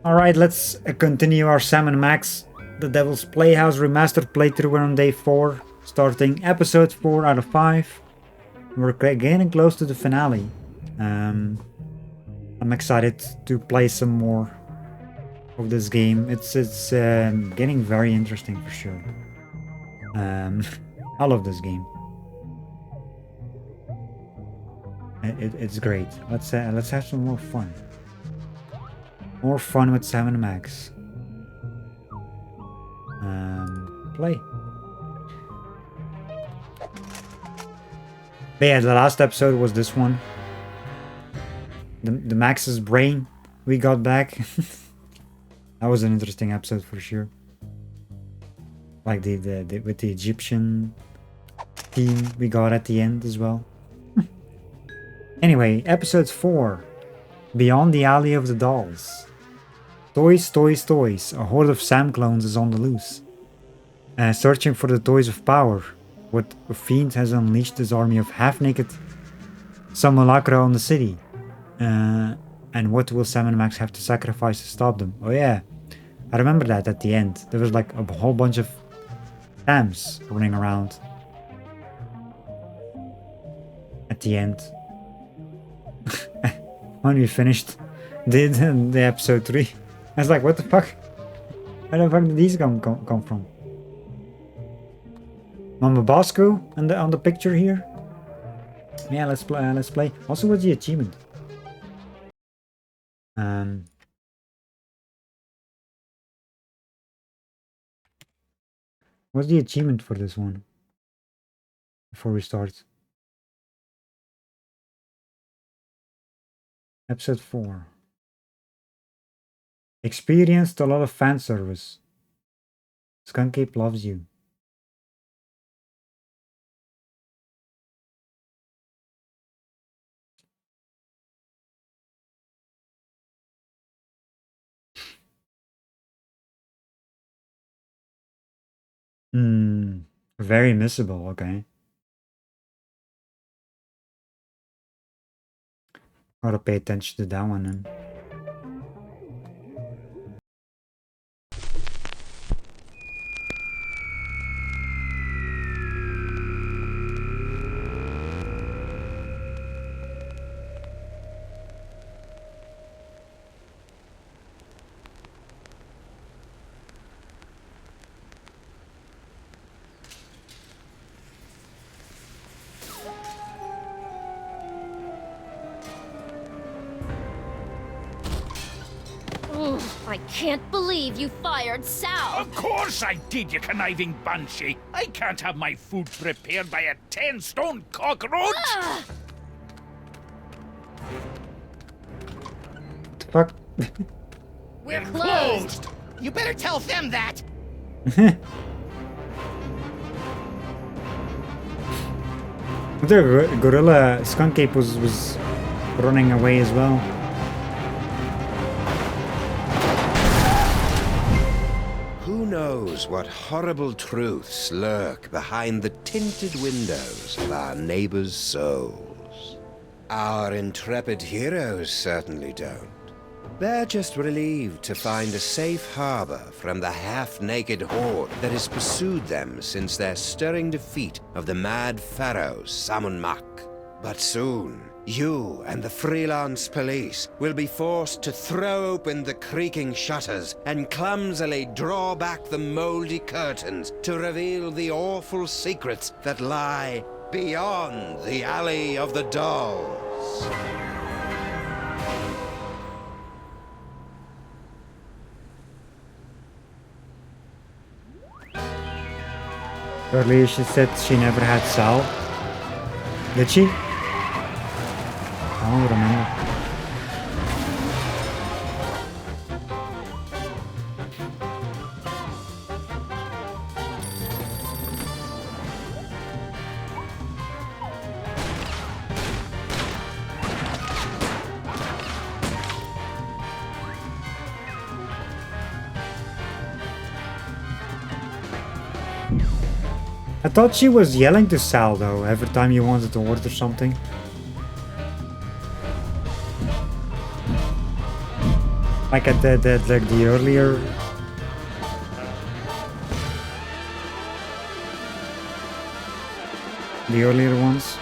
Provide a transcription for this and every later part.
Alright, let's continue our Sam and Max The Devil's Playhouse Remastered playthrough. We're on day 4, starting episode 4 out of 5. We're getting close to the finale. I'm excited to play some more of this game. It's getting very interesting for sure. I love this game. It's great. Let's have some more fun. More fun with Sam and Max. Play. But yeah, the last episode was this one. The Max's brain we got back. That was an interesting episode for sure. Like the with the Egyptian theme we got at the end as well. Anyway, episode 4. Beyond the Alley of the Dolls. Toys, toys, toys. A horde of Sam clones is on the loose. Searching for the toys of power. What a fiend has unleashed his army of half-naked simulacra on the city. And what will Sam and Max have to sacrifice to stop them? Oh yeah, I remember that at the end. There was like a whole bunch of Sams running around. At the end. When we finished the episode 3. I was like, what the fuck? Where the fuck did these come from? Mama Bosco on the picture here. Yeah, let's play. Also, what's the achievement? What's the achievement for this one? Before we start. Episode 4. Experienced a lot of fan service. Skunk Ape loves you. Very missable, okay. Gotta pay attention to that one then. I can't believe you fired Sal! Of course I did, you conniving banshee! I can't have my food prepared by a 10-stone cockroach! Fuck. We're closed! You better tell them that! The gorilla Skunk Ape was running away as well. Who knows what horrible truths lurk behind the tinted windows of our neighbors' souls? Our intrepid heroes certainly don't. They're just relieved to find a safe harbor from the half-naked horde that has pursued them since their stirring defeat of the mad pharaoh Samunmak. But soon, you and the freelance police will be forced to throw open the creaking shutters and clumsily draw back the moldy curtains to reveal the awful secrets that lie beyond the Alley of the Dolls. Earlier she said she never had Sal. Did she? I don't remember. I thought she was yelling to Sal though, every time you wanted to order something. Like at the earlier. The earlier ones.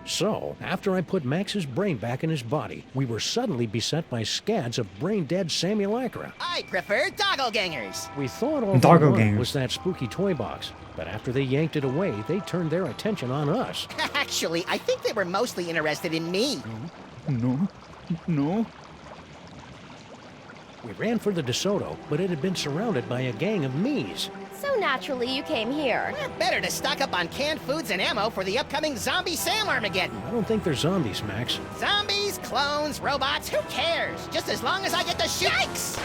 So, after I put Max's brain back in his body, we were suddenly beset by scads of brain-dead simulacra. I prefer doppelgangers. We thought all they Doppelgangers. wanted was that spooky toy box, but after they yanked it away, they turned their attention on us. Actually, I think they were mostly interested in me. No. No. We ran for the DeSoto, but it had been surrounded by a gang of me's. So naturally you came here. Better to stock up on canned foods and ammo for the upcoming Zombie Sam Armageddon. I don't think they're zombies, Max. Zombies, clones, robots, who cares? Just as long as I get to shoot. Yikes!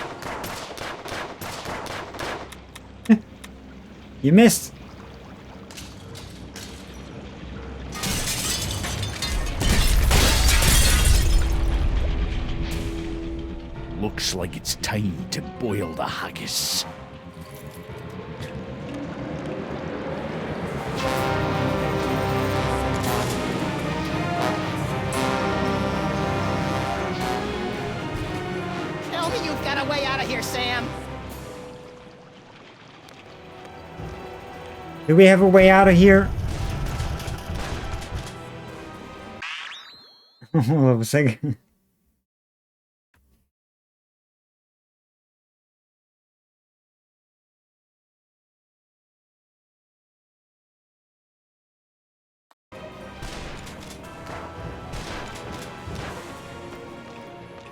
You missed. Looks like it's time to boil the haggis. Tell me you've got a way out of here, Sam. Do we have a way out of here? Hold on a second.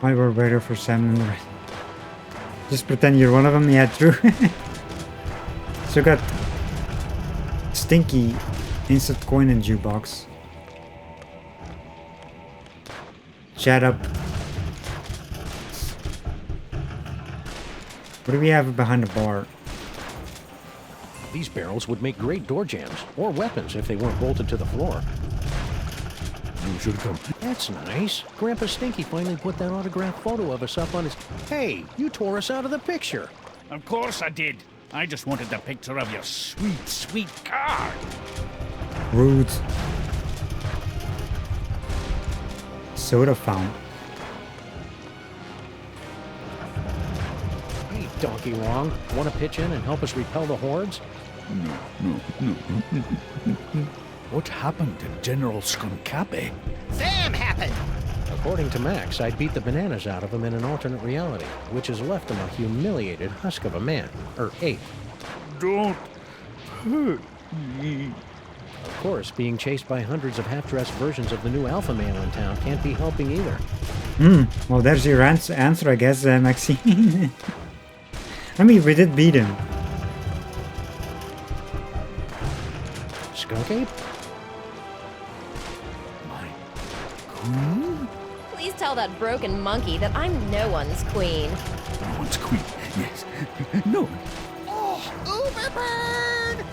I were better for Sam and the rest. Just pretend you're one of them. Yeah, true. So got Stinky, instant coin and jukebox. Shut up. What do we have behind the bar? These barrels would make great door jams, or weapons if they weren't bolted to the floor. You should come. That's nice. Grandpa Stinky finally put that autographed photo of us up on his... Hey, you tore us out of the picture. Of course I did. I just wanted the picture of your sweet, sweet car. Rude. Soda fountain. Hey, Donkey Wong, want to pitch in and help us repel the hordes? No. What happened to General Skunkabe? Sam happened. According to Max, I beat the bananas out of him in an alternate reality, which has left him a humiliated husk of a man, or ape. Don't hurt me. Of course, being chased by hundreds of half-dressed versions of the new alpha male in town can't be helping either. Well, there's your answer, I guess, Maxine. I mean, we did beat him. Skunk ape? My queen? Please tell that broken monkey that I'm no one's queen. No one's queen. Yes. No. Oh, Uberbird!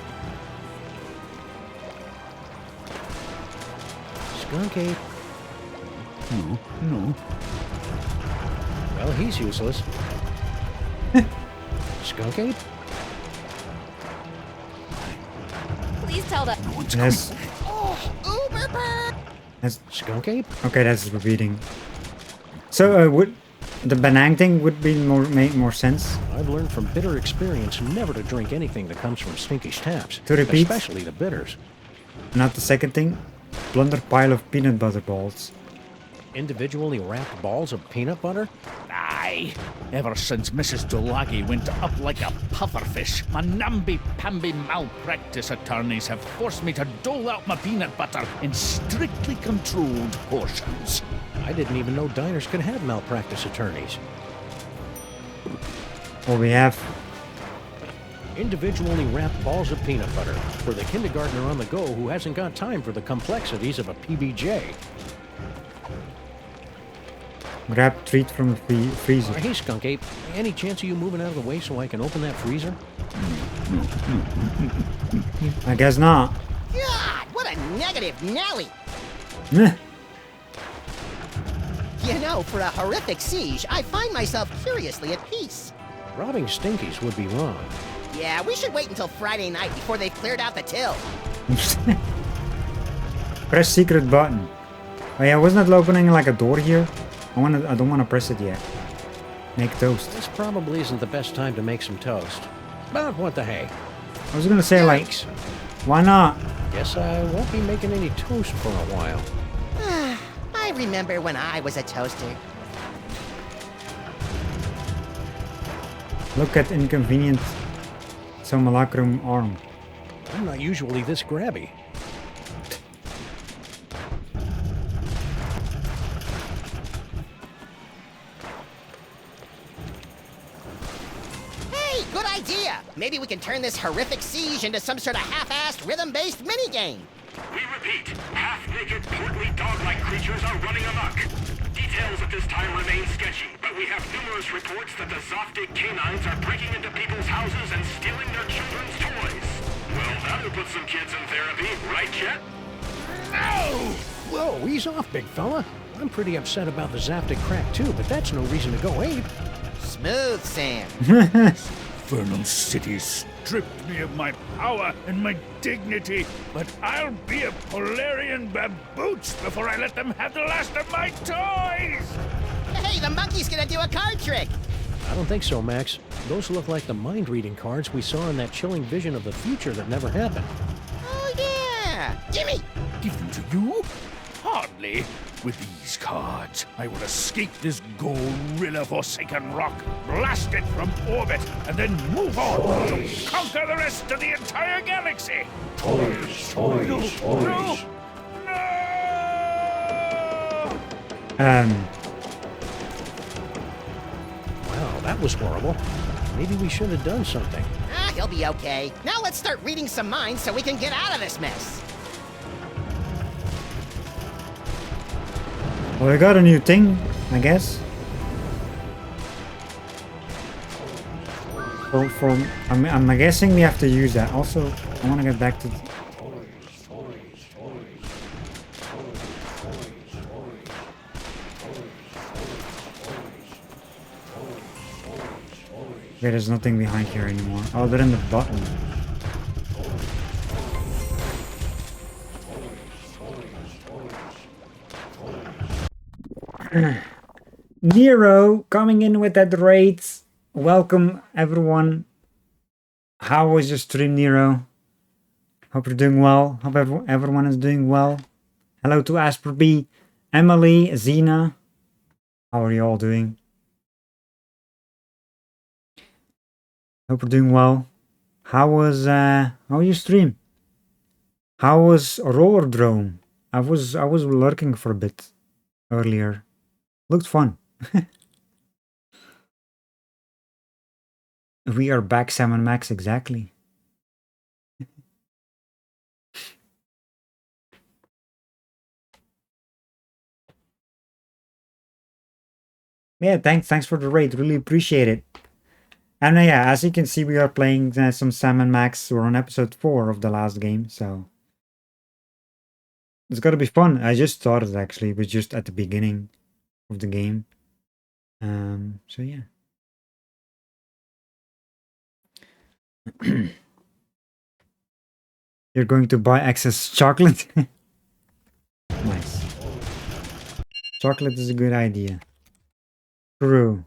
Skunk ape? No. Well, he's useless. Skunk ape? Please tell that. No one's Yes. queen. Oh, Uberbird! That's, Skunk ape? okay, that's repeating. So, would the Banang thing would be make more sense? I've learned from bitter experience never to drink anything that comes from Stinky's taps. To repeat? Especially the bitters. Not the second thing? Plunder pile of peanut butter balls. Individually wrapped balls of peanut butter? Aye. Ever since Mrs. Dolagi went up like a pufferfish, my namby-pamby malpractice attorneys have forced me to dole out my peanut butter in strictly controlled portions. I didn't even know diners could have malpractice attorneys. Well, we have... Individually wrapped balls of peanut butter for the kindergartner on the go who hasn't got time for the complexities of a PBJ. Grab treat from the freezer. Hey, Skunk Ape, any chance of you moving out of the way so I can open that freezer? I guess not. God, what a negative Nelly! Meh. You know, for a horrific siege, I find myself curiously at peace. Robbing Stinkies would be wrong. Yeah, we should wait until Friday night before they've cleared out the till. Press secret button. Oh yeah, wasn't it opening like a door here? I don't wanna press it yet. Make toast. This probably isn't the best time to make some toast. But what the hey? I was gonna say like, Yikes. why not? Guess I won't be making any toast for a while. I remember when I was a toaster. Look at inconvenient simulacrum arm. I'm not usually this grabby. Hey, good idea! Maybe we can turn this horrific siege into some sort of half-assed, rhythm-based minigame. We repeat, half-naked, portly dog-like creatures are running amok. Details at this time remain sketchy, but we have numerous reports that the Zoftig canines are breaking into people's houses and stealing their children's toys. Well, that'll put some kids in therapy, right, Chet? Ow! Whoa, ease off, big fella. I'm pretty upset about the Zaftig crack too, but that's no reason to go ape. Smooth, Sam. Infernal City stripped me of my power and my dignity, but I'll be a Polarian babooch before I let them have the last of my toys! Hey, the monkey's gonna do a card trick! I don't think so, Max. Those look like the mind-reading cards we saw in that chilling vision of the future that never happened. Oh, yeah! Jimmy! Give them to you? Hardly. With these cards, I will escape this gorilla-forsaken rock, blast it from orbit, and then move on to conquer the rest of the entire galaxy! Toys, toys, No! toys. No! Wow, that was horrible. Maybe we should have done something. Ah, he'll be okay. Now let's start reading some minds so we can get out of this mess. Well, I got a new thing, I guess. I'm guessing we have to use that. Also, I want to get back to. Okay, there's nothing behind here anymore. Oh, they're in the button. Nero coming in with that raid. Welcome everyone. How was your stream, Nero? Hope you're doing well. Hope everyone is doing well. Hello to Asper B, Emily, Zena. How are you all doing? Hope you're doing well. How was your stream? How was Roller Drome? I was lurking for a bit earlier. Looked fun. We are back, Sam and Max, exactly. Yeah, thanks for the raid. Really appreciate it. And yeah, as you can see, we are playing some Sam and Max. We're on episode 4 of the last game, so it's gotta be fun. I just started actually, it was just at the beginning of the game. So yeah. You're going to buy excess chocolate? Nice. Chocolate is a good idea. True.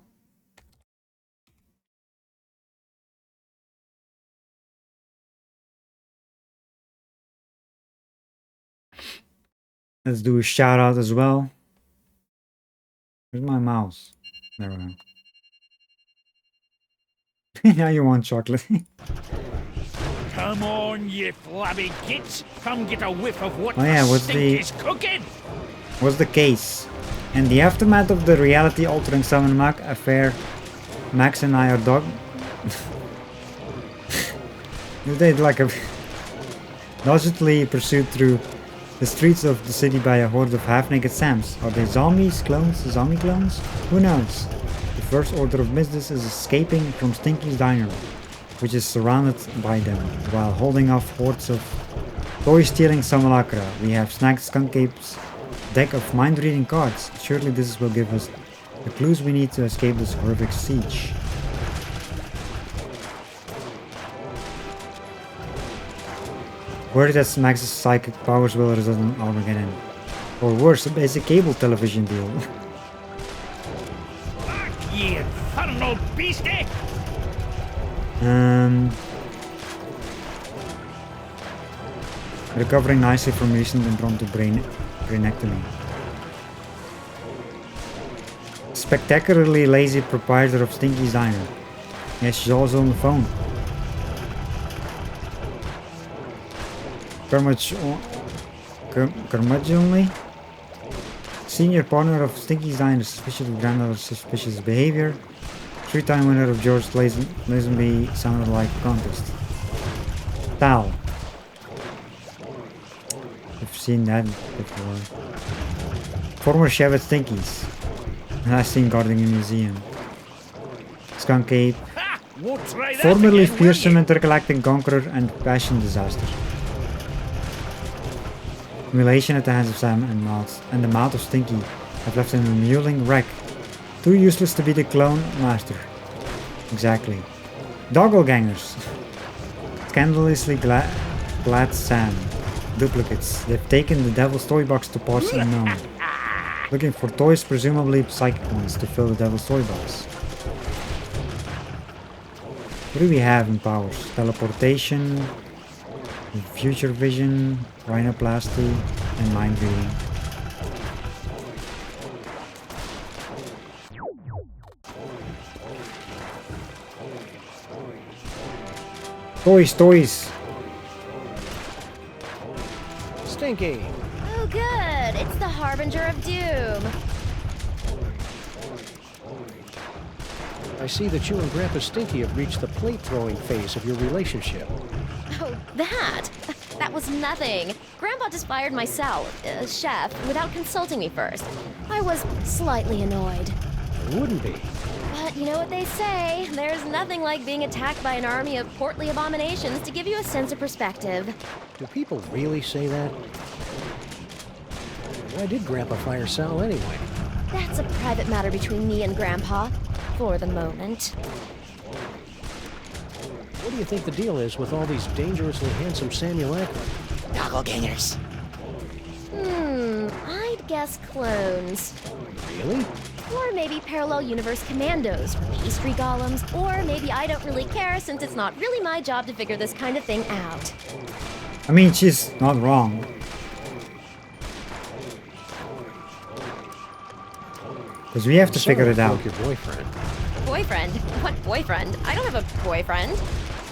Let's do a shout out as well. Where's my mouse? There we go. Now you want chocolate. Come on, you flabby kids! Come get a whiff of what Oh yeah, the what's stink is cooking! What's the case? In the aftermath of the reality-altering Sam Mac affair, Max and I are they like a dodgily pursued through the streets of the city by a horde of half-naked Sams. Are they zombies, clones, zombie clones? Who knows? The first order of business is escaping from Stinky's diner, which is surrounded by them, while holding off hordes of toy-stealing simulacra. We have snagged Skunkcape's deck of mind-reading cards. Surely this will give us the clues we need to escape this horrific siege. Worried that Max's psychic powers will result in Armageddon. Or worse, a basic cable television deal. Ye infernal beastie! Recovering nicely from recent impromptu brainectomy. Spectacularly lazy proprietor of Stinky's Diner. Yes, she's also on the phone. Curmudgeonly. Senior partner of Stinky's Diner, suspicious of granddaughter's suspicious behavior. 3-time winner of George Lazenby Sounded Like contest. Tal. I've seen that before. Former chef at Stinky's. Last seen guarding a museum. Skunk Ape. Ha! Won't try that Formerly again, will fearsome ye? intergalactic conqueror and passion disaster. Humiliation at the hands of Sam and the mouth of Stinky have left him a mewling wreck. Too useless to be the clone master. Exactly. Doppelgangers. Scandalously glad Sam. Duplicates. They've taken the Devil's Toy Box to parts unknown. Looking for toys, presumably psychic ones, to fill the Devil's Toy Box. What do we have in powers? Teleportation, future vision, rhinoplasty, and mind reading. Toys! Stinky! Oh, good. It's the Harbinger of Doom. I see that you and Grandpa Stinky have reached the plate throwing phase of your relationship. Oh, that? That was nothing. Grandpa just fired my chef, without consulting me first. I was slightly annoyed. It wouldn't be. But you know what they say, there's nothing like being attacked by an army of portly abominations to give you a sense of perspective. Do people really say that? Why did Grandpa fire Sal anyway? That's a private matter between me and Grandpa, for the moment. What do you think the deal is with all these dangerously handsome simulacra? Doppelgangers. I'd guess clones. Really? Or maybe parallel universe commandos for pastry golems. Or maybe I don't really care since it's not really my job to figure this kind of thing out. I mean, she's not wrong. Because we have to figure it out. Your boyfriend. Boyfriend? What boyfriend? I don't have a boyfriend.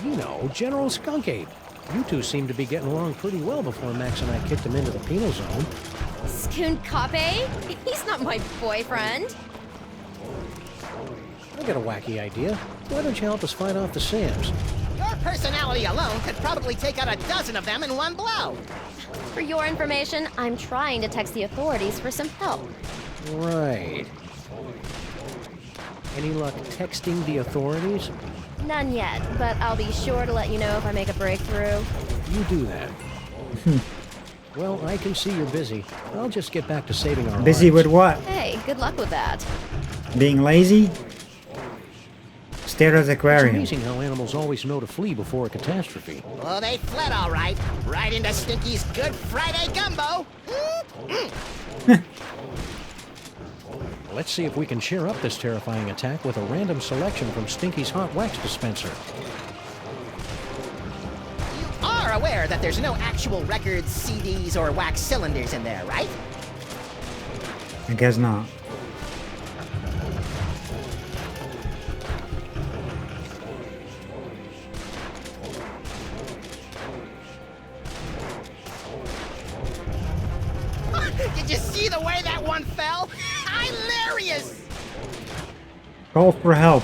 You know, General Skunk Ape. You two seemed to be getting along pretty well before Max and I kicked him into the penal zone. Skoonkape? He's not my boyfriend. I got a wacky idea. Why don't you help us fight off the Sams? Your personality alone could probably take out a dozen of them in one blow. For your information, I'm trying to text the authorities for some help. Right. Any luck texting the authorities? None yet, but I'll be sure to let you know if I make a breakthrough. You do that. Well, I can see you're busy. I'll just get back to saving our Busy with lives. what? Hey, good luck with that. Being lazy? Stare at the It's aquarium. amazing how animals always know to flee before a catastrophe. Oh, they fled all right. Right into Stinky's Good Friday gumbo. Let's see if we can cheer up this terrifying attack with a random selection from Stinky's hot wax dispenser. You are aware that there's no actual records, CDs, or wax cylinders in there, right? I guess not. Did you see the way that one fell? Hilarious! Call for help.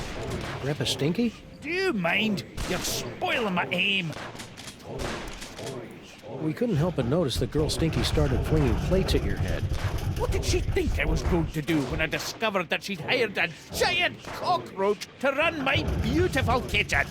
Grandpa Stinky? Do you mind? You're spoiling my aim. We couldn't help but notice that girl Stinky started flinging plates at your head. What did she think I was going to do when I discovered that she'd hired a giant cockroach to run my beautiful kitchen?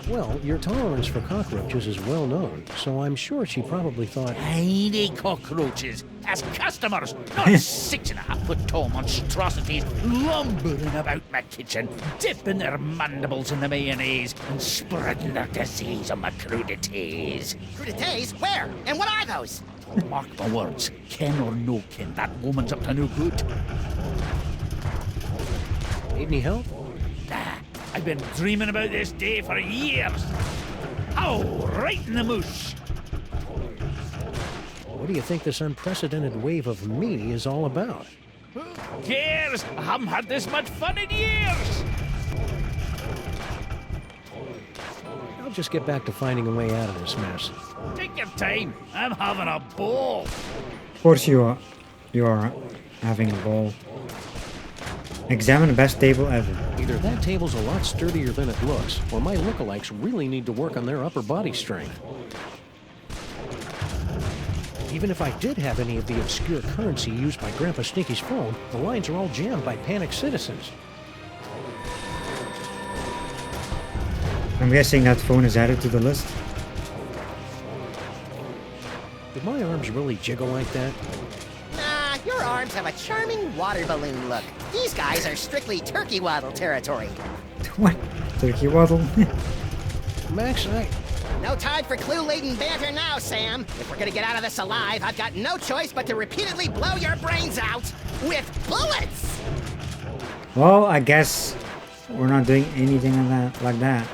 Well, your tolerance for cockroaches is well known, so I'm sure she probably thought... Tiny cockroaches as customers, not 6.5-foot tall monstrosities lumbering about my kitchen, dipping their mandibles in the mayonnaise and spreading their disease on my crudités. Crudités? Where? And what are those? Mark my words, kin or no kin, that woman's up to no good. Need any help? Nah, I've been dreaming about this day for years. Oh, right in the moosh. What do you think this unprecedented wave of me is all about? Who cares? I haven't had this much fun in years. I'll just get back to finding a way out of this mess. Take your time. I'm having a ball. Of course you are. You are having a ball. Examine the best table ever. Either that table's a lot sturdier than it looks, or my lookalikes really need to work on their upper body strength. Even if I did have any of the obscure currency used by Grandpa Stinky's phone, the lines are all jammed by panicked citizens. I'm guessing that phone is added to the list. Did my arms really jiggle like that? Nah, your arms have a charming water balloon look. These guys are strictly turkey waddle territory. What? Turkey waddle? Max, No time for clue-laden banter now, Sam. If we're gonna get out of this alive, I've got no choice but to repeatedly blow your brains out with bullets! Well, I guess we're not doing anything like that.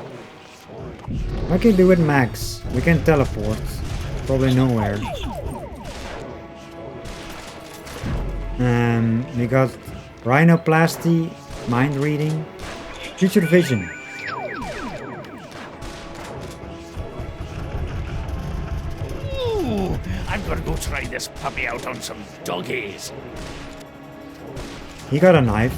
What can we do with Max? We can teleport. Probably nowhere. We got rhinoplasty, mind reading, future vision. Ooh, I'm gonna go try this puppy out on some doggies. He got a knife.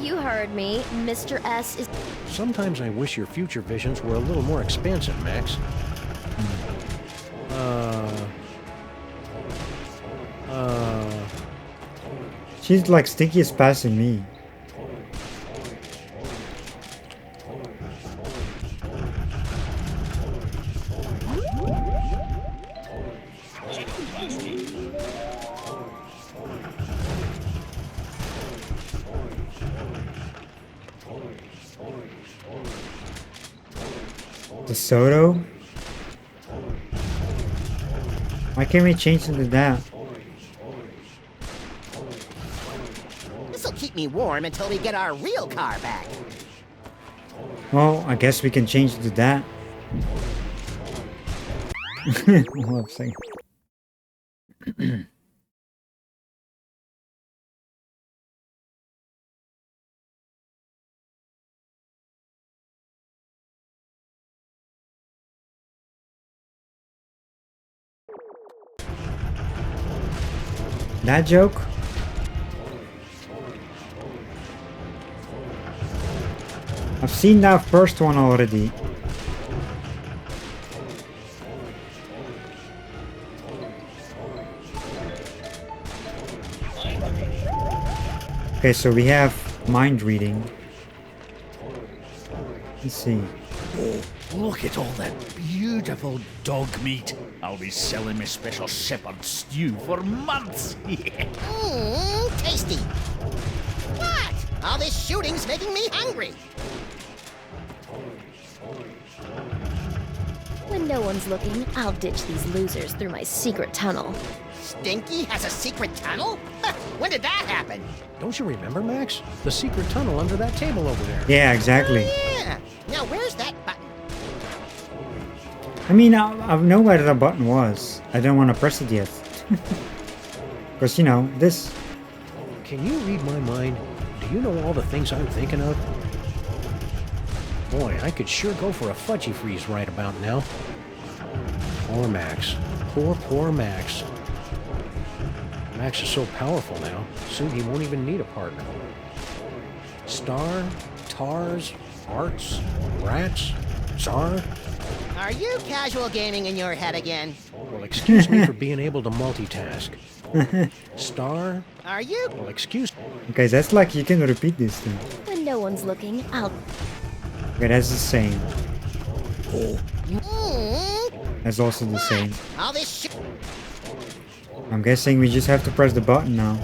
You heard me. Mr. S is... sometimes I wish your future visions were a little more expansive, Max. She's like Stinky is passing me. De Soto? Why can't we change into that? This'll keep me warm until we get our real car back. Well, I guess we can change to that. Hold up a second. That joke? I've seen that first one already. Okay, so we have mind reading. Let's see. Oh, look at all that beautiful dog meat. I'll be selling my special shepherd stew for months. Tasty. What? All this shooting's making me hungry. When no one's looking, I'll ditch these losers through my secret tunnel. Stinky has a secret tunnel? When did that happen? Don't you remember, Max? The secret tunnel under that table over there. Yeah, exactly. Yeah. Now where's that button? I mean, I know where the button was. I don't want to press it yet. Because, you know, this... Can you read my mind? Do you know all the things I'm thinking of? Boy, I could sure go for a fudgy freeze right about now. Poor Max. Poor Max. Max is so powerful now, soon he won't even need a partner. Star, Tars, Arts, Rats, Czar. Are you casual gaming in your head again? Well, excuse me for being able to multitask. Star? Are you? Well, excuse me. Okay, that's like you can repeat this thing. When no one's looking, I'll... Okay, that's the same. Mm, That's also the same. all this shit. I'm guessing we just have to press the button now.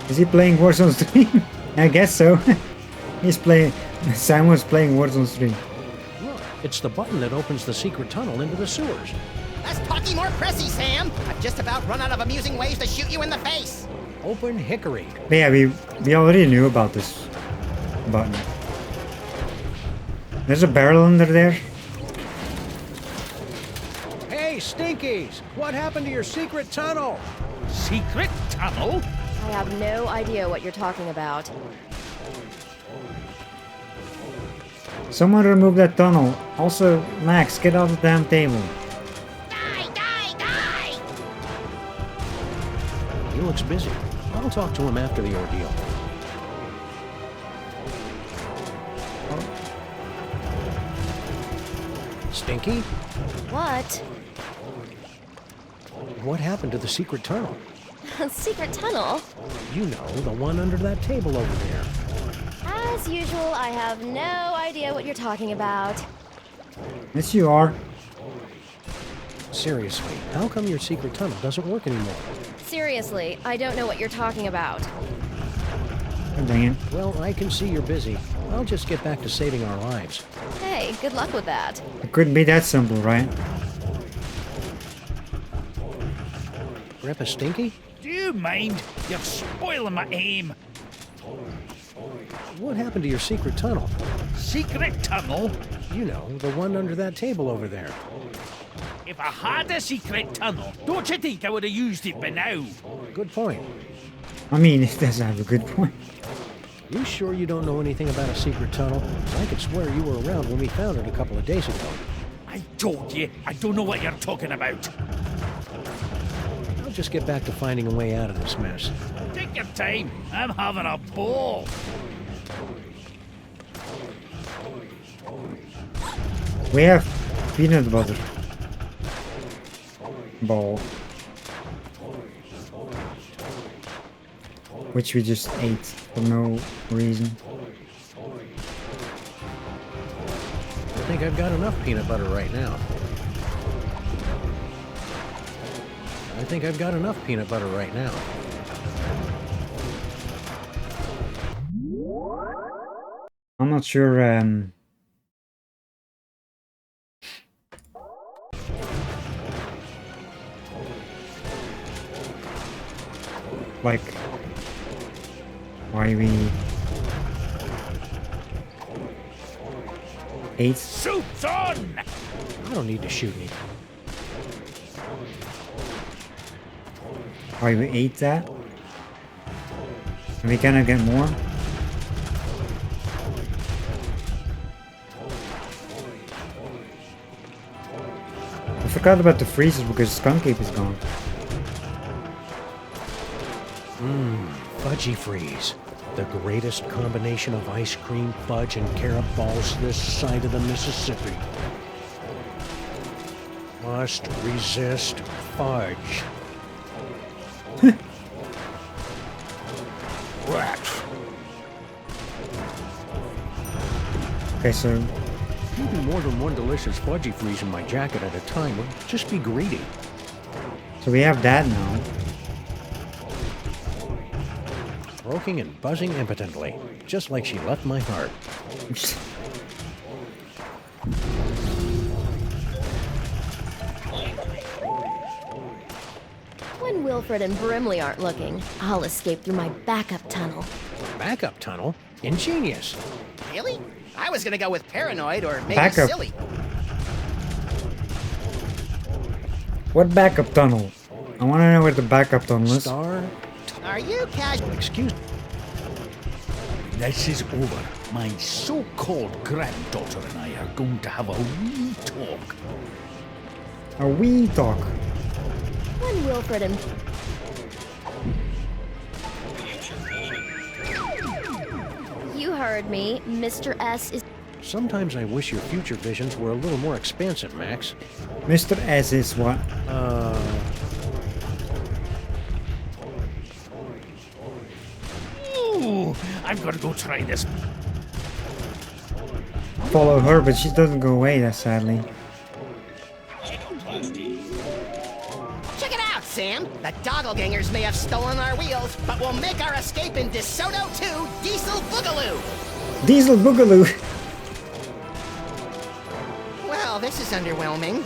Is he playing Warzone stream? I guess so. He's playing. Sam was playing Warzone stream. Look, it's the button that opens the secret tunnel into the sewers. Less talky, more pressy, Sam. I've just about run out of amusing ways to shoot you in the face. Open hickory. But yeah, we already knew about this button. There's a barrel under there. Hey, Stinkies! What happened to your secret tunnel? Secret tunnel? I have no idea what you're talking about. Someone remove that tunnel. Also, Max, get off the damn table. Die, die, die! He looks busy. I'll talk to him after the ordeal. Stinky? What? What happened to the secret tunnel? Secret tunnel? You know, the one under that table over there. As usual, I have no idea what you're talking about. Yes, you are. Seriously, how come your secret tunnel doesn't work anymore? Seriously, I don't know what you're talking about. Oh, dang it. Well, I can see you're busy. I'll just get back to saving our lives. Hey, good luck with that. It couldn't be that simple, right? Grandpa Stinky? Do you mind? You're spoiling my aim. What happened to your secret tunnel? Secret tunnel? You know, the one under that table over there. If I had a secret tunnel, don't you think I would have used it by now? Good point. I mean, it does have a good point. You sure you don't know anything about a secret tunnel? I could swear you were around when we found it a couple of days ago. I told you, I don't know what you're talking about. I'll just get back to finding a way out of this mess. Take your time. I'm having a ball. We have peanut butter ball, which we just ate for no reason. I think I've got enough peanut butter right now. I think I've got enough peanut butter right now. I'm not sure. Like, why we ate? Shoot's on! I don't need to shoot me. Why we ate that? Are we gonna get more? I forgot about the freezers because Skunk Ape is gone. Fudgy Freeze. The greatest combination of ice cream, fudge, and carob balls this side of the Mississippi. Must resist fudge. Rat. Okay, so Keeping more than one delicious Fudgy Freeze in my jacket at a time would just be greedy. we have that now. Croaking and buzzing impotently, just like she left my heart. When Wilfred and Brimley aren't looking, I'll escape through my backup tunnel. Backup tunnel? Ingenious. Really? I was gonna go with paranoid or maybe Backup. silly. What backup tunnel? I want to know where the backup tunnel is. Star? Are you casual? Excuse me. This is over. My so-called granddaughter and I are going to have a wee talk. A wee talk. When Wilfred and... You heard me. Mr. S is... Sometimes I wish your future visions were a little more expansive, Max. Mr. S is what? Ooh, I'm gonna go try this. Follow her, but she doesn't go away, that sadly. Check it out, Sam. The doppelgangers may have stolen our wheels, but we'll make our escape in DeSoto 2 Diesel Boogaloo. Diesel Boogaloo! Well, this is underwhelming.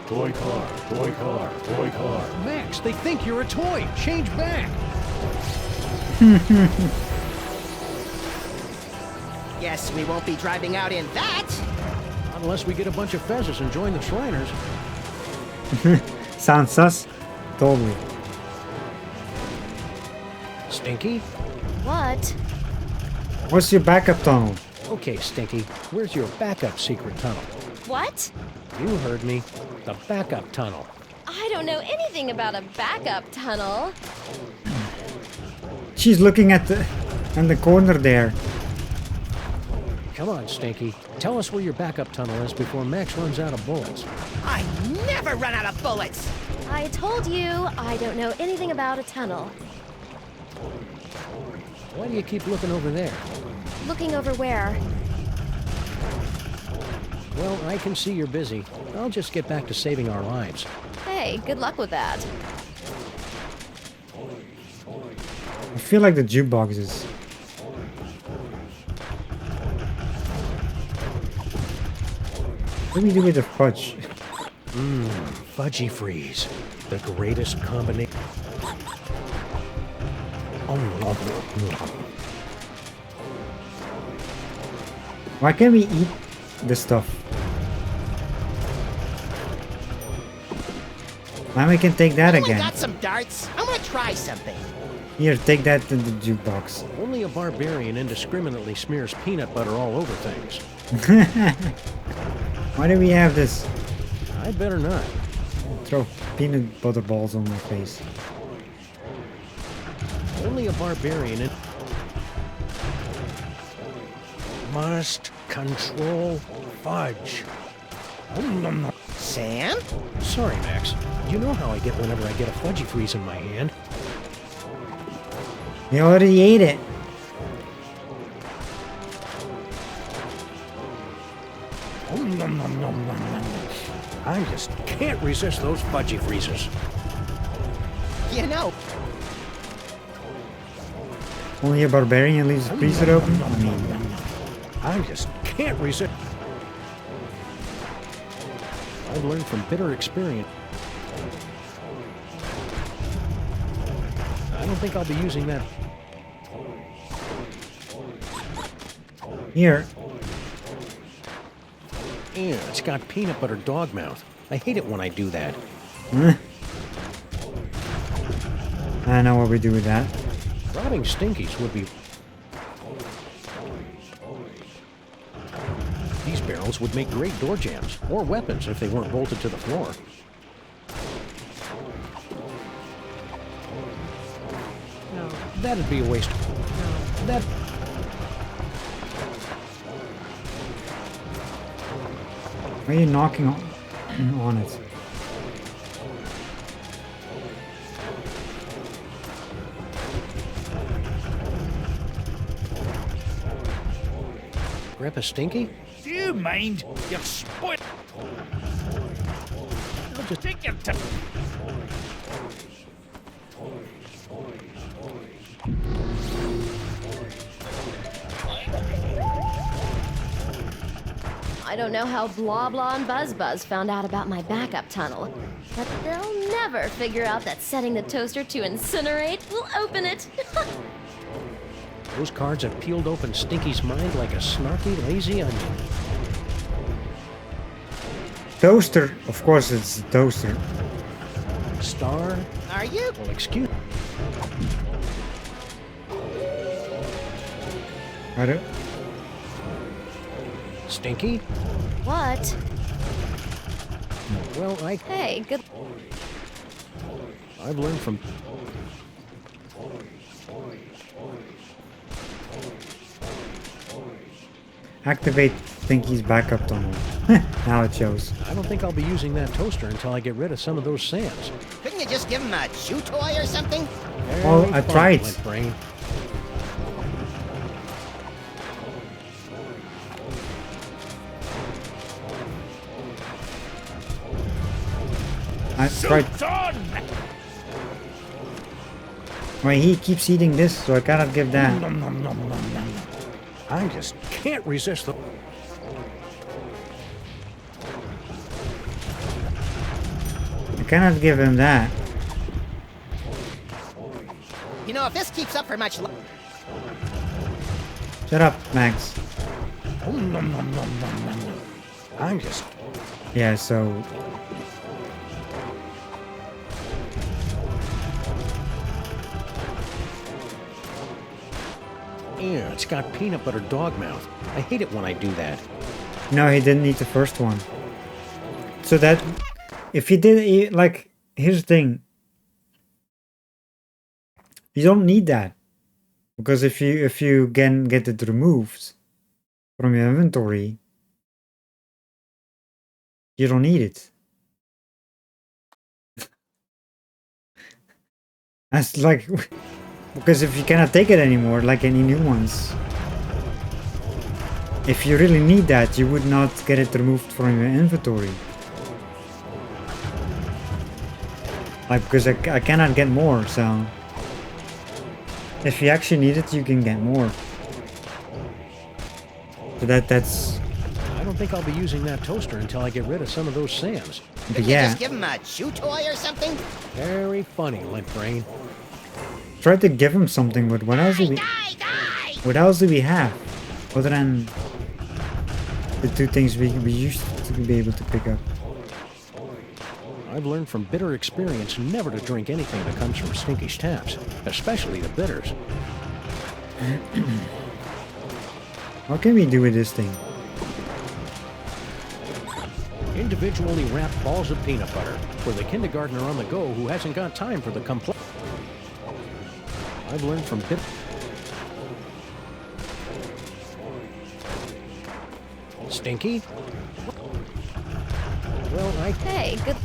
Toy car, toy car, toy car. Max, they think you're a toy. Change back. Guess we won't be driving out in that. Unless we get a bunch of fezzes and join the Shriners. Sounds sus? Totally. Stinky? What? What's your backup tunnel? Okay, Stinky. Where's your backup secret tunnel? What? You heard me. The backup tunnel. I don't know anything about a backup tunnel. She's looking at in the corner there. Come on, Stinky. Tell us where your backup tunnel is before Max runs out of bullets. I never run out of bullets. I told you, I don't know anything about a tunnel. Why do you keep looking over there? Looking over where? Well, I can see you're busy. I'll just get back to saving our lives. Hey, good luck with that. I feel like the jukebox is... What do we do with the fudge? Fudgy Freeze. The greatest combination. Why can't we eat this stuff? Now we can take that Anyone again. got some darts? I want to try something. Here, take that to the jukebox. Only a barbarian indiscriminately smears peanut butter all over things. Why do we have this? I'd better not. Throw peanut butter balls on my face. Only a barbarian must control fudge. Sam? Sorry, Max. You know how I get whenever I get a Fudgy Freeze in my hand. We already ate it. I just can't resist those Fudgy Freezes. You know, Only a barbarian leaves the freezer open? I mean, I just can't resist. I've learned from bitter experience. I don't think I'll be using that. here. Ew, it's got peanut butter dog mouth. I hate it when I do that. I know what we do with that. Robbing Stinkies would be... These barrels would make great door jams, or weapons if they weren't bolted to the floor. No, that'd be a waste. No, that... Why are you knocking on it? Grandpa Stinky? Do you mind? You're spoiled. I'll just take your time. I don't know how Blah Blah and Buzz Buzz found out about my backup tunnel, but they'll never figure out that setting the toaster to incinerate will open it. Those cards have peeled open Stinky's mind like a snarky, lazy onion. Toaster. Of course it's a toaster. Star? are you? Well, excuse... I don't... Stinky? What? Well, Hey, good. I've learned from... Activate Thinky's backup tunnel. Now it shows. I don't think I'll be using that toaster until I get rid of some of those sands. Couldn't you just give him a chew toy or something? Well, Very I funny, tried. Lint Brain. I tried. Suits on! Well, he keeps eating this, so I cannot give that. Nom, nom, nom, nom, nom, nom. I just can't resist the... I cannot give him that. You know, if this keeps up for much longer... Shut up, Max. Oh, nom, nom, nom, nom, nom, nom. I'm just... Yeah, so... Ew, it's got peanut butter dog mouth. I hate it when I do that. No, he didn't eat the first one. So that... If he did eat... Like, here's the thing. You don't need that. Because if you can get it removed from your inventory, you don't need it. That's like... Because if you cannot take it anymore, like any new ones, if you really need that, you would not get it removed from your inventory. Like, because I cannot get more, so... If you actually need it, you can get more. So that's... I don't think I'll be using that toaster until I get rid of some of those sands. But Couldn't you yeah, just give him a chew toy or something? Very funny, Lint Brain. try to give him something, but what else do we... What else do we have? Other than the two things we used to be able to pick up. I've learned from bitter experience never to drink anything that comes from Stinky's taps, especially the bitters. What can we do with this thing? Individually wrapped balls of peanut butter for the kindergartner on the go who hasn't got time for the complex. I've learned from bitter... Stinky? Well, Hey, good.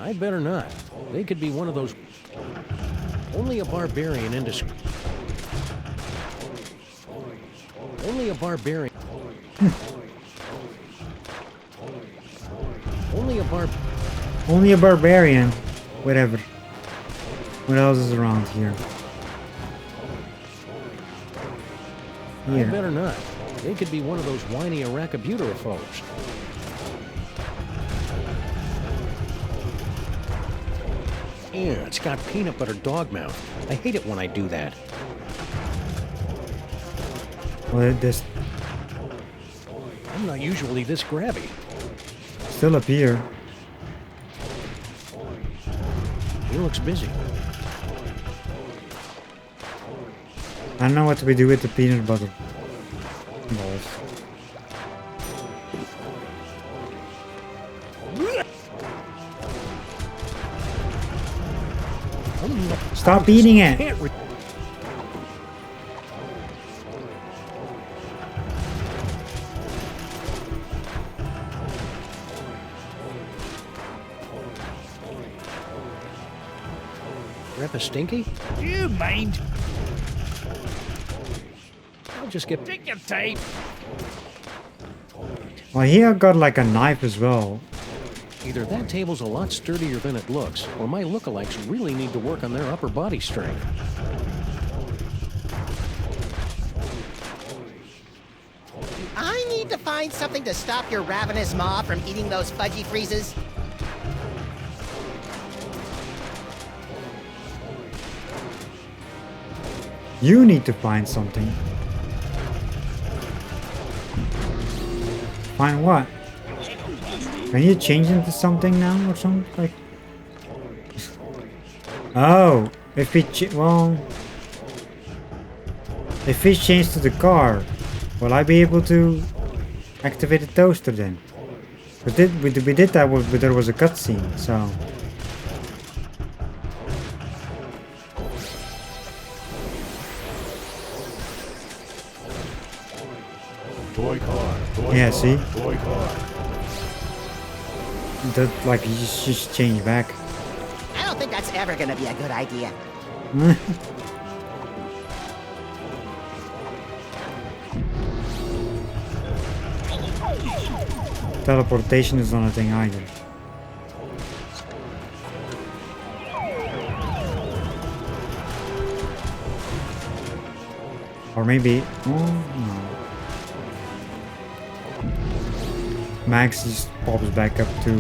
I better not. They could be one of those... Only a barbarian Only a barbarian... Only a barbarian. Whatever. What else is around here? I better not. They could be one of those whiny Arachibutera folks. Ew, it's got peanut butter dog mouth. I hate it when I do that. Well, this I'm not usually this grabby. still up here. He looks busy. I don't know what we do with the peanut butter balls. Stop eating it! Can't Rep a Stinky? Do you mind? I'll just get... Take your time. Well, here I got like a knife as well. Either that table's a lot sturdier than it looks, or my lookalikes really need to work on their upper body strength. I need to find something to stop your ravenous maw from eating those fudgy freezes. You need to find something. Find what? Can you change into something now or something? Like... Oh, if we if we change to the car, will I be able to activate the toaster then? We did that, but there was a cutscene, so... Yeah, see? That, like, you just change back. I don't think that's ever gonna be a good idea. Teleportation is not a thing either. Or maybe... Oh, no. Max just pops back up to...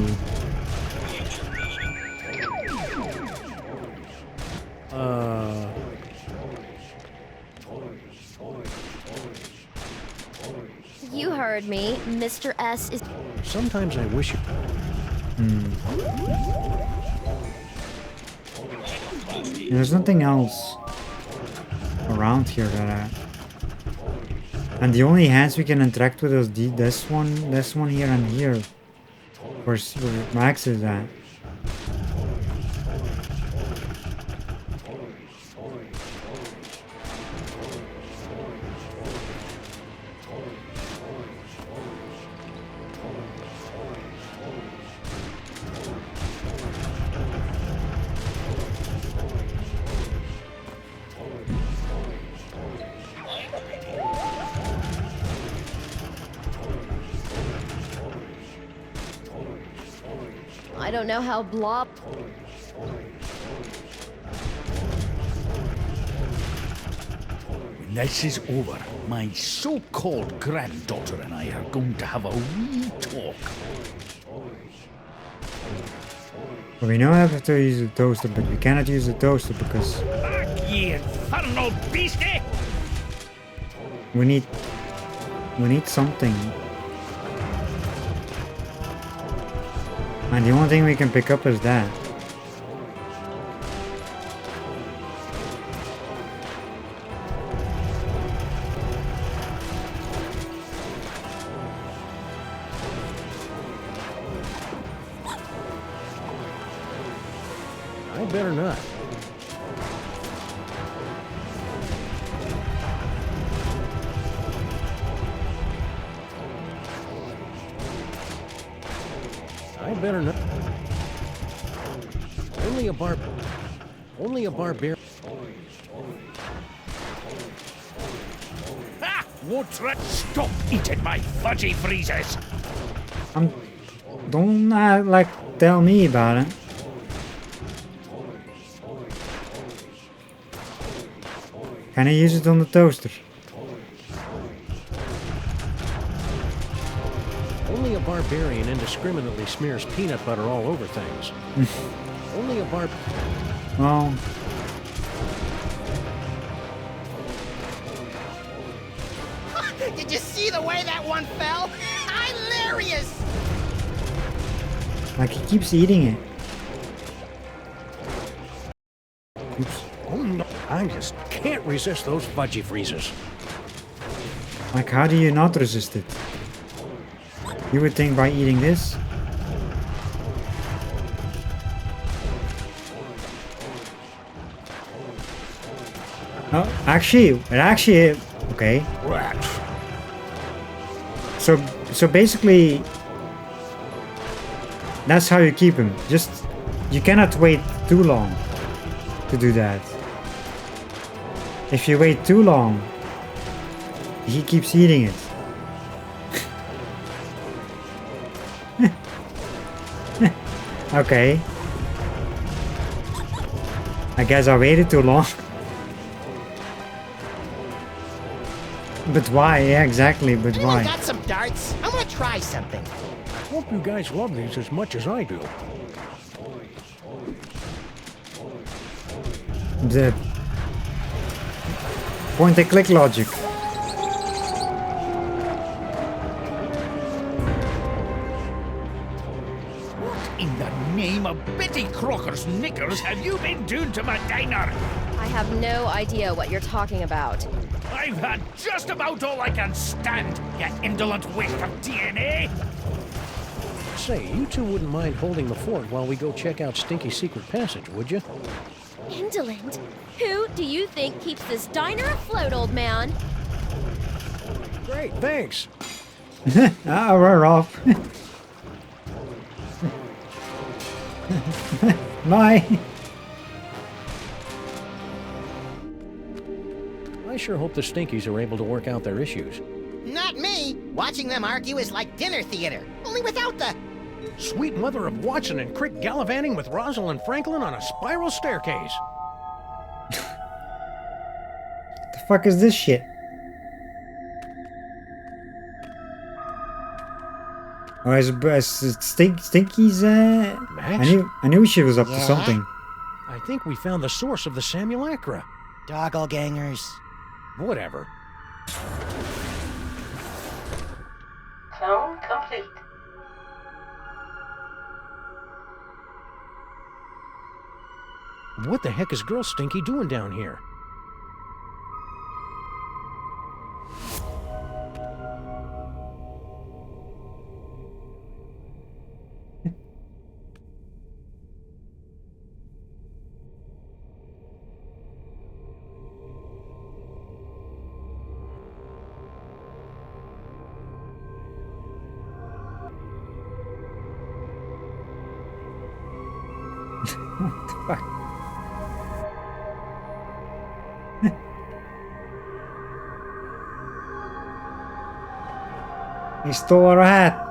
You heard me. Mr. S is... Sometimes I wish you... There's nothing else around here that and the only hands we can interact with is this one here and here. Where Max is at. I don't know how blah... When this is over, my so-called granddaughter and I are going to have a wee talk. Well, we know I have to use the toaster, but we cannot use the toaster because Back, ye infernal beastie! we need something. And the only thing we can pick up is that. I better not. I better not. Only a barbarian. Ha! Won't try. Stop eating my fudgy freezes! Don't like tell me about it. Can I use it on the toaster? Only a barbarian indiscriminately smears peanut butter all over things. Only a Well, Did you see the way that one fell? Hilarious! like he keeps eating it. Oops. Oh no, I just can't resist those fudgy freezes. Like, how do you not resist it? You would think by eating this. Oh, actually, okay. Rats. So basically, that's how you keep him. Just, you cannot wait too long to do that. If you wait too long, he keeps eating it. Okay. I guess I waited too long. But why? Yeah, exactly, but Anyone why? got some darts? I want to try something. Hope you guys love these as much as I do. The point and click logic. What in the name of Betty Crocker's knickers have you been doing to my diner? I have no idea what you're talking about. I've had just about all I can stand, you indolent waste of DNA! Say, you two wouldn't mind holding the fort while we go check out Stinky Secret Passage, would you? Indolent? Who do you think keeps this diner afloat, old man? Great, thanks. Ah, we're off. Bye. I sure hope the Stinkies are able to work out their issues. Not me. Watching them argue is like dinner theater, only without the... Sweet mother of Watson and Crick gallivanting with Rosalind Franklin on a spiral staircase. The fuck is this shit? Oh, Stinky's, Max? I knew she was up to Yeah? something. I think we found the source of the simulacra. Doppelgangers. Whatever. Clone complete. What the heck is Girl Stinky doing down here? Fuck. He stole our hat.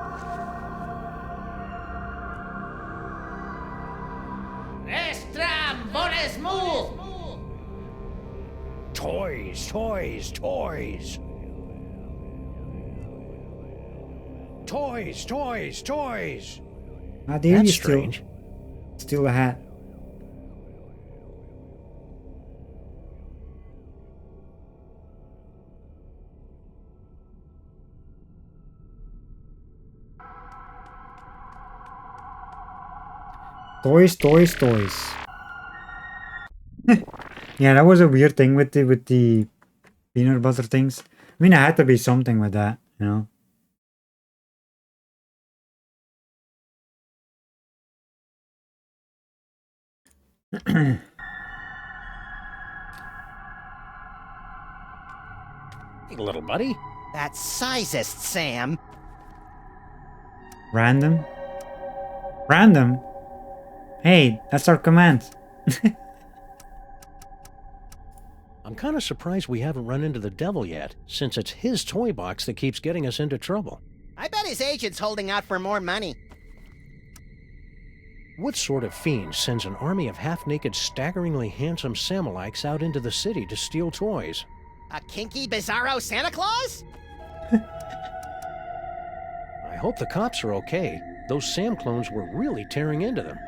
Toys, toys, toys. Toys, toys, toys. How dare That's you strange. steal a hat? Toys, toys, toys. Yeah, that was a weird thing with the peanut butter things. I mean, it had to be something with that, you know. Hey, little buddy. That's sizest, Sam. Random? Random? Hey, that's our command. I'm kind of surprised we haven't run into the devil yet, since it's his toy box that keeps getting us into trouble. I bet his agent's holding out for more money. What sort of fiend sends an army of half-naked, staggeringly handsome Samalites out into the city to steal toys? A kinky, bizarro Santa Claus? I hope the cops are okay. Those Sam clones were really tearing into them.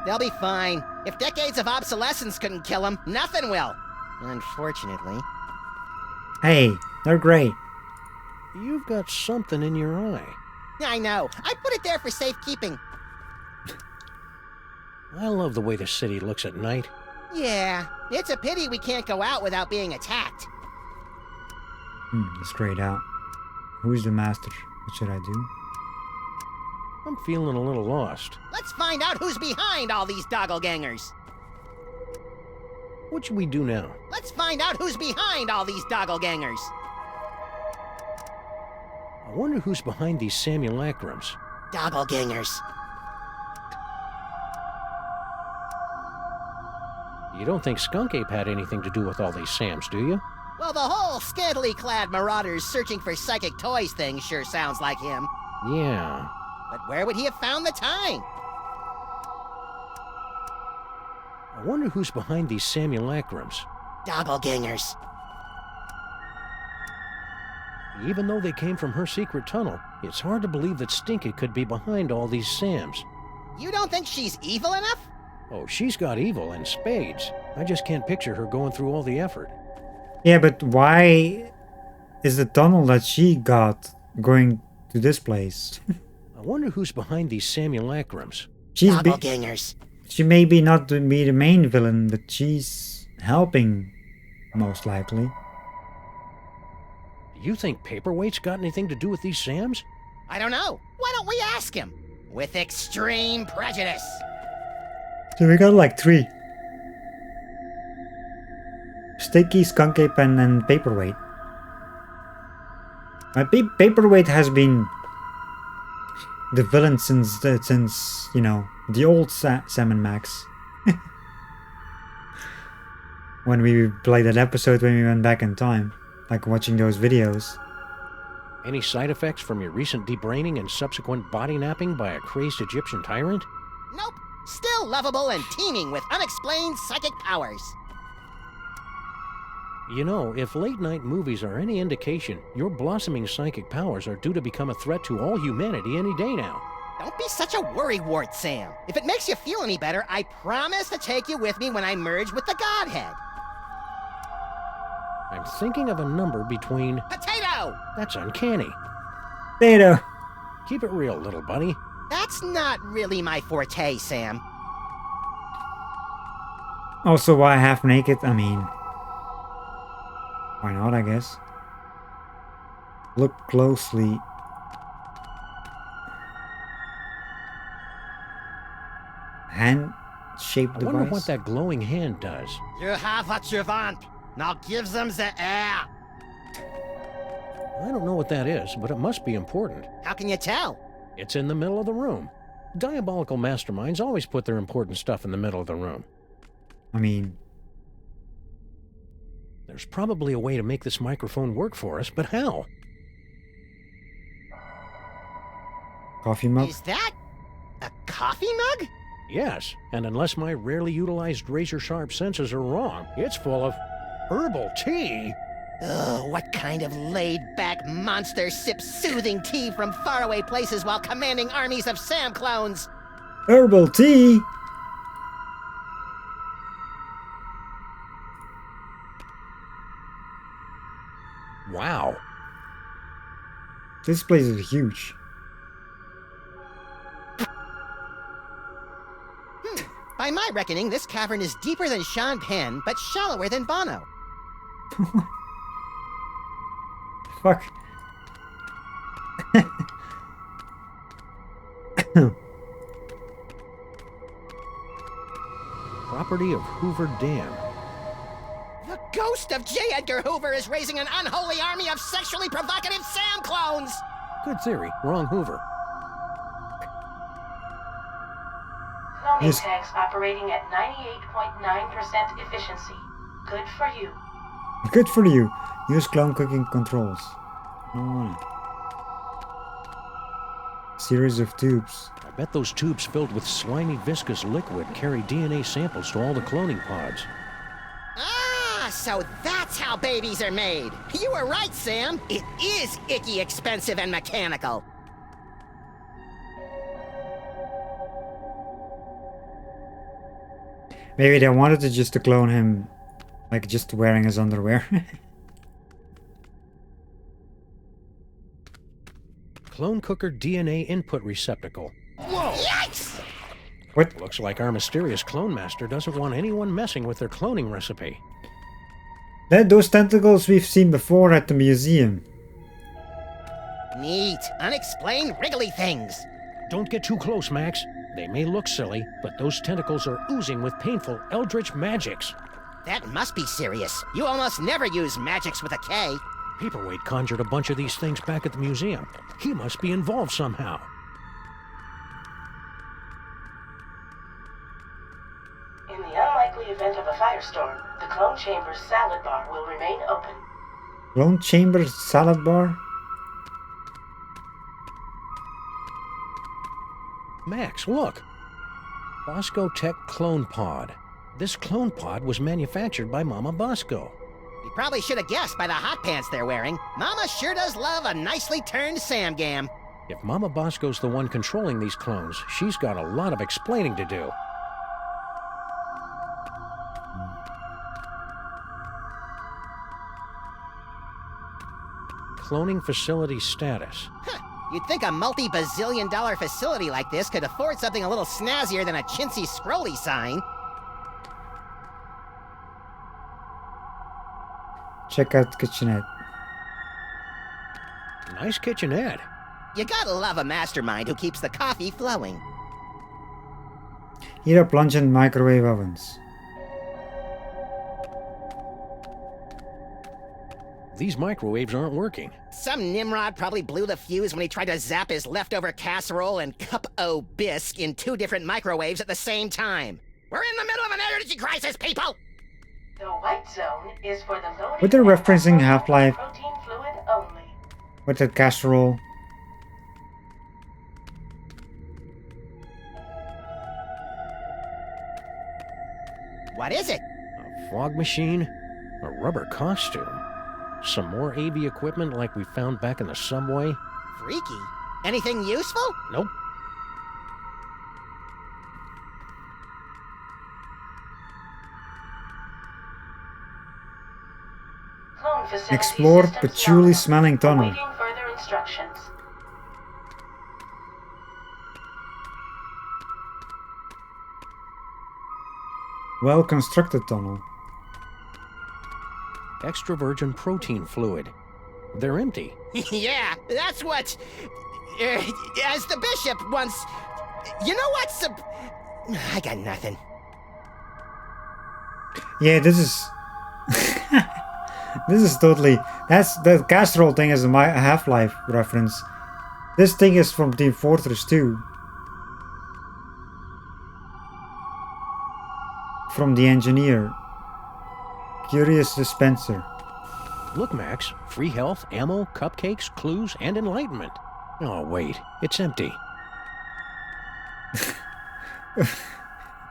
They'll be fine. If decades of obsolescence couldn't kill them, nothing will. Unfortunately. Hey, they're great. You've got something in your eye. I know. I put it there for safekeeping. I love the way the city looks at night. Yeah, it's a pity we can't go out without being attacked. Let's grayed out. Who's the master? What should I do? I'm feeling a little lost. Let's find out who's behind all these doppelgangers. What should we do now? Let's find out who's behind all these doppelgangers. I wonder who's behind these simulacrums. Doppelgangers. You don't think Skunk Ape had anything to do with all these Sams, do you? Well, the whole scantily clad marauders searching for psychic toys thing sure sounds like him. Yeah. But where would he have found the time? I wonder who's behind these simulacrums. Doppelgangers. Even though they came from her secret tunnel, it's hard to believe that Stinky could be behind all these Sams. You don't think she's evil enough? Oh, she's got evil in spades. I just can't picture her going through all the effort. Yeah, but why is the tunnel that she got going to this place? I wonder who's behind these simulacrums. Doppelgangers. She may be not to be the main villain, but she's helping, most likely. You think Paperweight's got anything to do with these Sams? I don't know. Why don't we ask him? With extreme prejudice. So we got like 3. Sticky, Skunk Ape, and Paperweight. My paperweight has been the villain since you know, the old Sam and Max. When we played that episode when we went back in time, like watching those videos. Any side effects from your recent debraining and subsequent body napping by a crazed Egyptian tyrant? Nope. Still lovable and teeming with unexplained psychic powers. You know, if late-night movies are any indication, your blossoming psychic powers are due to become a threat to all humanity any day now. Don't be such a worrywart, Sam. If it makes you feel any better, I promise to take you with me when I merge with the Godhead. I'm thinking of a number between... Potato! That's uncanny. Potato! Keep it real, little buddy. That's not really my forte, Sam. Also, why half naked? I mean... why not, I guess? Look closely. Hand-shaped device? I wonder what that glowing hand does. You have what you want. Now give them the air. I don't know what that is, but it must be important. How can you tell? It's in the middle of the room. Diabolical masterminds always put their important stuff in the middle of the room. I mean... there's probably a way to make this microphone work for us, but how? Coffee mug? Is that a coffee mug? Yes, and unless my rarely utilized razor-sharp senses are wrong, it's full of herbal tea. Ugh, what kind of laid-back monster sips soothing tea from faraway places while commanding armies of Sam clones? Herbal tea? Wow. This place is huge. By my reckoning, this cavern is deeper than Sean Penn, but shallower than Bono. Fuck. Property of Hoover Dam. The ghost of J. Edgar Hoover is raising an unholy army of sexually provocative Sam clones! Good theory. Wrong Hoover. Cloning Yes. tanks operating at 98.9% efficiency. Good for you. Good for you. Use clone cooking controls. No money. Series of tubes. I bet those tubes filled with slimy, viscous liquid carry DNA samples to all the cloning pods. Ah, so that's how babies are made. You were right, Sam. It is icky, expensive, and mechanical. Maybe they wanted to just to clone him, like just wearing his underwear. Clone cooker DNA input receptacle. Whoa! Yikes! What? Looks like our mysterious clone master doesn't want anyone messing with their cloning recipe. Those tentacles we've seen before at the museum. Neat. Unexplained wriggly things. Don't get too close, Max. They may look silly, but those tentacles are oozing with painful eldritch magics. That must be serious. You almost never use magics with a K. Paperweight conjured a bunch of these things back at the museum. He must be involved somehow. In the unlikely event of a firestorm, the clone chamber's salad bar will remain open. Clone chamber salad bar? Max, look! Bosco Tech Clone Pod. This clone pod was manufactured by Mama Bosco. You probably should have guessed by the hot pants they're wearing. Mama sure does love a nicely turned Samgam. If Mama Bosco's the one controlling these clones, she's got a lot of explaining to do. Cloning facility status. Huh. You'd think a multi-bazillion-dollar facility like this could afford something a little snazzier than a chintzy scrolly sign. Check out kitchenette. Nice kitchenette. You gotta love a mastermind who keeps the coffee flowing. Heat up lunch and microwave ovens. These microwaves aren't working. Some Nimrod probably blew the fuse when he tried to zap his leftover casserole and cup-o bisque in 2 different microwaves at the same time. We're in the middle of an energy crisis, people! The white zone is for the loading But they're referencing Half-Life protein fluid only. with the casserole. What is it? A fog machine? A rubber costume? Some more AV equipment like we found back in the subway? Freaky. Anything useful? Nope. Clone facility Explore systems patchouli nominal. smelling tunnel. Awaiting further instructions. Well constructed tunnel. Extra virgin protein fluid. They're empty. Yeah, that's what... as the bishop once... You know what's... I got nothing. Yeah, this is this is totally, that's the casserole thing is a Half-Life reference. This thing is from Team Fortress 2. From the engineer. Curious dispenser. Look, Max. Free health, ammo, cupcakes, clues, and enlightenment. Oh, wait. It's empty.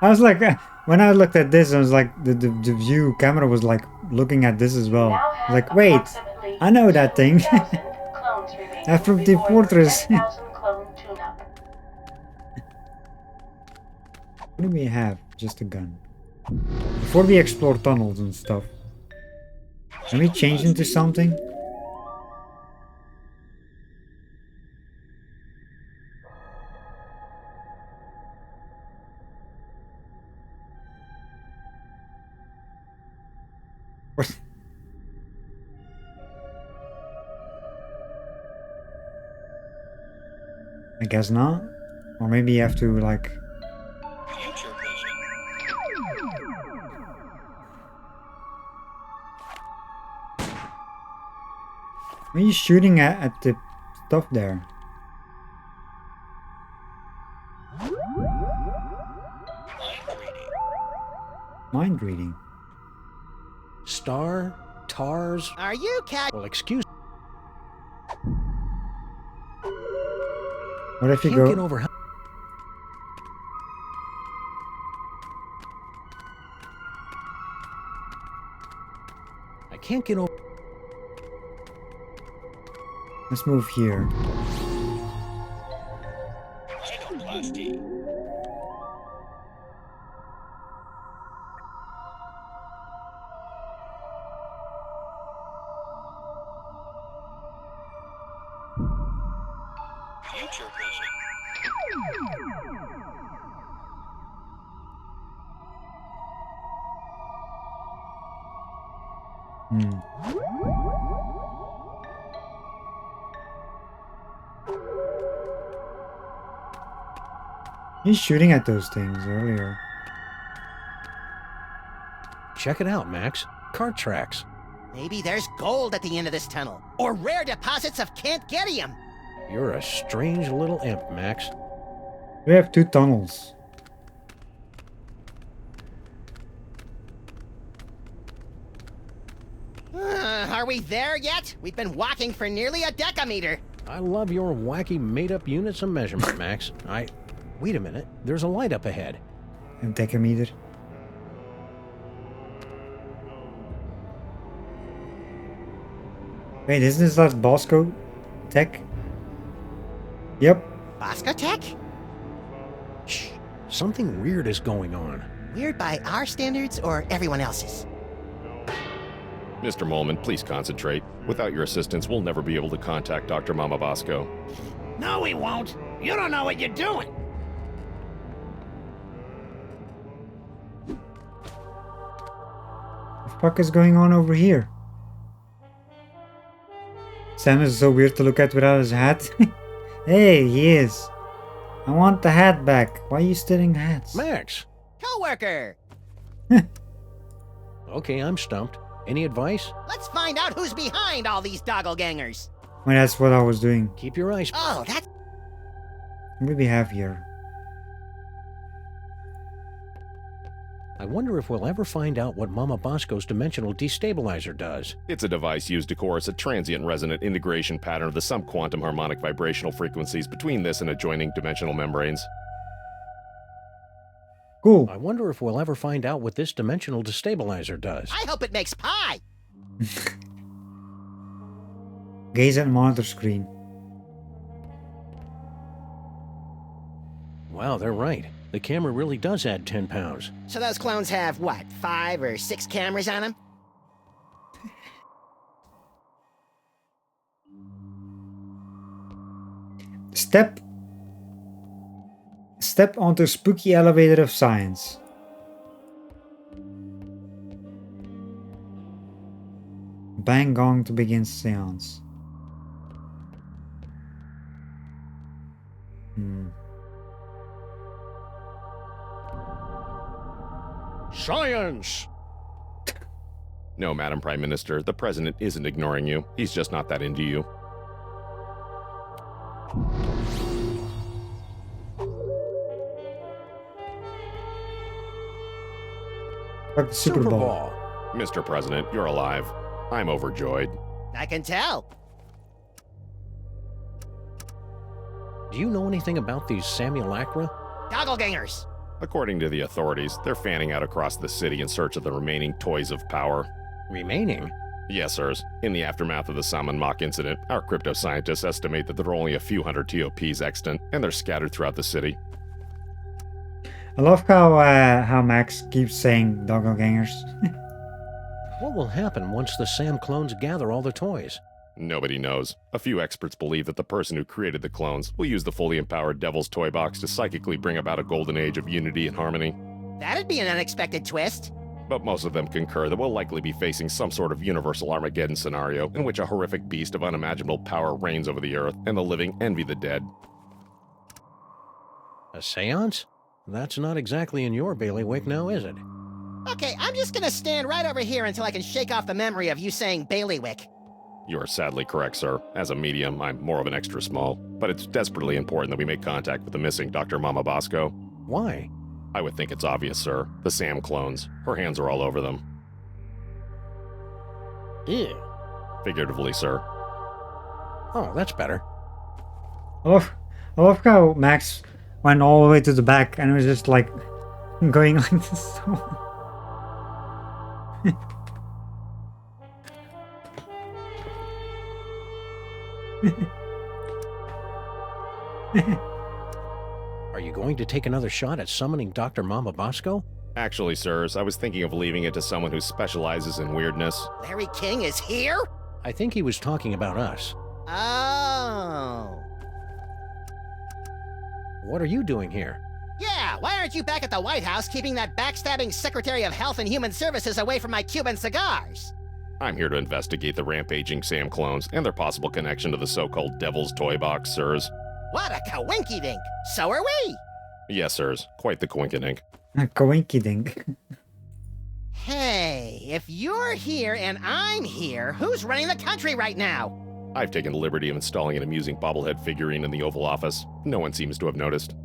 I was like, when I looked at this, I was like, the view camera was like looking at this as well. Now have Like, wait, approximately I know that thing. 2,000 clones remaining I'm from Team before the Fortress. 10,000 clone tune-up. What do we have? Just a gun. Before we explore tunnels and stuff, can we change into something? What? I guess not. Or maybe you have to like... What are you shooting at the stuff there? Mind reading. Star? Tars? Are you cat... Well, excuse What if you Can't get go... over how... I can't get over... Let's move here. Hmm. He's shooting at those things earlier. Check it out, Max. Cart tracks. Maybe there's gold at the end of this tunnel. Or rare deposits of Kent-Getium. You're a strange little imp, Max. We have 2 tunnels. Are we there yet? We've been walking for nearly a decameter. I love your wacky made-up units of measurement, Max. Wait a minute. There's a light up ahead. A decameter. Wait, isn't this that Bosco tech? Yep. Bosco Tech? Shh. Something weird is going on. Weird by our standards or everyone else's? Mr. Molman, please concentrate. Without your assistance, we'll never be able to contact Dr. Mama Bosco. No, we won't. You don't know what you're doing. What the fuck is going on over here? Sam is so weird to look at without his hat. Hey, he is. I want the hat back. Why are you stealing hats? Max! Co-worker! Okay, I'm stumped. Any advice? Let's find out who's behind all these doppelgangers. Well, that's what I was doing. Keep your eyes... Oh, that's... Maybe heavier. I wonder if we'll ever find out what Mama Bosco's dimensional destabilizer does. It's a device used to coerce a transient resonant integration pattern of the subquantum harmonic vibrational frequencies between this and adjoining dimensional membranes. Cool. I wonder if we'll ever find out what this dimensional destabilizer does. I hope it makes pie. Gaze at monitor screen. Wow, they're right. The camera really does add 10 pounds. So those clones have, what, 5 or 6 cameras on them? Step onto spooky elevator of science. Bang gong to begin seance. Science! No, Madam Prime Minister, the President isn't ignoring you. He's just not that into you. Fuck the Super Bowl. Mr. President, you're alive. I'm overjoyed. I can tell. Do you know anything about these simulacra? Doppelgangers. According to the authorities, they're fanning out across the city in search of the remaining toys of power. Remaining? Yes, sirs. In the aftermath of the Samandmax incident, our crypto scientists estimate that there are only a few hundred TOPs extant, and they're scattered throughout the city. I love how Max keeps saying doppelgangers. What will happen once the Sam clones gather all the toys? Nobody knows. A few experts believe that the person who created the clones will use the fully empowered Devil's Toy Box to psychically bring about a golden age of unity and harmony. That'd be an unexpected twist. But most of them concur that we'll likely be facing some sort of universal Armageddon scenario in which a horrific beast of unimaginable power reigns over the earth and the living envy the dead. A seance? That's not exactly in your bailiwick now, is it? Okay, I'm just gonna stand right over here until I can shake off the memory of you saying bailiwick. You are sadly correct, sir. As a medium, I'm more of an extra small. But it's desperately important that we make contact with the missing Dr. Mama Bosco. Why? I would think it's obvious, sir. The Sam clones. Her hands are all over them. Ew. Figuratively, sir. Oh, that's better. I love how Max went all the way to the back and was just like going like this. Are you going to take another shot at summoning Dr. Mama Bosco? Actually, sirs, I was thinking of leaving it to someone who specializes in weirdness. Larry King is here? I think he was talking about us. Oh. What are you doing here? Yeah, why aren't you back at the White House keeping that backstabbing Secretary of Health and Human Services away from my Cuban cigars? I'm here to investigate the rampaging Sam clones and their possible connection to the so-called Devil's Toy Box, sirs. What a coinky-dink! So are we! Yes, sirs. Quite the coinkydink. Coinky dink. Hey, if you're here and I'm here, who's running the country right now? I've taken the liberty of installing an amusing bobblehead figurine in the Oval Office. No one seems to have noticed.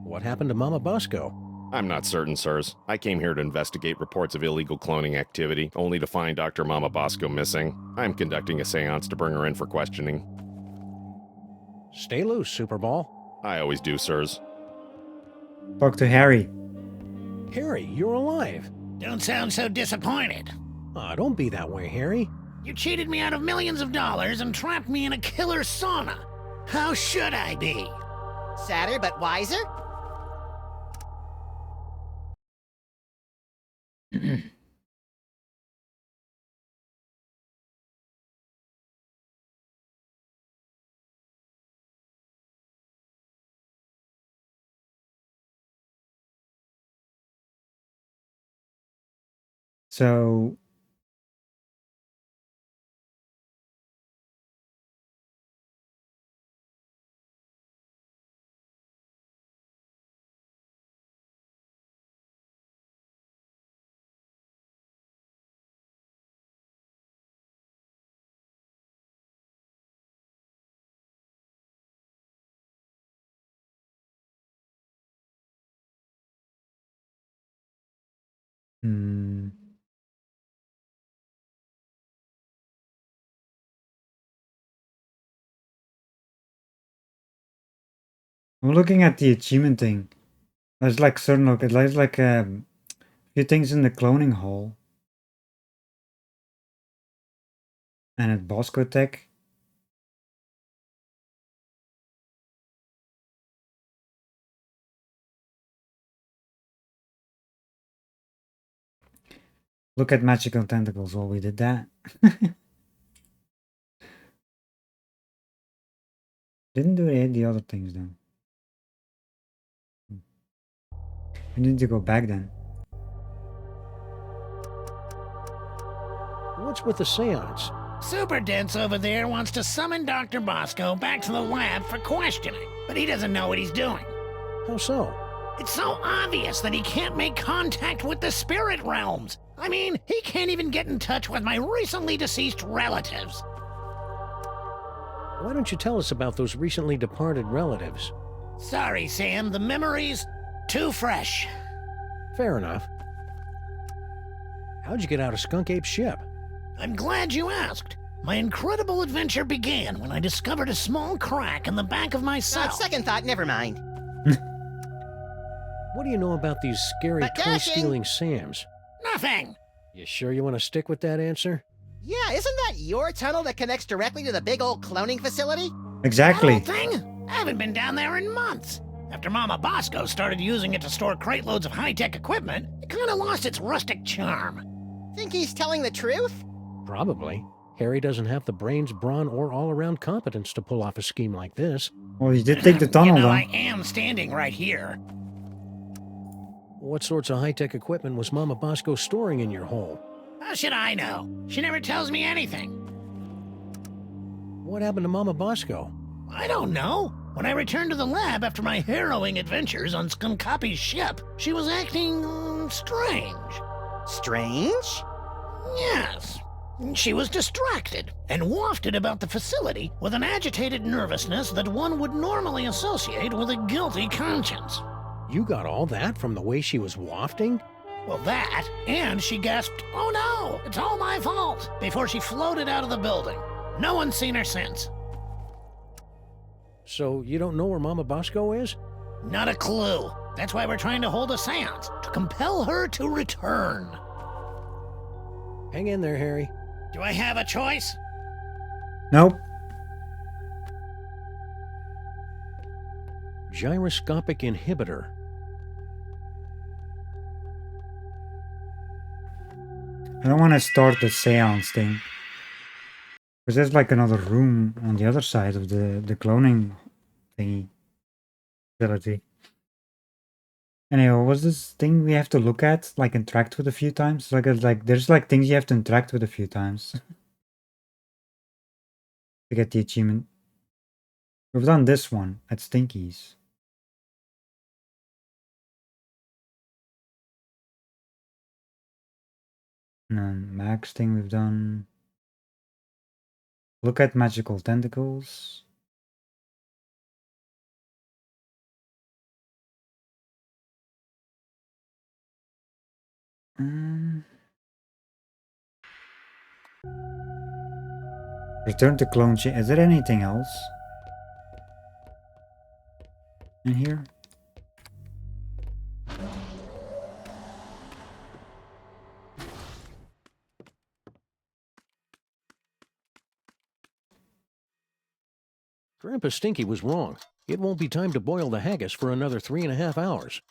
What happened to Mama Bosco? I'm not certain, sirs. I came here to investigate reports of illegal cloning activity, only to find Dr. Mama Bosco missing. I'm conducting a seance to bring her in for questioning. Stay loose, Superball. I always do, sirs. Talk to Harry. Harry, you're alive. Don't sound so disappointed. Aw, don't be that way, Harry. You cheated me out of millions of dollars and trapped me in a killer sauna. How should I be? Sadder but wiser? So Hmm. I'm looking at the achievement thing. There's like certain look. There's like a few things in the cloning hall. And at Bosco Tech. Look at magical tentacles. Well, we did that. Didn't do any of the other things though. We need to go back then. What's with the seance? Super Dense over there wants to summon Dr. Bosco back to the lab for questioning, but he doesn't know what he's doing. How so? It's so obvious that he can't make contact with the spirit realms. I mean, he can't even get in touch with my recently deceased relatives. Why don't you tell us about those recently departed relatives? Sorry, Sam, the memories too fresh. Fair enough. How'd you get out of Skunk Ape's ship? I'm glad you asked. My incredible adventure began when I discovered a small crack in the back of my cell. Second thought, never mind. What do you know about these scary toy-stealing Sams? Nothing. You sure you want to stick with that answer? Yeah, isn't that your tunnel that connects directly to the big old cloning facility? Exactly. That old thing? I haven't been down there in months. After Mama Bosco started using it to store crate loads of high-tech equipment, it kind of lost its rustic charm. Think he's telling the truth? Probably. Harry doesn't have the brains, brawn, or all-around competence to pull off a scheme like this. Well, you did take the tunnel You know, though. I am standing right here. What sorts of high-tech equipment was Mama Bosco storing in your hole? How should I know? She never tells me anything. What happened to Mama Bosco? I don't know. When I returned to the lab after my harrowing adventures on Skunkapi's ship, she was acting strange. Strange? Yes. She was distracted and wafted about the facility with an agitated nervousness that one would normally associate with a guilty conscience. You got all that from the way she was wafting? Well, that, and she gasped, "Oh no, it's all my fault," before she floated out of the building. No one's seen her since. So you don't know where Mama Bosco is? Not a clue. That's why we're trying to hold a seance, to compel her to return. Hang in there, Harry. Do I have a choice? Nope. Gyroscopic inhibitor. I don't want to start the seance thing. Because there's like another room on the other side of the cloning thingy facility. Anyway, what was this thing we have to look at? Like interact with a few times? Like there's like things you have to interact with a few times. To get the achievement. We've done this one at Stinky's. And then Max thing we've done. Look at magical tentacles. Return to clone chain. Is there anything else in here? Grandpa Stinky was wrong. It won't be time to boil the haggis for another 3.5 hours.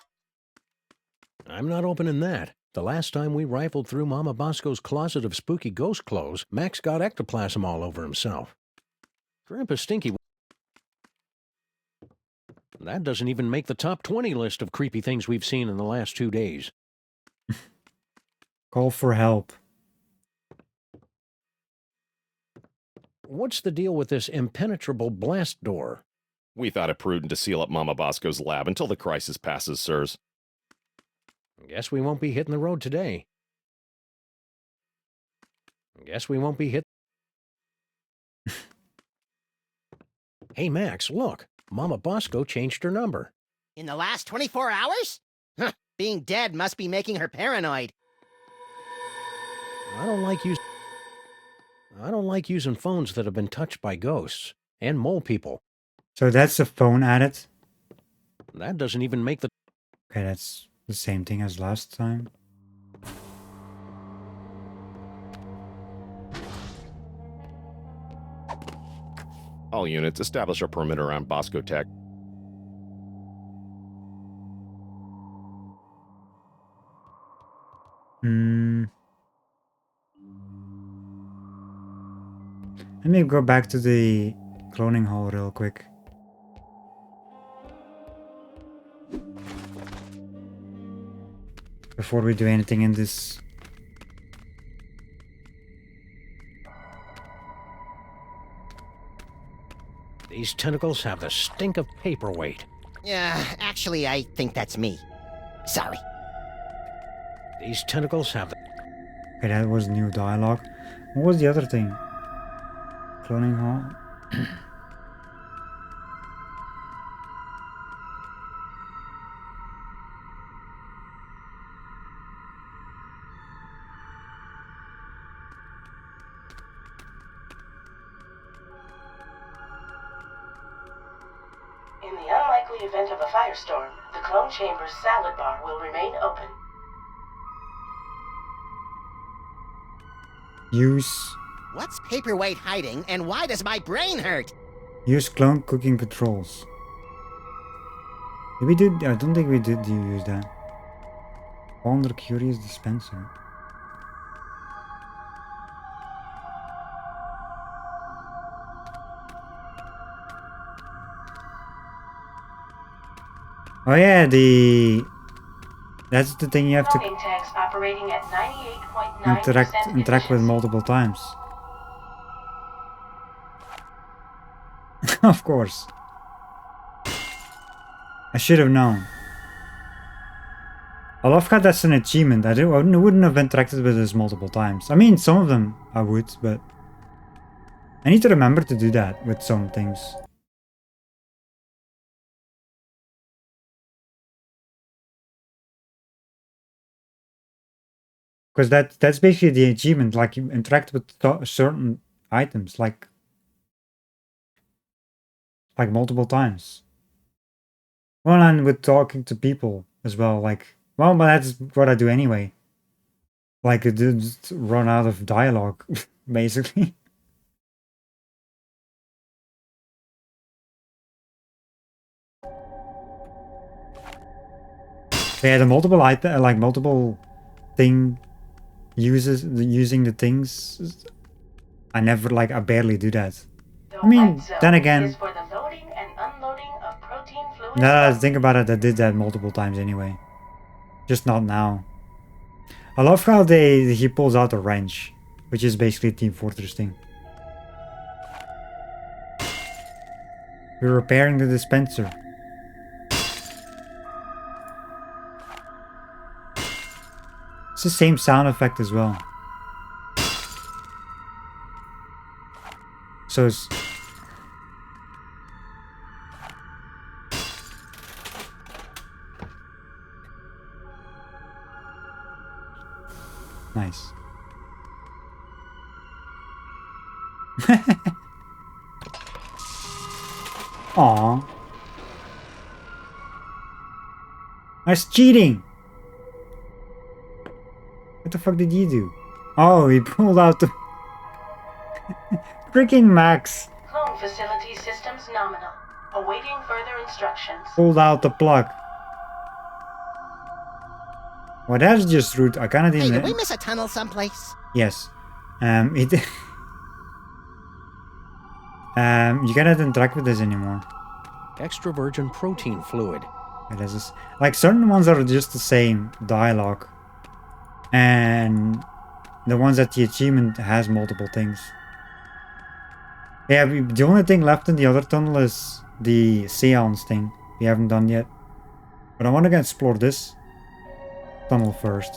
I'm not opening that. The last time we rifled through Mama Bosco's closet of spooky ghost clothes, Max got ectoplasm all over himself. Grandpa Stinky... That doesn't even make the top 20 list of creepy things we've seen in the last 2 days. Call for help. What's the deal with this impenetrable blast door? We thought it prudent to seal up Mama Bosco's lab until the crisis passes, sirs. Guess we won't be hitting the road today. Guess we won't be hit. Hey, Max, look. Mama Bosco changed her number. In the last 24 hours? Huh, being dead must be making her paranoid. I don't like using phones that have been touched by ghosts and mole people. So that's the phone added. That doesn't even make the... Okay, that's the same thing as last time. All units, establish a perimeter around Bosco Tech. Let me go back to the cloning hall real quick. Before we do anything in this. These tentacles have the stink of paperweight. Yeah, actually, I think that's me. Sorry. These tentacles have the... Okay, that was new dialogue. What was the other thing? Cloning hall? In the unlikely event of a firestorm, the clone chamber's salad bar will remain open. Use What's Paperweight hiding, and why does my brain hurt? clone cooking controls. Did we did? I don't think we did use that. Ponder curious dispenser. Oh yeah, that's the thing you have to Cloning tags operating at 98.9% interact with multiple times. Of course. I should have known. I love how that's an achievement. I wouldn't have interacted with this multiple times. I mean, some of them I would, but I need to remember to do that with some things. Because that's basically the achievement, like you interact with certain items, like multiple times. Well, and with talking to people as well, like, well, but that's what I do anyway. Like, I just run out of dialogue, basically. Yeah, the multiple item, like multiple thing using the things. I never, like, I barely do that. I mean, then again, now that I think about it, I did that multiple times anyway. Just not now. I love how he pulls out a wrench, which is basically Team Fortress thing. We're repairing the dispenser. It's the same sound effect as well. So it's... Nice. Aww. That's cheating! What the fuck did you do? Oh, he pulled out the... Freaking Max! Clone facility systems nominal. Awaiting further instructions. Pulled out the plug. Well, that's just rude. I kinda didn't... Hey, did we miss a tunnel someplace? Yes. You cannot interact with this anymore. Extra virgin protein fluid. This is, like, certain ones are just the same dialogue. And the ones that the achievement has multiple things. Yeah, the only thing left in the other tunnel is the seance thing. We haven't done yet. But I want to explore this tunnel first.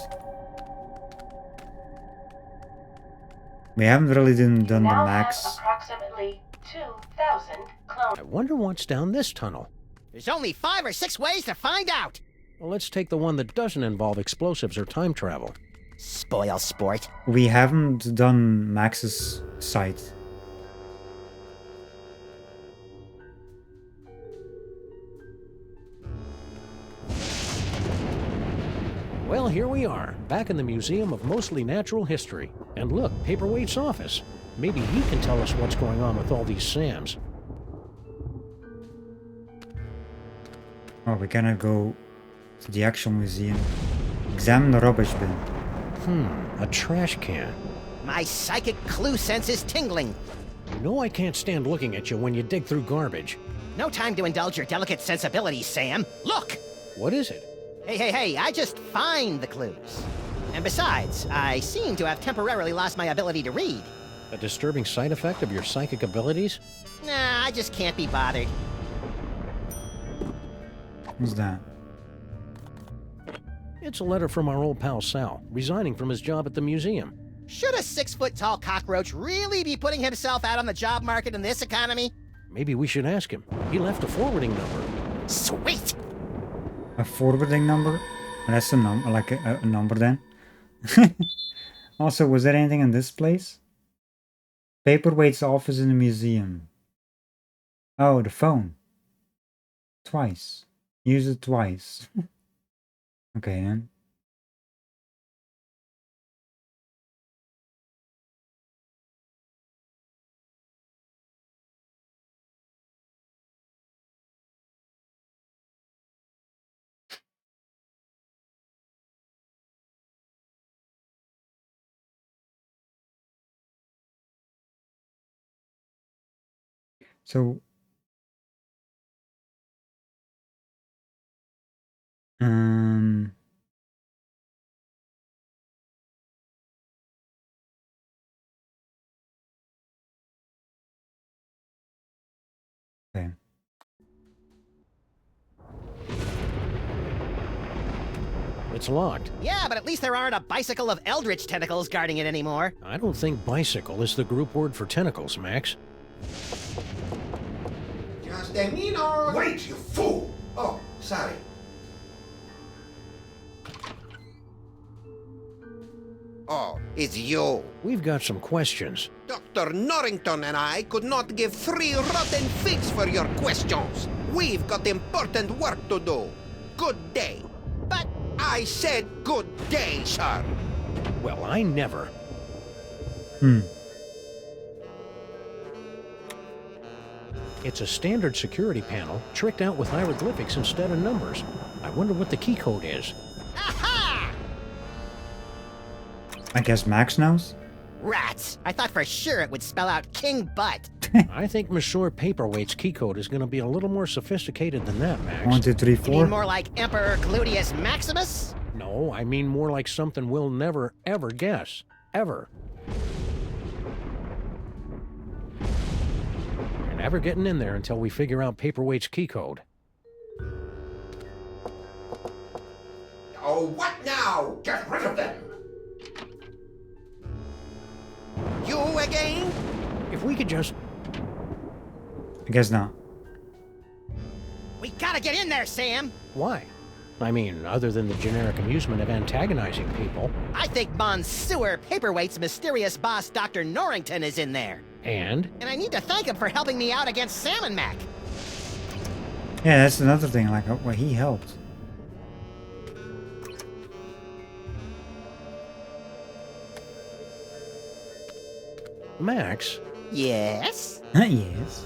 We haven't really done the max. Approximately 2,000 clones. I wonder what's down this tunnel. There's only 5 or 6 ways to find out. Well, let's take the one that doesn't involve explosives or time travel. spoil sport. We haven't done Max's site. Well, here we are, back in the Museum of Mostly Natural History. And look, Paperweight's office. Maybe he can tell us what's going on with all these Sams. Oh, we're gonna go to the actual museum. Examine the rubbish bin. A trash can. My psychic clue sense is tingling. You know I can't stand looking at you when you dig through garbage. No time to indulge your delicate sensibilities, Sam. Look! What is it? Hey, I just find the clues. And besides, I seem to have temporarily lost my ability to read. A disturbing side effect of your psychic abilities? Nah, I just can't be bothered. What's that? It's a letter from our old pal Sal, resigning from his job at the museum. Should a 6-foot-tall cockroach really be putting himself out on the job market in this economy? Maybe we should ask him. He left a forwarding number. Sweet! A forwarding number? That's a number, like a number then. Also, was there anything in this place? Paperweight's office in the museum. Oh, the phone. Twice. Use it twice. Okay then. So, okay. It's locked. Yeah, but at least there aren't a bicycle of eldritch tentacles guarding it anymore. I don't think bicycle is the group word for tentacles, Max. Just a minute! Wait, you fool! Oh, sorry. Oh, it's you. We've got some questions. Dr. Norrington and I could not give 3 rotten figs for your questions. We've got important work to do. Good day. But I said good day, sir. Well, I never. It's a standard security panel, tricked out with hieroglyphics instead of numbers. I wonder what the key code is. Aha! I guess Max knows? Rats! I thought for sure it would spell out King Butt. I think Monsieur Paperweight's key code is going to be a little more sophisticated than that, Max. 1, 2, 3, You 4. mean more like Emperor Gluteus Maximus? No, I mean more like something we'll never, ever guess. Ever. We're never getting in there until we figure out Paperweight's key code. Oh, what now? Get rid of them! You again? If we could just... I guess not. We gotta get in there, Sam! Why? I mean, other than the generic amusement of antagonizing people. I think Monsieur Paperweight's mysterious boss, Dr. Norrington, is in there. And? And I need to thank him for helping me out against Salmon Mac. Yeah, that's another thing, like, well, he helped. Max? Yes? Yes.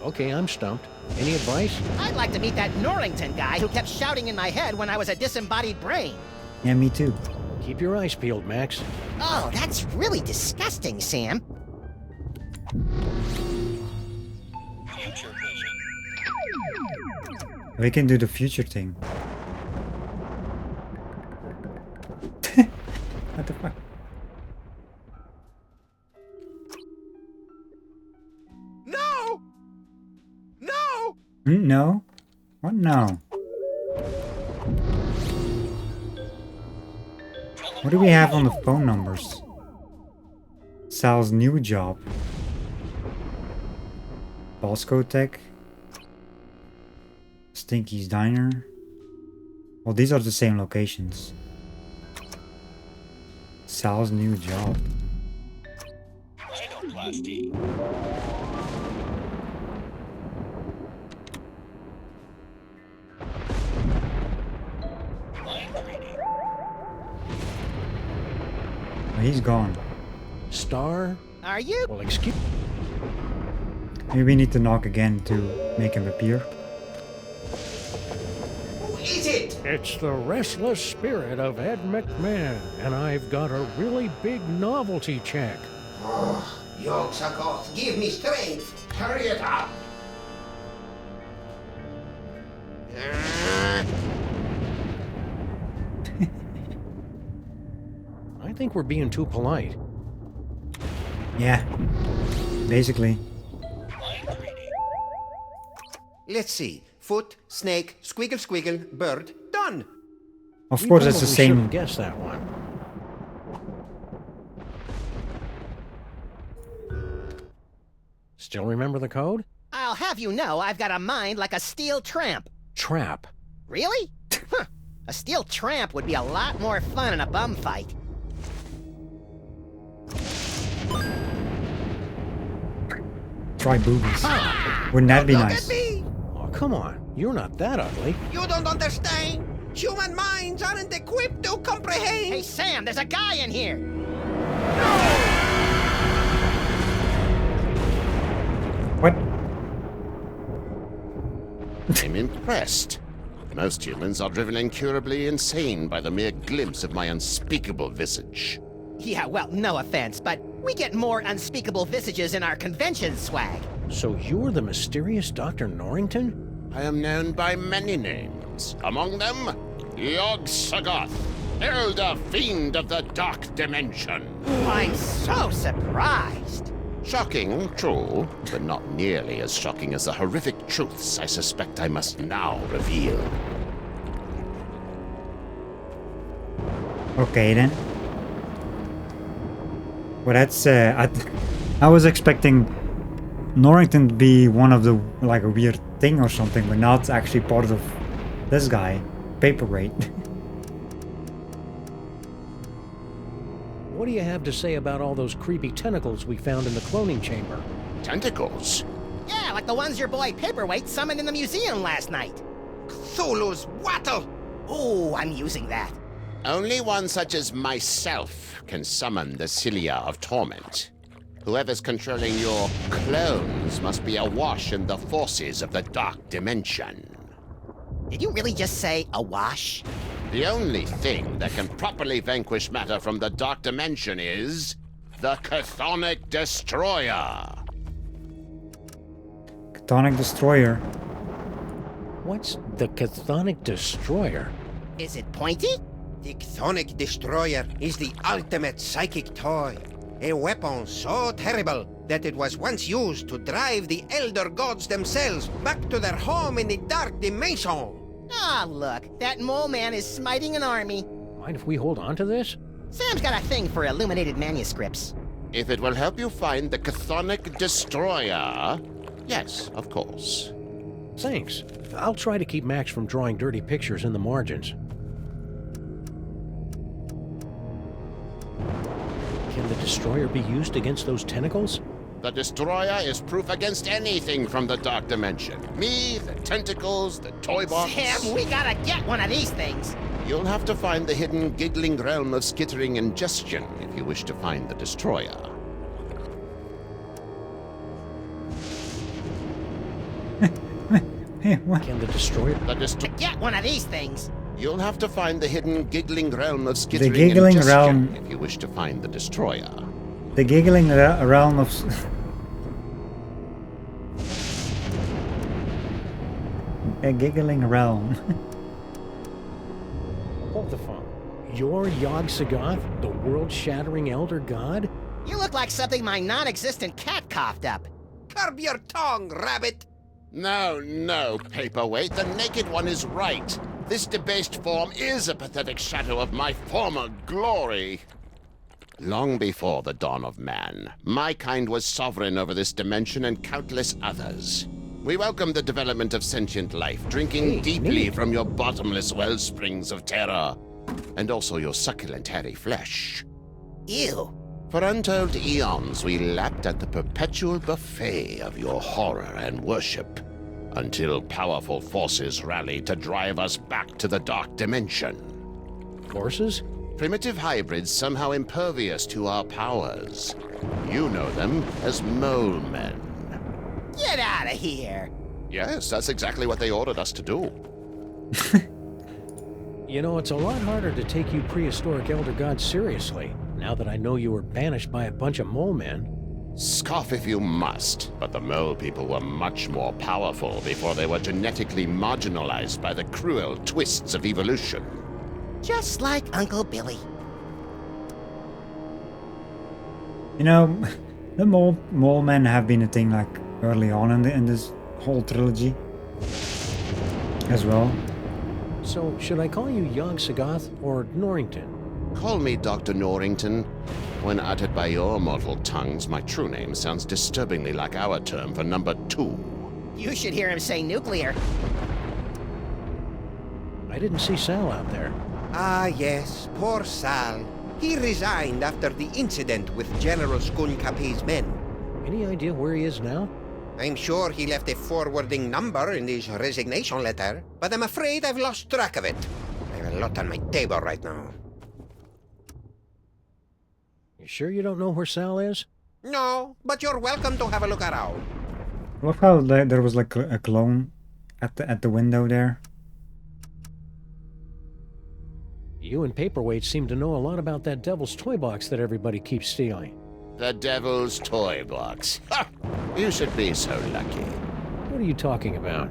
Okay, I'm stumped. Any advice? I'd like to meet that Norrington guy who kept shouting in my head when I was a disembodied brain. Yeah, me too. Keep your eyes peeled, Max. Oh, that's really disgusting, Sam. We can do the future thing. What the fuck? No! No! No? What no? What do we have on the phone numbers? Sal's new job. Bosco Tech. Stinky's Diner. Well, these are the same locations. Sal's new job. Rhinoplasty. Oh, he's gone. Star? Are you? Well, excuse... Maybe we need to knock again to make him appear. Who is it? It's the restless spirit of Ed McMahon, and I've got a really big novelty check. Oh, Yogg-Sothoth, give me strength. Hurry it up. I think we're being too polite. Yeah, basically. Let's see. Foot, snake, squiggle squiggle, bird, done. Of We course, it's the probably same. should've guessed that one. Still remember the code? I'll have you know I've got a mind like a steel tramp. Trap. Really? Huh. A steel tramp would be a lot more fun in a bum fight. Try boobies. Wouldn't that be Look nice? at me! Oh, come on. You're not that ugly. You don't understand. Human minds aren't equipped to comprehend. Hey, Sam, there's a guy in here. What? I'm impressed. Most humans are driven incurably insane by the mere glimpse of my unspeakable visage. Yeah, well, no offense, but we get more unspeakable visages in our convention swag. So you're the mysterious Dr. Norrington? I am known by many names. Among them, Yogg-Sothoth, Elder Fiend of the Dark Dimension. I'm so surprised. Shocking, true, but not nearly as shocking as the horrific truths I suspect I must now reveal. Okay then. Well, that's I was expecting Norrington to be one of the like a weird thing or something, but not actually part of this guy, Paperweight. What do you have to say about all those creepy tentacles we found in the cloning chamber? Tentacles? Yeah, like the ones your boy Paperweight summoned in the museum last night. Cthulhu's wattle. Oh, I'm using that. Only one such as myself can summon the Cilia of Torment. Whoever's controlling your clones must be awash in the forces of the Dark Dimension. Did you really just say awash? The only thing that can properly vanquish matter from the Dark Dimension is the Chthonic Destroyer. Chthonic Destroyer. What's the Chthonic Destroyer? Is it pointy? The Chthonic Destroyer is the ultimate psychic toy. A weapon so terrible that it was once used to drive the Elder Gods themselves back to their home in the Dark Dimension. Ah, look, that mole man is smiting an army. Mind if we hold on to this? Sam's got a thing for illuminated manuscripts. If it will help you find the Chthonic Destroyer, yes, of course. Thanks. I'll try to keep Max from drawing dirty pictures in the margins. Can the Destroyer be used against those tentacles? The Destroyer is proof against anything from the Dark Dimension. Me, the tentacles, the toy box. Sam, we gotta get one of these things. You'll have to find the hidden giggling realm of skittering ingestion if you wish to find the Destroyer. Hey, what? Can the Destroyer... Get one of these things. You'll have to find the hidden giggling realm of skittering giggling ingestion realm- if you wish to find the Destroyer. The giggling realm of... A giggling realm. Hold the phone. You're Yogg-Sothoth, the world-shattering Elder God? You look like something my non-existent cat coughed up. Curb your tongue, rabbit. No, Paperweight. The Naked One is right. This debased form is a pathetic shadow of my former glory. Long before the dawn of man, my kind was sovereign over this dimension and countless others. We welcome the development of sentient life, drinking deeply from your bottomless wellsprings of terror, and also your succulent hairy flesh. Ew. For untold eons, we lapped at the perpetual buffet of your horror and worship, until powerful forces rallied to drive us back to the dark dimension. Forces? Primitive hybrids somehow impervious to our powers. You know them as mole men. Get out of here. Yes, that's exactly what they ordered us to do. You know, it's a lot harder to take you prehistoric elder gods seriously, now that I know you were banished by a bunch of mole men. Scoff if you must, but the mole people were much more powerful before they were genetically marginalized by the cruel twists of evolution. Just like Uncle Billy. You know, the mole men have been a thing like early on in this whole trilogy as well. So, should I call you Yog-Sothoth or Norrington? Call me Dr. Norrington. When uttered by your mortal tongues, my true name sounds disturbingly like our term for number 2. You should hear him say nuclear. I didn't see Sal out there. Ah, yes, poor Sal. He resigned after the incident with General Skunkapi's men. Any idea where he is now? I'm sure he left a forwarding number in his resignation letter, but I'm afraid I've lost track of it. I have a lot on my table right now. You sure you don't know where Sal is? No, but you're welcome to have a look around. I love how there was like a clone at the window there. You and Paperweight seem to know a lot about that devil's toy box that everybody keeps stealing. The Devil's Toy Box. Ha! You should be so lucky. What are you talking about?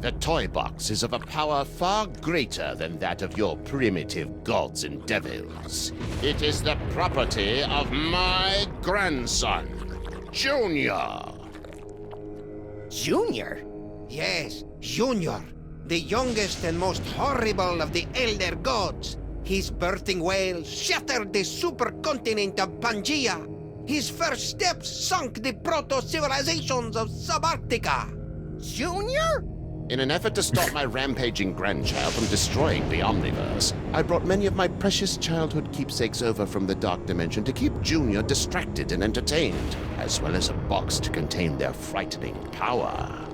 The toy box is of a power far greater than that of your primitive gods and devils. It is the property of my grandson, Junior. Junior? Yes, Junior, the youngest and most horrible of the Elder Gods. His birthing wail shattered the supercontinent of Pangaea. His first steps sunk the proto-civilizations of Subarctica. Junior? In an effort to stop my rampaging grandchild from destroying the Omniverse, I brought many of my precious childhood keepsakes over from the Dark Dimension to keep Junior distracted and entertained, as well as a box to contain their frightening power.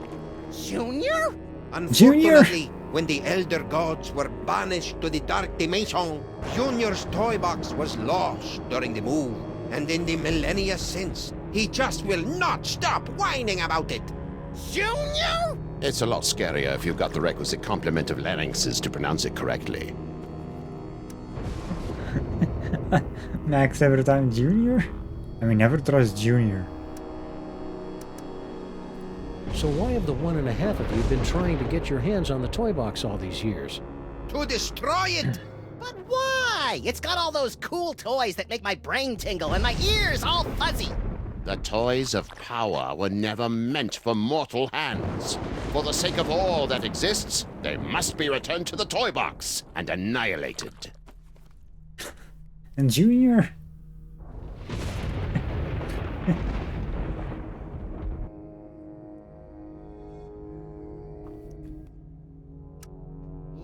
Junior? Unfortunately, when the Elder Gods were banished to the Dark Dimension, Junior's toy box was lost during the move, and in the millennia since, he just will not stop whining about it. Junior? It's a lot scarier if you've got the requisite complement of larynxes to pronounce it correctly. Max every time Junior? I mean, never trust Junior. So why have the 1.5 of you been trying to get your hands on the toy box all these years? To destroy it! But why? It's got all those cool toys that make my brain tingle and my ears all fuzzy. The toys of power were never meant for mortal hands. For the sake of all that exists, they must be returned to the toy box and annihilated. And Junior?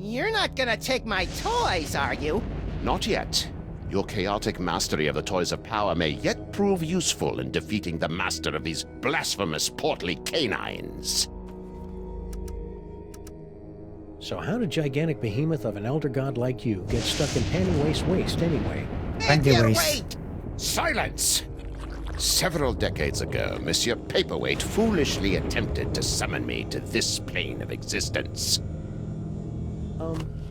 You're not gonna take my toys, are you? Not yet. Your chaotic mastery of the toys of power may yet prove useful in defeating the master of these blasphemous portly canines. So how did gigantic behemoth of an elder god like you get stuck in panty waist anyway? Wait! Silence! Several decades ago, Monsieur Paperweight foolishly attempted to summon me to this plane of existence.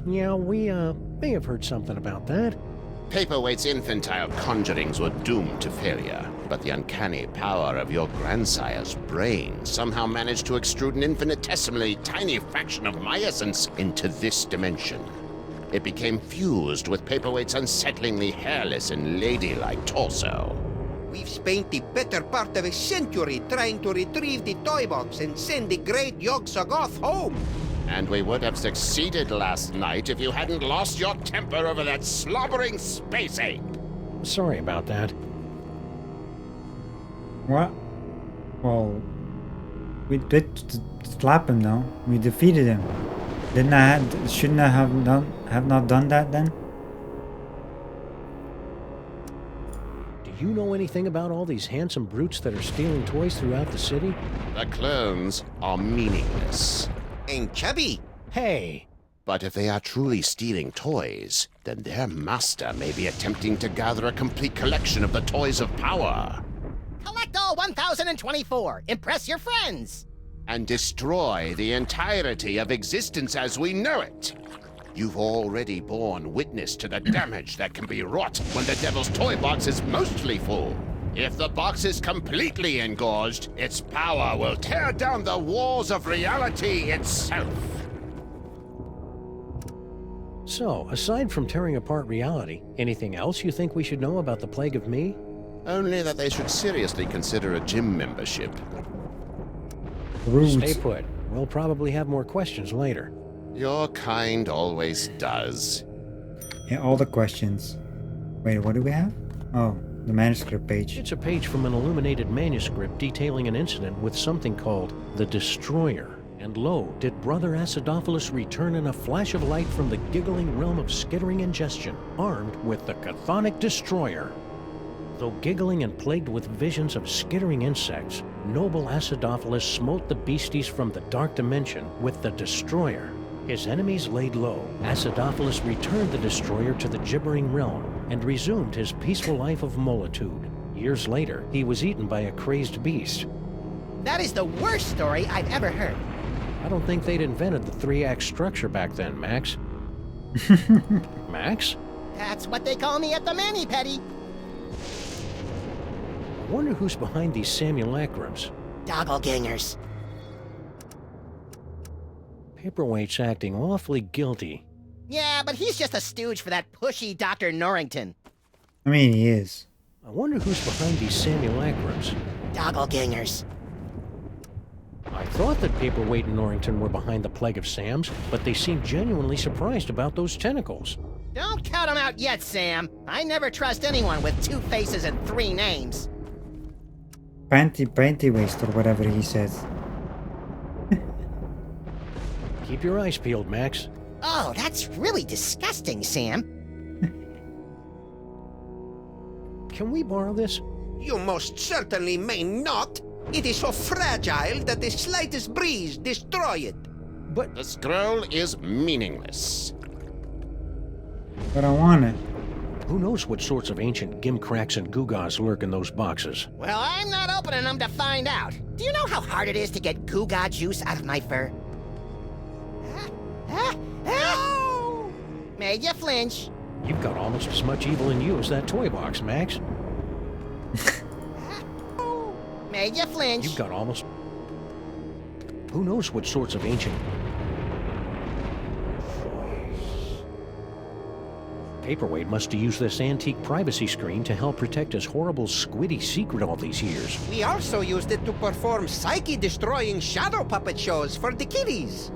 Yeah, we, may have heard something about that. Paperweight's infantile conjurings were doomed to failure, but the uncanny power of your grandsire's brain somehow managed to extrude an infinitesimally tiny fraction of my essence into this dimension. It became fused with Paperweight's unsettlingly hairless and ladylike torso. We've spent the better part of a century trying to retrieve the toy box and send the great Yog-Sothoth home. And we would have succeeded last night if you hadn't lost your temper over that slobbering space ape. Sorry about that. What? Well, we did slap him though. We defeated him. Shouldn't I have not done that then? you know anything about all these handsome brutes that are stealing toys throughout the city? The clones are meaningless. And chubby. Hey! But if they are truly stealing toys, then their master may be attempting to gather a complete collection of the toys of power. Collect all 1,024. Impress your friends. And destroy the entirety of existence as we know it. You've already borne witness to the damage that can be wrought when the Devil's Toy Box is mostly full. If the box is completely engorged, its power will tear down the walls of reality itself. So, aside from tearing apart reality, anything else you think we should know about the Plague of Me? Only that they should seriously consider a gym membership. Rude. Stay put. We'll probably have more questions later. Your kind always does. Yeah, all the questions. Wait, what do we have? Oh, the manuscript page. It's a page from an illuminated manuscript detailing an incident with something called the Destroyer. And lo, did Brother Acidophilus return in a flash of light from the giggling realm of skittering ingestion, armed with the chthonic Destroyer. Though giggling and plagued with visions of skittering insects, noble Acidophilus smote the beasties from the dark dimension with the Destroyer. His enemies laid low. Acidophilus returned the Destroyer to the gibbering realm and resumed his peaceful life of molitude. Years later, he was eaten by a crazed beast. That is the worst story I've ever heard. I don't think they'd invented the 3-act structure back then, Max. Max? That's what they call me at the mani-pedi. I wonder who's behind these simulacrums. Doppelgangers. Paperweight's acting awfully guilty. Yeah, but he's just a stooge for that pushy Dr. Norrington. I mean, he is. I wonder who's behind these simulacrums. Doppelgangers. I thought that Paperweight and Norrington were behind the Plague of Sams, but they seemed genuinely surprised about those tentacles. Don't count them out yet, Sam. I never trust anyone with 2 faces and 3 names. Panty waste or whatever he says. Keep your eyes peeled, Max. Oh, that's really disgusting, Sam. Can we borrow this? You most certainly may not. It is so fragile that the slightest breeze destroy it. But The scroll is meaningless. But I want it. who knows what sorts of ancient gimcracks and gewgaws lurk in those boxes? Well, I'm not opening them to find out. Do you know how hard it is to get gewgaw juice out of my fur? No! Made you flinch. You've got almost as much evil in you as that toy box, Max. Made you flinch. You've got almost... Who knows what sorts of ancient... Paperweight must have used this antique privacy screen to help protect his horrible squiddy secret all these years. We also used it to perform psyche-destroying shadow puppet shows for the kiddies.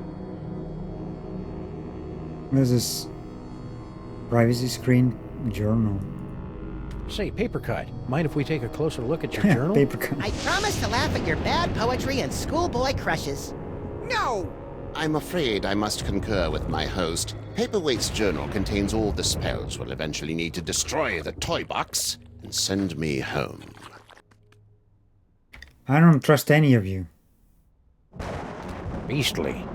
What is this? Privacy screen journal. Say, Papercut, mind if we take a closer look at your journal? Papercut. I promise to laugh at your bad poetry and schoolboy crushes. No! I'm afraid I must concur with my host. Paperweight's journal contains all the spells we'll eventually need to destroy the toy box and send me home. I don't trust any of you. Beastly.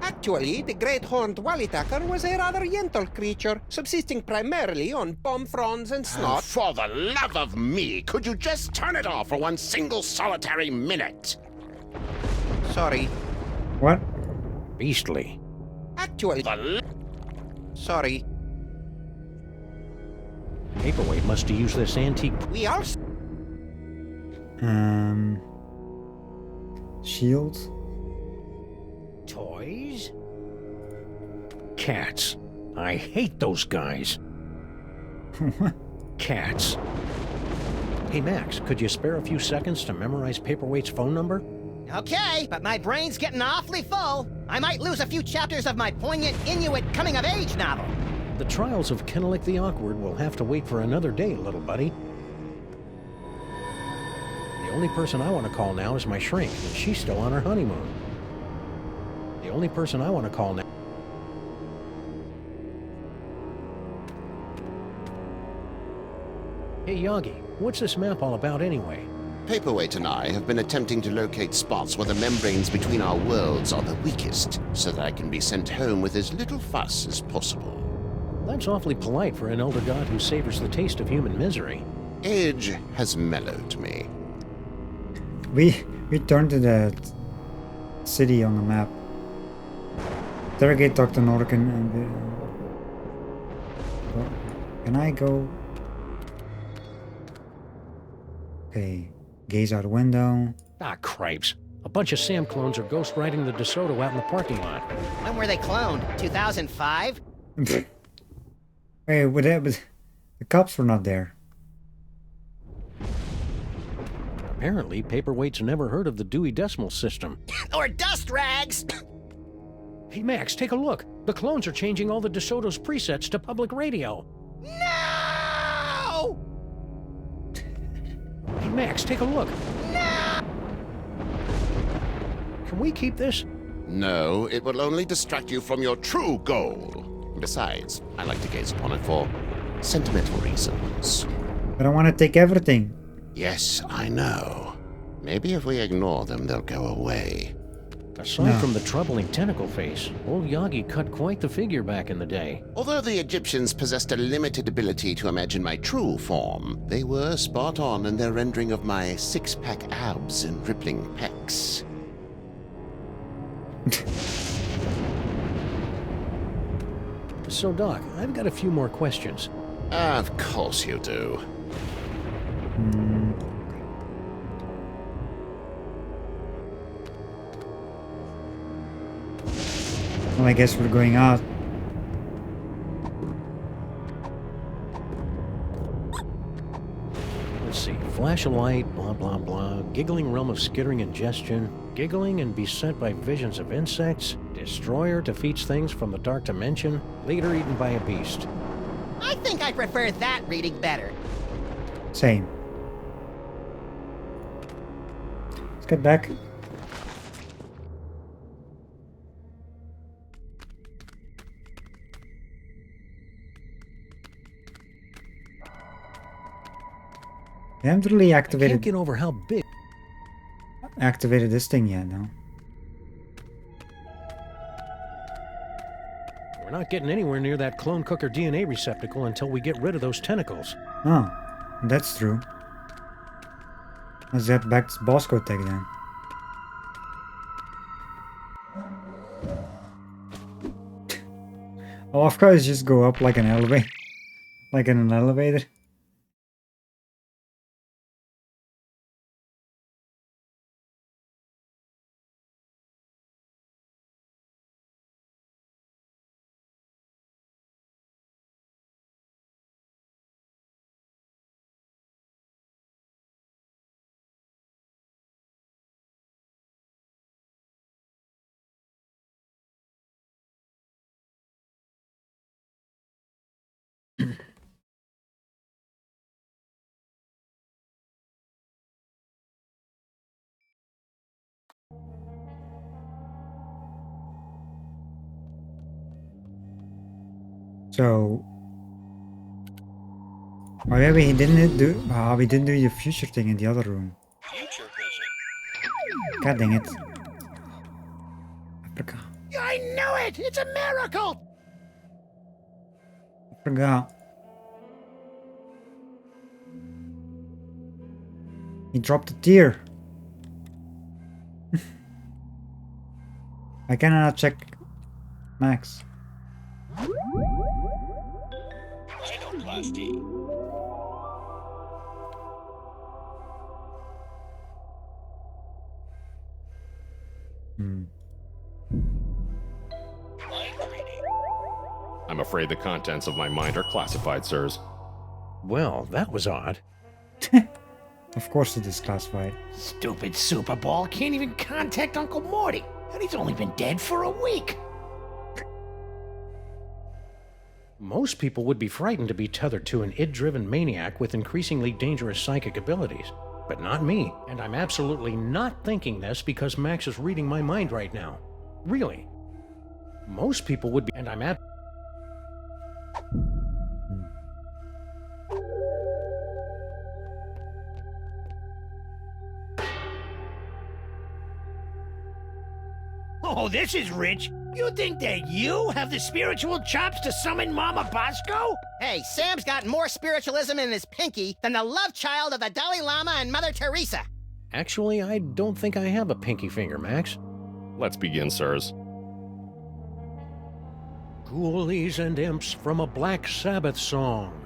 Actually, the great horned Wallitacker was a rather gentle creature, subsisting primarily on bomb fronds and snot. For the love of me, could you just turn it off for one single solitary minute? Sorry. What? Beastly. Actually, sorry. Paperweight must have used this antique... We also... Shields? Toys? Cats. I hate those guys. Cats. Hey, Max, could you spare a few seconds to memorize Paperweight's phone number? Okay, but my brain's getting awfully full. I might lose a few chapters of my poignant Inuit coming-of-age novel. The trials of Kennelik the Awkward will have to wait for another day, little buddy. The only person I want to call now is my shrink, and she's still on her honeymoon. The only person I want to call now... Hey, Yagi, what's this map all about anyway? Paperweight and I have been attempting to locate spots where the membranes between our worlds are the weakest, so that I can be sent home with as little fuss as possible. That's awfully polite for an elder god who savors the taste of human misery. Age has mellowed me. We turned to that city on the map. Interrogate Dr. Norkin and can I go? Okay, gaze out the window. Ah, cripes. A bunch of Sam clones are ghost riding the DeSoto out in the parking lot. When were they cloned? 2005? Hey, but the cops were not there. Apparently, Paperweight's never heard of the Dewey Decimal System. Or dust rags! Hey, Max, take a look. The clones are changing all the DeSoto's presets to public radio. No! Hey, Max, take a look. No! Can we keep this? No, it will only distract you from your true goal. Besides, I like to gaze upon it for sentimental reasons. But I want to take everything. Yes, I know. Maybe if we ignore them, they'll go away. Aside from the troubling tentacle face, old Yagi cut quite the figure back in the day. Although the Egyptians possessed a limited ability to imagine my true form, they were spot on in their rendering of my six-pack abs and rippling pecs. So, Doc, I've got a few more questions. Of course you do. Well, I guess we're going out. Let's see. Flash a light, blah, blah, blah. Giggling realm of skittering ingestion. Giggling and beset by visions of insects. Destroyer defeats things from the dark dimension. Leader eaten by a beast. I think I prefer that reading better. Same. Let's get back. I haven't really I can't activated get over how big. this thing yet, no. We're not getting anywhere near that clone cooker DNA receptacle until we get rid of those tentacles. Oh, that's true. Let's get back to Bosco Tech then. All of course, just go up like an elevator, like in an elevator. So, oh, maybe he didn't do. Oh, we didn't do the future thing in the other room. Future vision. God dang it! I forgot. I knew it! It's a miracle! I forgot. He dropped a tear. I cannot check Max. Rhinoplasty. I'm afraid the contents of my mind are classified, sirs. Well, that was odd. Of course it is classified. Stupid Super Ball can't even contact Uncle Morty, and he's only been dead for a week. Most people would be frightened to be tethered to an id-driven maniac with increasingly dangerous psychic abilities. But not me, and I'm absolutely not thinking this because Max is reading my mind right now. Really. Most people would be, and I'm at. Oh, this is rich. You think that you have the spiritual chops to summon Mama Bosco? Hey, Sam's got more spiritualism in his pinky than the love child of the Dalai Lama and Mother Teresa. Actually, I don't think I have a pinky finger, Max. Let's begin, sirs. Ghoulies and imps from a Black Sabbath song.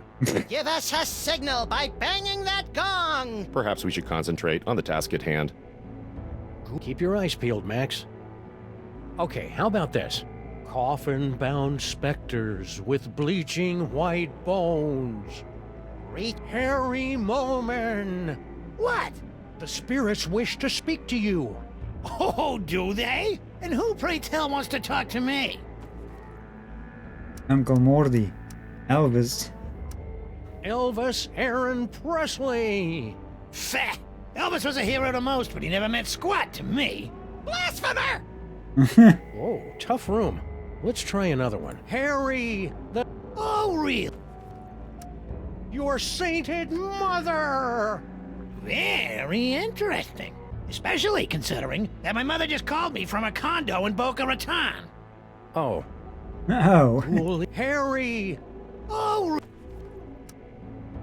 Give us a signal by banging that gong. Perhaps we should concentrate on the task at hand. Keep your eyes peeled, Max. Okay, how about this? Coffin-bound specters with bleaching white bones. Harry Moman! What? The spirits wish to speak to you. Oh, do they? And who, pray tell, wants to talk to me? Uncle Morty. Elvis. Elvis Aaron Presley! Feh! Elvis was a hero to most, but he never meant squat to me. Blasphemer! Whoa, tough room. Let's try another one. Harry, the... Oh, real? Your sainted mother! Very interesting. Especially considering that my mother just called me from a condo in Boca Raton. Oh. Oh. Harry! Oh,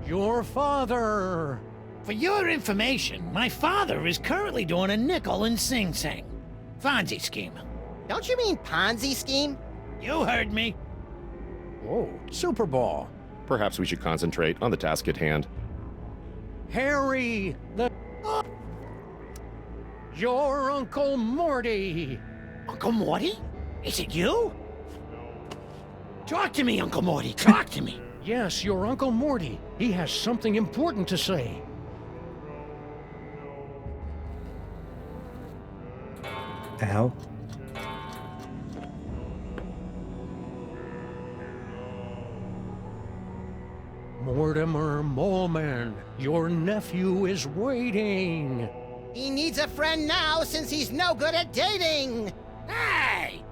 Your father! for your information, my father is currently doing a nickel in Sing Sing. Fonzie scheme. Don't you mean Ponzi scheme? You heard me. Whoa, Super Ball. Perhaps we should concentrate on the task at hand. Harry, the... Your Uncle Morty! Uncle Morty? Is it you? Talk to me, Uncle Morty. Talk to me. Yes, your Uncle Morty. He has something important to say. The hell? Mortimer Moleman, your nephew is waiting. He needs a friend now since he's no good at dating. Hey!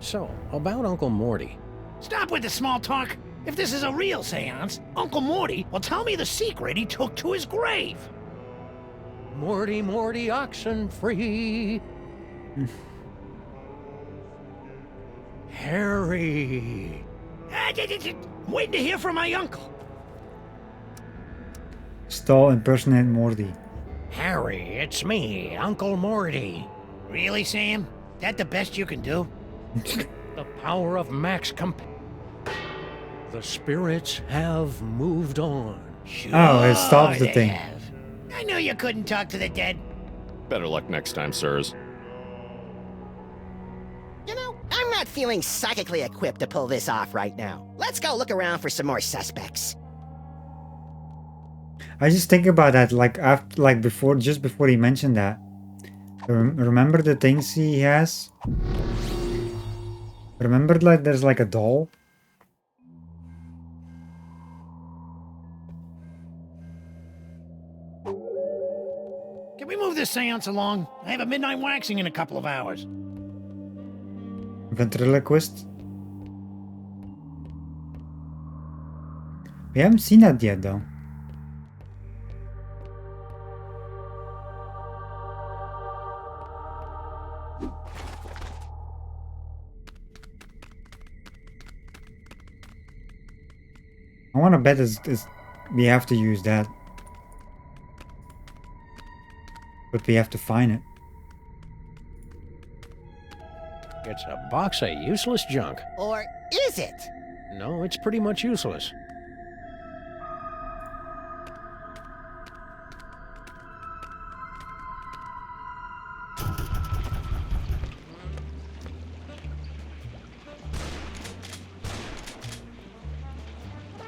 So, about Uncle Morty. Stop with the small talk. If this is a real seance, Uncle Morty will tell me the secret he took to his grave. Morty, Morty, oxen free. Harry. I'm waiting to hear from my uncle. Stall impersonate Morty. Harry, it's me, Uncle Morty. Really, Sam? That the best you can do? The power of Max The spirits have moved on. Sure Oh, it stops the they thing. have. I knew you couldn't talk to the dead. Better luck next time, sirs. You know, I'm not feeling psychically equipped to pull this off right now. Let's go look around for some more suspects. I just think about that, like after, like before, just before he mentioned that. Remember the things he has? Remember, like there's like a doll. Can we move this seance along? I have a midnight waxing in a couple of hours. Ventriloquist. We haven't seen that yet, though. I want to bet is we have to use that, but we have to find it. It's a box of useless junk. Or is it? No, it's pretty much useless.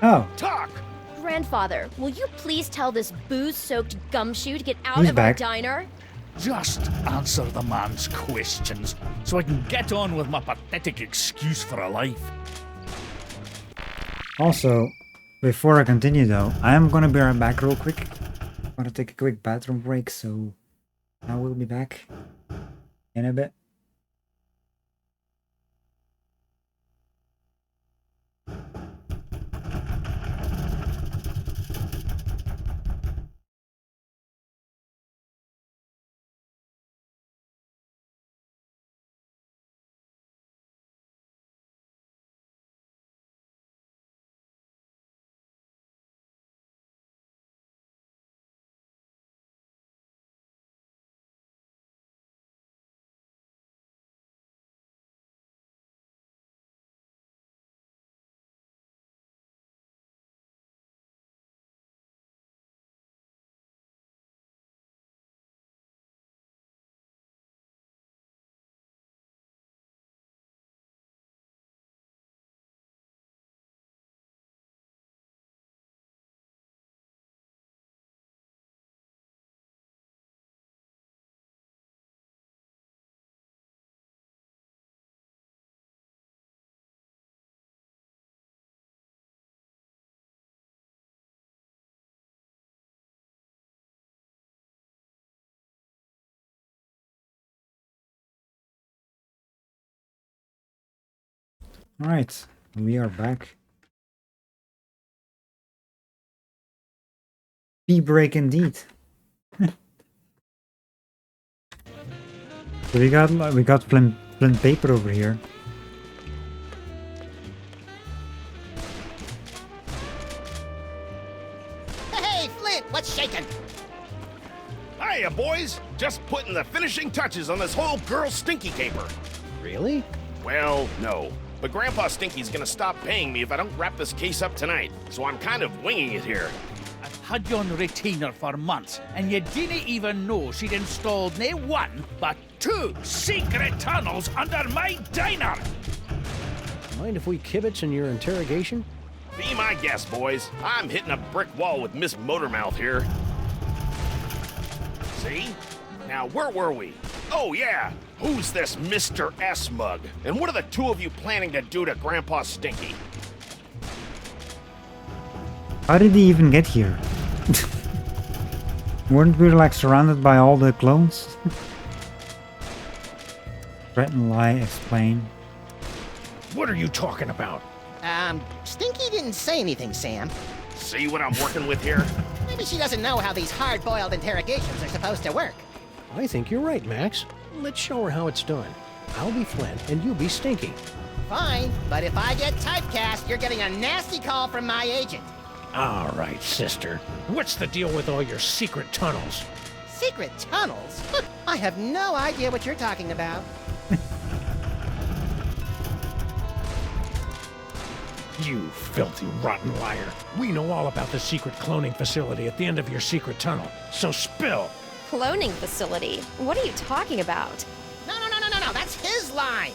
Oh, Talk! Grandfather, will you please tell this booze-soaked gumshoe to get out He's of back. our diner? Just answer the man's questions so I can get on with my pathetic excuse for a life. also, before I continue though, I am gonna be right back real quick. I'm gonna take a quick bathroom break, so I will be back in a bit. Alright, we are back. Break indeed. So we got flint paper over here. Hey, Flint, what's shaking? Hiya, boys! Just putting the finishing touches on this whole girl stinky caper. Really? Well, no. But Grandpa Stinky's gonna stop paying me if I don't wrap this case up tonight, so I'm kind of winging it here. I've had you on retainer for months, and you didn't even know she'd installed nae one, but 2 secret tunnels under my diner! Mind if we kibitz in your interrogation? Be my guest, boys. I'm hitting a brick wall with Miss Motormouth here. See? Now, where were we? Oh, yeah. Who's this Mr. S mug? And what are the two of you planning to do to Grandpa Stinky? How did he even get here? Weren't we like surrounded by all the clones? Threaten, lie, explain. What are you talking about? Stinky didn't say anything, Sam. See what I'm working with here? Maybe she doesn't know how these hard-boiled interrogations are supposed to work. I think you're right, Max. Let's show her how it's done. I'll be Flint, and you be Stinky. Fine, but if I get typecast, you're getting a nasty call from my agent. All right, sister. What's the deal with all your secret tunnels? Secret tunnels? I have no idea what you're talking about. You filthy, rotten liar. We know all about the secret cloning facility at the end of your secret tunnel, so spill! Cloning facility? What are you talking about? No, that's his line.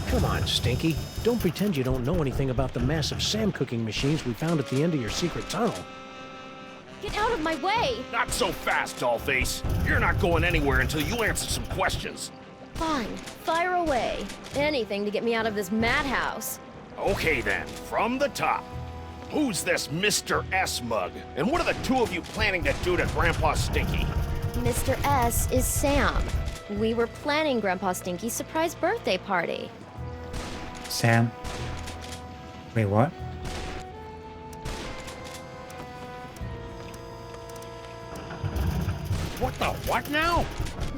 Come on, Stinky. Don't pretend you don't know anything about the massive Sam cooking machines we found at the end of your secret tunnel. Get out of my way! Not so fast, Dollface. You're not going anywhere until you answer some questions. Fine, fire away. Anything to get me out of this madhouse. Okay then, from the top. Who's this Mr. S mug? And what are the two of you planning to do to Grandpa Stinky? Mr. S is Sam. We were planning Grandpa Stinky's surprise birthday party. Sam? Wait, what? What the what now?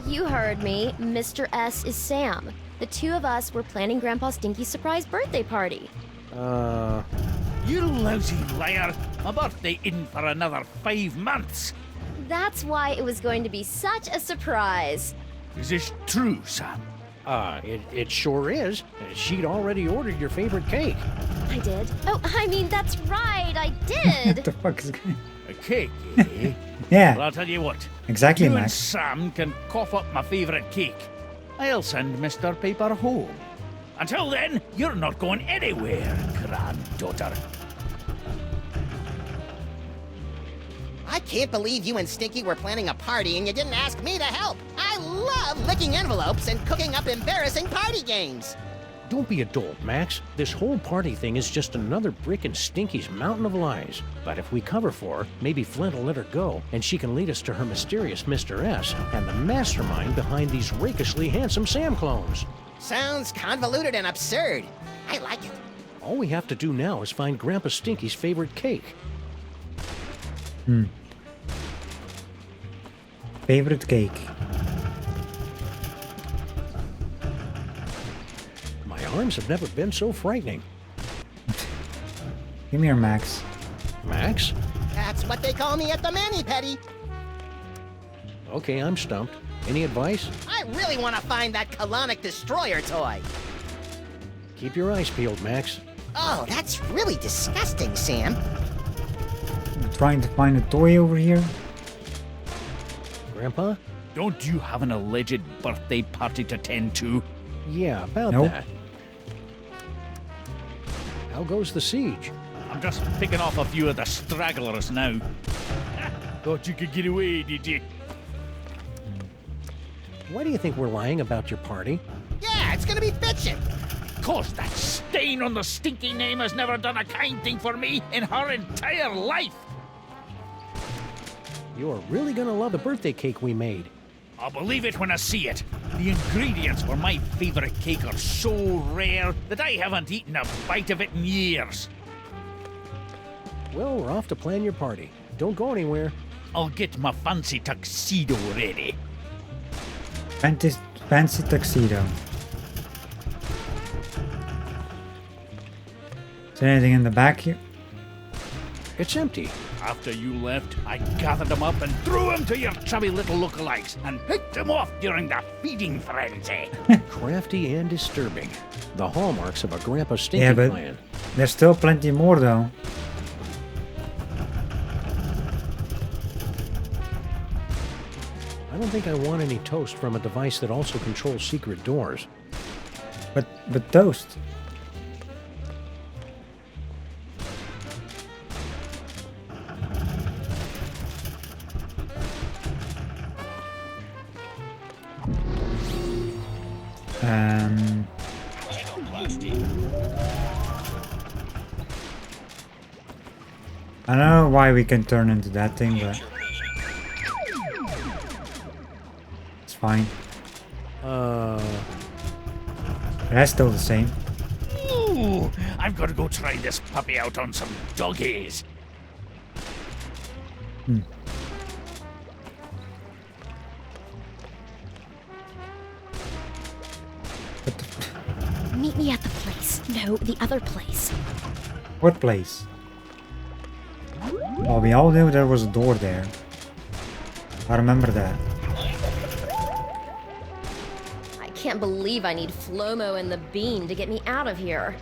You heard me. Mr. S is Sam. The two of us were planning Grandpa Stinky's surprise birthday party. You lousy liar! My birthday isn't for another 5 months! That's why it was going to be such a surprise. Is this true, Sam? It sure is. She'd already ordered your favorite cake. I did. Oh, I mean, that's right, I What did. the fuck is going A cake, eh? Yeah, Well, I'll tell you what. exactly, You and Max. Sam can cough up my favorite cake. I'll send Mr. Paper home. Until then, you're not going anywhere, granddaughter. I can't believe you and Stinky were planning a party and you didn't ask me to help. I love licking envelopes and cooking up embarrassing party games. Don't be a dolt, Max. This whole party thing is just another brick in Stinky's mountain of lies. But if we cover for her, maybe Flint will let her go, and she can lead us to her mysterious Mr. S and the mastermind behind these rakishly handsome Sam clones. Sounds convoluted and absurd. I like it. All we have to do now is find Grandpa Stinky's favorite cake. Favorite cake. My arms have never been so frightening. Give me your Max. Max? That's what they call me at the mani-pedi. Okay, I'm stumped. Any advice? I really want to find that colonic destroyer toy. Keep your eyes peeled, Max. Oh, that's really disgusting, Sam. I'm trying to find a toy over here. Grandpa? Don't you have an alleged birthday party to tend to? Yeah, about Nope. that. How goes the siege? I'm just picking off a few of the stragglers now. Thought you could get away, did you? Why do you think we're lying about your party? Yeah, it's gonna be fiction. 'Cause that stain on the Stinky name has never done a kind thing for me in her entire life. You're really gonna love the birthday cake we made. I'll believe it when I see it. The ingredients for my favorite cake are so rare that I haven't eaten a bite of it in years. Well, we're off to plan your party. Don't go anywhere. I'll get my fancy tuxedo ready. Fancy tuxedo. Is there anything in the back here? It's empty. After you left, I gathered them up and threw them to your chubby little lookalikes and picked them off during the feeding frenzy. Crafty and disturbing. The hallmarks of a Grandpa Stinky Yeah, but plan. there's still plenty more though. I don't think I want any toast from a device that also controls secret doors. But toast. I don't know why we can turn into that thing, but it's fine. That's still the same. Ooh, I've got to go try this puppy out on some doggies. Meet me at the place. No, the other place. What place? Well, we all knew there was a door there. I remember that. I can't believe I need Flomo and the Bean to get me out of here.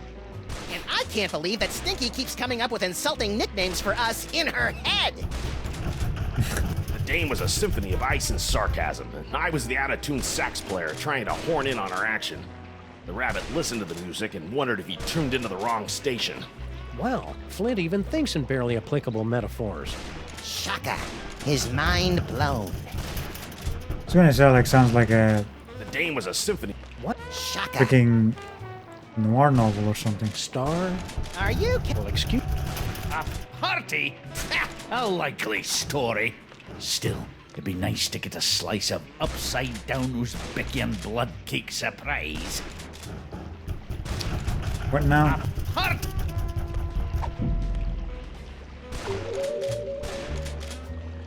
And I can't believe that Stinky keeps coming up with insulting nicknames for us in her head. The Dame was a symphony of ice and sarcasm, and I was the out-of-tune sax player trying to horn in on her action. The rabbit listened to the music and wondered if he tuned into the wrong station. Wow, Flint even thinks in barely applicable metaphors. Shaka, his mind blown. It's gonna sounds like a The Dame was a symphony. What? Shaka. freaking noir novel or something. Star? Are you Well, excuse... A party? A likely story. Still, it'd be nice to get a slice of upside-down Uzbekian blood cake surprise. What now? A party?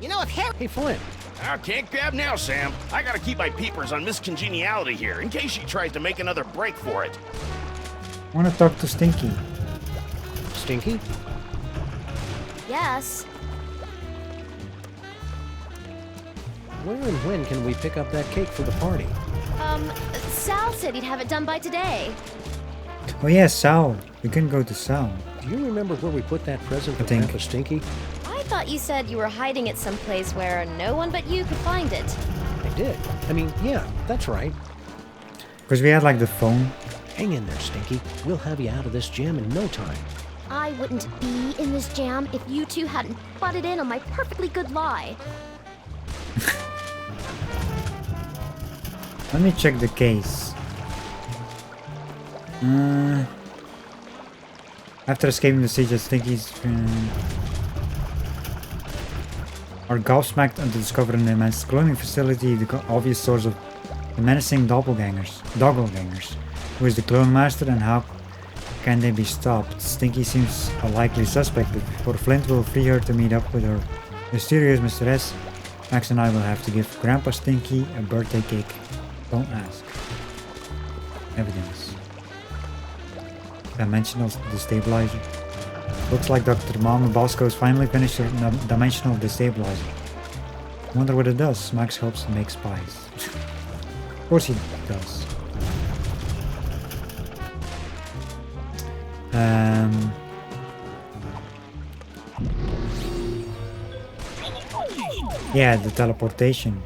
You know, if Harry... Hey, Flint. I can't grab now, Sam. I gotta keep my peepers on Miss Congeniality here, in case she tries to make another break for it. I wanna talk to Stinky. Stinky? Yes. Where and when can we pick up that cake for the party? Sal said he'd have it done by today. Oh yeah, Sal. We can go to Sal. Do you remember where we put that present for I think. Grandpa Stinky? I thought you said you were hiding it someplace where no one but you could find it. I did. I mean, yeah, that's right. Because we had like the phone. Hang in there, Stinky. We'll have you out of this jam in no time. I wouldn't be in this jam if you two hadn't butted in on my perfectly good lie. Let me check the case. After escaping the siege, Stinky's are gobsmacked until discovering an immense cloning facility, the obvious source of the menacing doppelgangers. Who is the clone master and how can they be stopped? Stinky seems a likely suspect, but before Flint will free her to meet up with her mysterious mistress, Max and I will have to give Grandpa Stinky a birthday cake. Don't ask. Evidence. Dimensional destabilizer. Looks like Dr. Mama Bosco's finally finished her dimensional destabilizer. Wonder what it does. Max hopes to make spies. Of course he does. Yeah, the teleportation.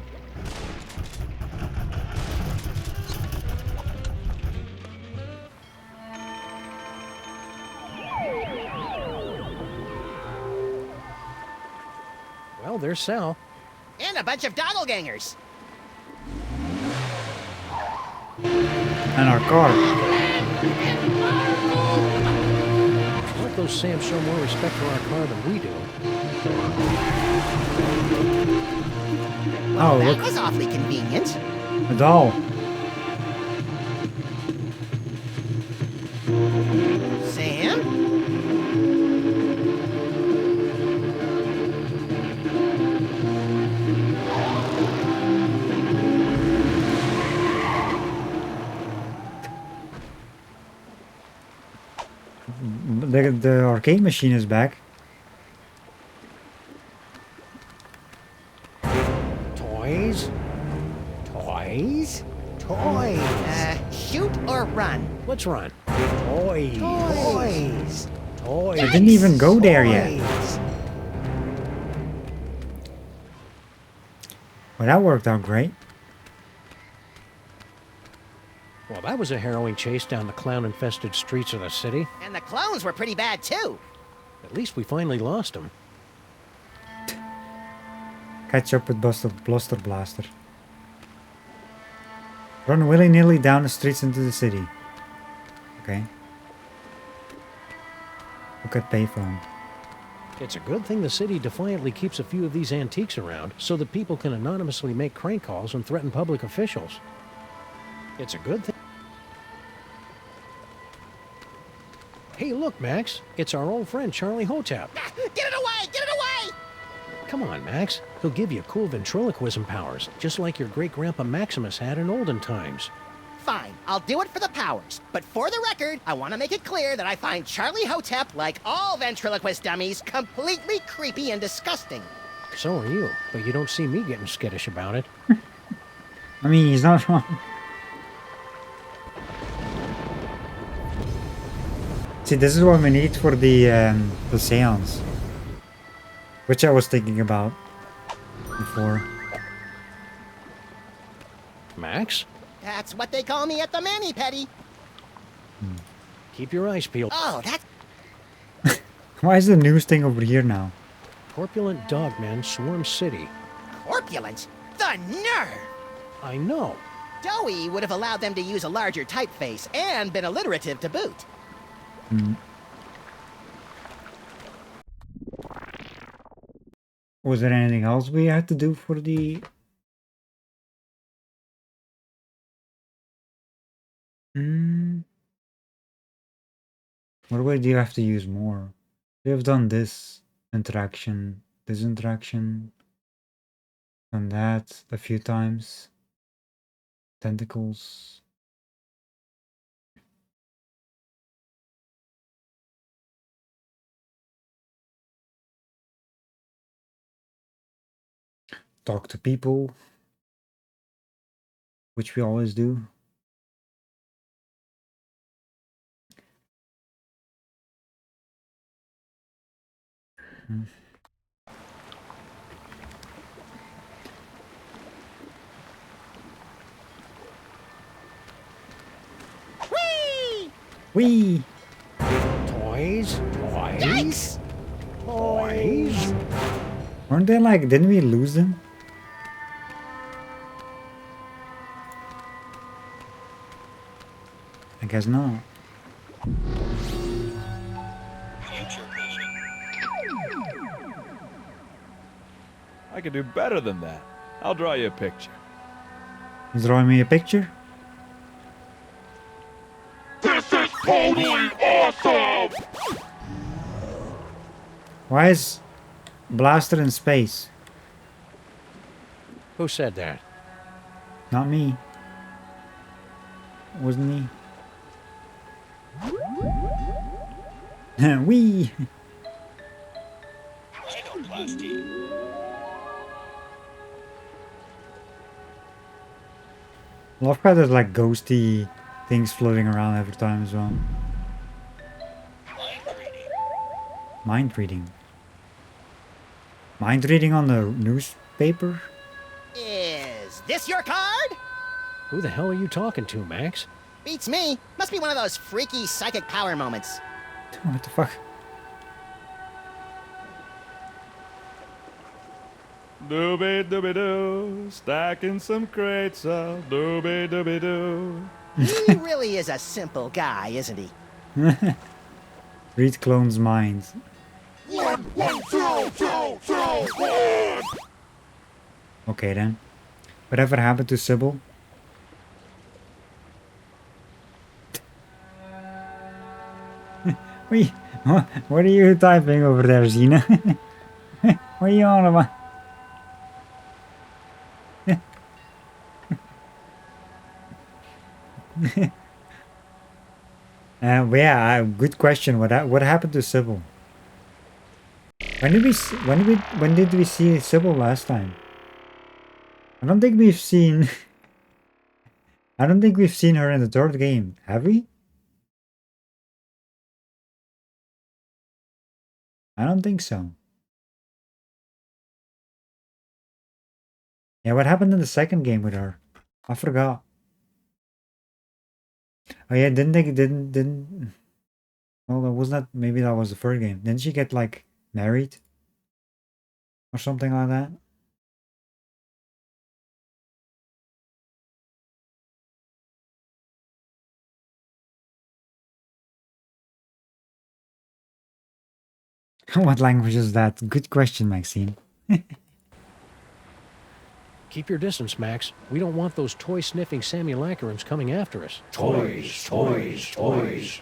Well, there's Sal. And a bunch of doppelgangers. And our car. Let those Sams show more respect for our car than we do. Oh, That look. was awfully convenient. A doll. The arcade machine is back. Toys? Toys? Toys! Shoot or run? Let's run. Toys. Toys. Toys. I didn't even go there yet. Toys. Well, that worked out great. Well, that was a harrowing chase down the clown-infested streets of the city. And the clones were pretty bad, too. At least we finally lost them. Catch up with Bluster Blaster. Run willy-nilly down the streets into the city. Okay. Look at payphone. It's a good thing the city defiantly keeps a few of these antiques around so that people can anonymously make crank calls and threaten public officials. It's a good thing. Hey, look, Max. It's our old friend Charlie Hotep. Get it away! Get it away! Come on, Max. He'll give you cool ventriloquism powers, just like your great-grandpa Maximus had in olden times. Fine, I'll do it for the powers. But for the record, I want to make it clear that I find Charlie Hotep, like all ventriloquist dummies, completely creepy and disgusting. So are you, but you don't see me getting skittish about it. I mean, he's not wrong. See, this is what we need for the seance. Which I was thinking about before. Max? That's what they call me at the mani-pedi. Keep your eyes peeled. Oh, that's... Why is the news thing over here now? Corpulent dogmen swarm city. Corpulent? The nerve! I know. Doughy would have allowed them to use a larger typeface and been alliterative to boot. Was there anything else we had to do for the... What way do you have to use more? We have done this interaction, and that a few times. Tentacles. Talk to people, which we always do. Whee! Whee! Toys? Toys? Yikes! Toys? Weren't they like, didn't we lose them? I guess not. I can do better than that. I'll draw you a picture. He's drawing me a picture? This is totally awesome! Why is Blaster in space? Who said that? Not me. It wasn't me. Wee! Love how there's like ghosty things floating around every time as well. Mind reading. Mind reading on the newspaper? Is this your card? Who the hell are you talking to, Max? Beats me. Must be one of those freaky psychic power moments. What the fuck? Doobie doobie doo, stacking some crates up. Doobie doobie doo. He really is a simple guy, isn't he? Read clone's minds. 1, 1, 2, 2, 2, 1! Okay then. Whatever happened to Sybil? Wait, what are you typing over there, Xena? What are you on about? Yeah, good question. What happened to Sybil? When did we see Sybil last time? I don't think we've seen. I don't think we've seen her in the third game, have we? I don't think so. Yeah, what happened in the second game with her? I forgot. Oh yeah, didn't well, that was not, maybe that was the first game. Didn't she get like married? Or something like that? What language is that? Good question, Maxine. Keep your distance, Max. We don't want those toy-sniffing simulacrums coming after us. Toys, toys, toys.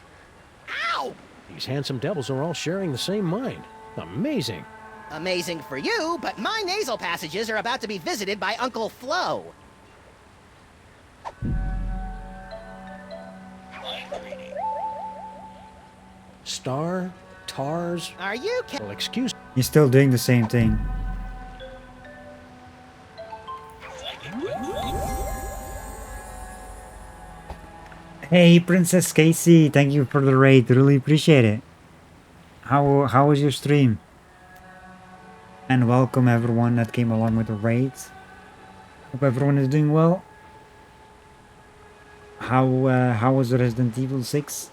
Ow! These handsome devils are all sharing the same mind. Amazing. Amazing for you, but my nasal passages are about to be visited by Uncle Flo. Star, Tars. Are you Well, excuse. He's still doing the same thing. Hey, Princess Casey, thank you for the raid. Really appreciate it. How was your stream? And welcome everyone that came along with the raid. Hope everyone is doing well. How was Resident Evil 6?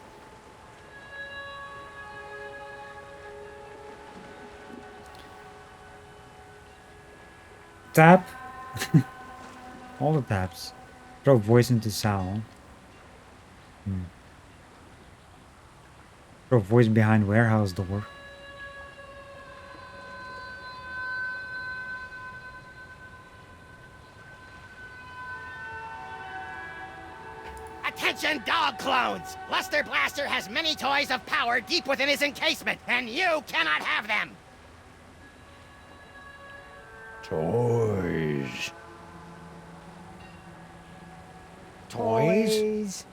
Tap. All the taps. Throw voice into Sal. Throw voice behind warehouse door. Attention, dog clones! Luster Blaster has many toys of power deep within his encasement, and you cannot have them! Toys. Toys?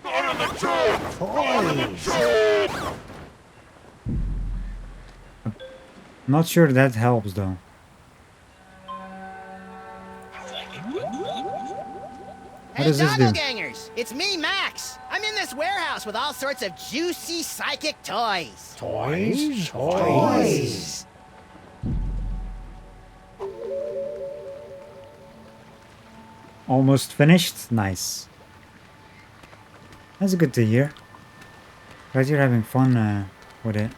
Not in the tube! Not in the tube! I'm not sure that helps though. What Hey, does this do? doppelgangers! It's me, Max! I'm in this warehouse with all sorts of juicy psychic toys. Toys? Toys. Almost finished? Nice. That's good to hear. Glad you're having fun with it.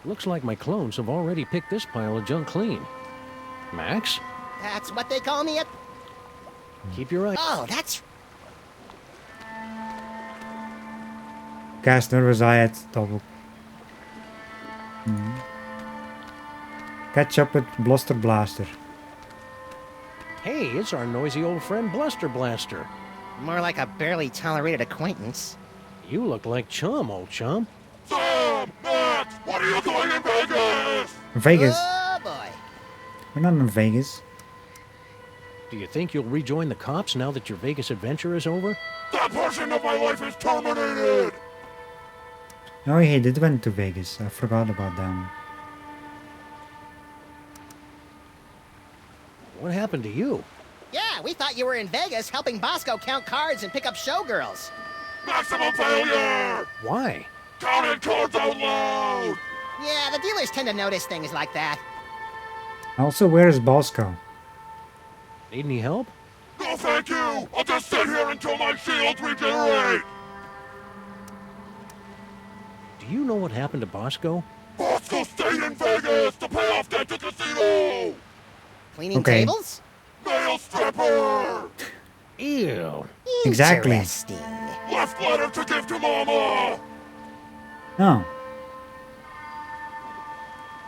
Looks like my clones have already picked this pile of junk clean. Max? That's what they call me at... Keep your eye... Oh, that's... Cast nervous eye at double. Catch up with Bluster Blaster. Hey, it's our noisy old friend Bluster Blaster. More like a barely tolerated acquaintance. You look like Chum, old chum. Sam! Max! What are you doing in Vegas? Vegas? Oh, boy. We're not in Vegas. Do you think you'll rejoin the cops now that your Vegas adventure is over? That portion of my life is terminated! Oh, he did went to Vegas. I forgot about that one. What happened to you? Yeah, we thought you were in Vegas helping Bosco count cards and pick up showgirls. Maximum failure! Why? Counting cards out loud! Yeah, the dealers tend to notice things like that. Also, where is Bosco? Need any help? No thank you! I'll just sit here until my shields regenerate! Do you know what happened to Bosco? Bosco stayed in Vegas to pay off debt to casino! Cleaning Okay. tables? Nail stripper! Ew. Exactly. Interesting. Left letter to give to Mama! Oh.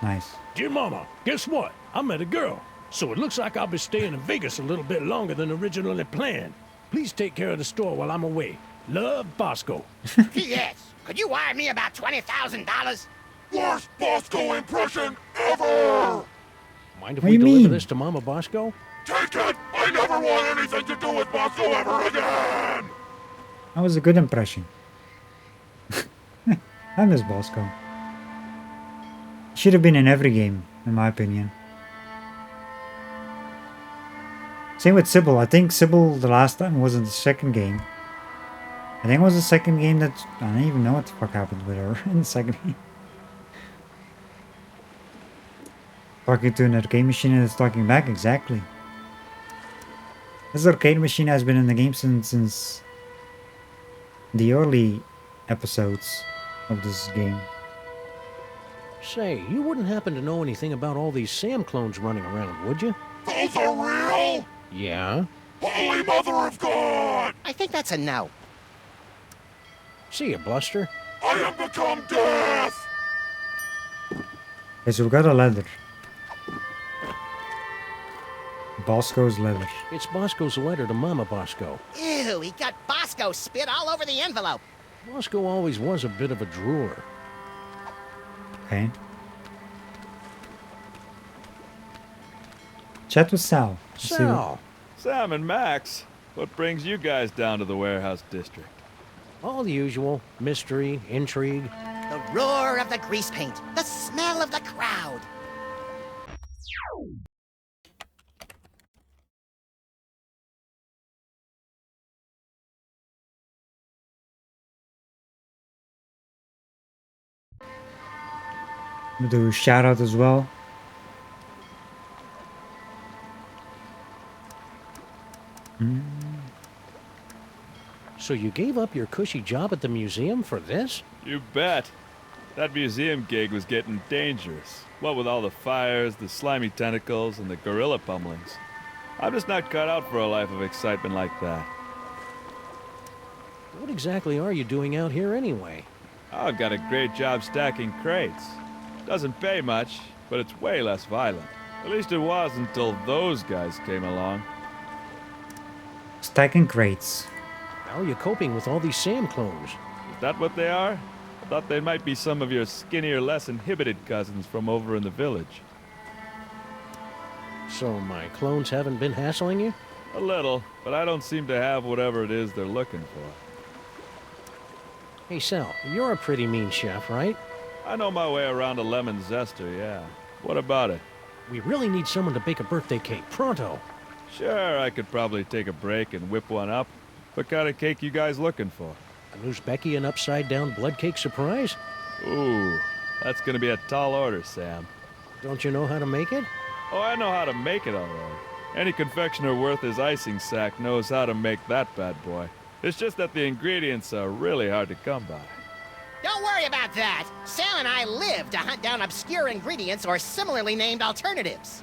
Nice. Dear Mama, guess what? I met a girl. So it looks like I'll be staying in Vegas a little bit longer than originally planned. Please take care of the store while I'm away. Love, Bosco. P.S. Could you wire me about $20,000? Worst Bosco impression ever! Mind if What we do you deliver mean? this to Mama Bosco? Take it! I never want anything to do with Bosco ever again! That was a good impression. I miss Bosco. Should have been in every game, in my opinion. Same with Sybil. I think Sybil the last time was in the second game. I think it was the second game that... I don't even know what the fuck happened with her in the second game. Talking to an arcade machine and it's talking back, exactly. This arcade machine has been in the game since the early episodes of this game. Say, you wouldn't happen to know anything about all these Sam clones running around, would you? Those are real? Yeah. Holy Mother of God! I think that's a no. See ya, Bluster. I have become death! Okay, so we got a letter. Bosco's letter. It's Bosco's letter to Mama Bosco. Ew, he got Bosco spit all over the envelope. Bosco always was a bit of a drooler. Okay. Chat with Sal. Let's see Sal! Sam and Max, what brings you guys down to the warehouse district? All the usual. Mystery, intrigue. The roar of the grease paint, the smell of the crowd. We'll do a shout out as well. So you gave up your cushy job at the museum for this? You bet. That museum gig was getting dangerous. What with all the fires, the slimy tentacles, and the gorilla pummelings. I'm just not cut out for a life of excitement like that. What exactly are you doing out here anyway? I've got a great job stacking crates. Doesn't pay much, but it's way less violent. At least it was until those guys came along. Stacking crates. How are you coping with all these Sam clones? Is that what they are? I thought they might be some of your skinnier, less inhibited cousins from over in the village. So my clones haven't been hassling you? A little, but I don't seem to have whatever it is they're looking for. Hey Sal, you're a pretty mean chef, right? I know my way around a lemon zester, yeah. What about it? We really need someone to bake a birthday cake, pronto. Sure, I could probably take a break and whip one up. What kind of cake you guys looking for? A Becky an upside-down blood cake surprise? Ooh, that's gonna be a tall order, Sam. Don't you know how to make it? Oh, I know how to make it all right. Any confectioner worth his icing sack knows how to make that bad boy. It's just that the ingredients are really hard to come by. Don't worry about that. Sam and I live to hunt down obscure ingredients or similarly named alternatives.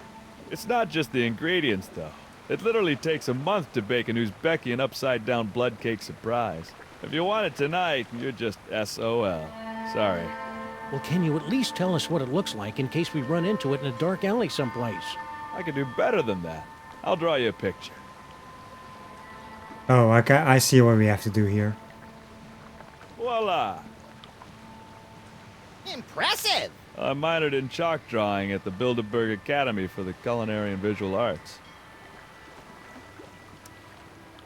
It's not just the ingredients, though. It literally takes a month to bake a Becky an upside-down blood cake surprise. If you want it tonight, you're just SOL. Sorry. Well, can you at least tell us what it looks like in case we run into it in a dark alley someplace? I could do better than that. I'll draw you a picture. Oh, I see what we have to do here. Voila! Impressive! I minored in chalk drawing at the Bilderberg Academy for the Culinary and Visual Arts.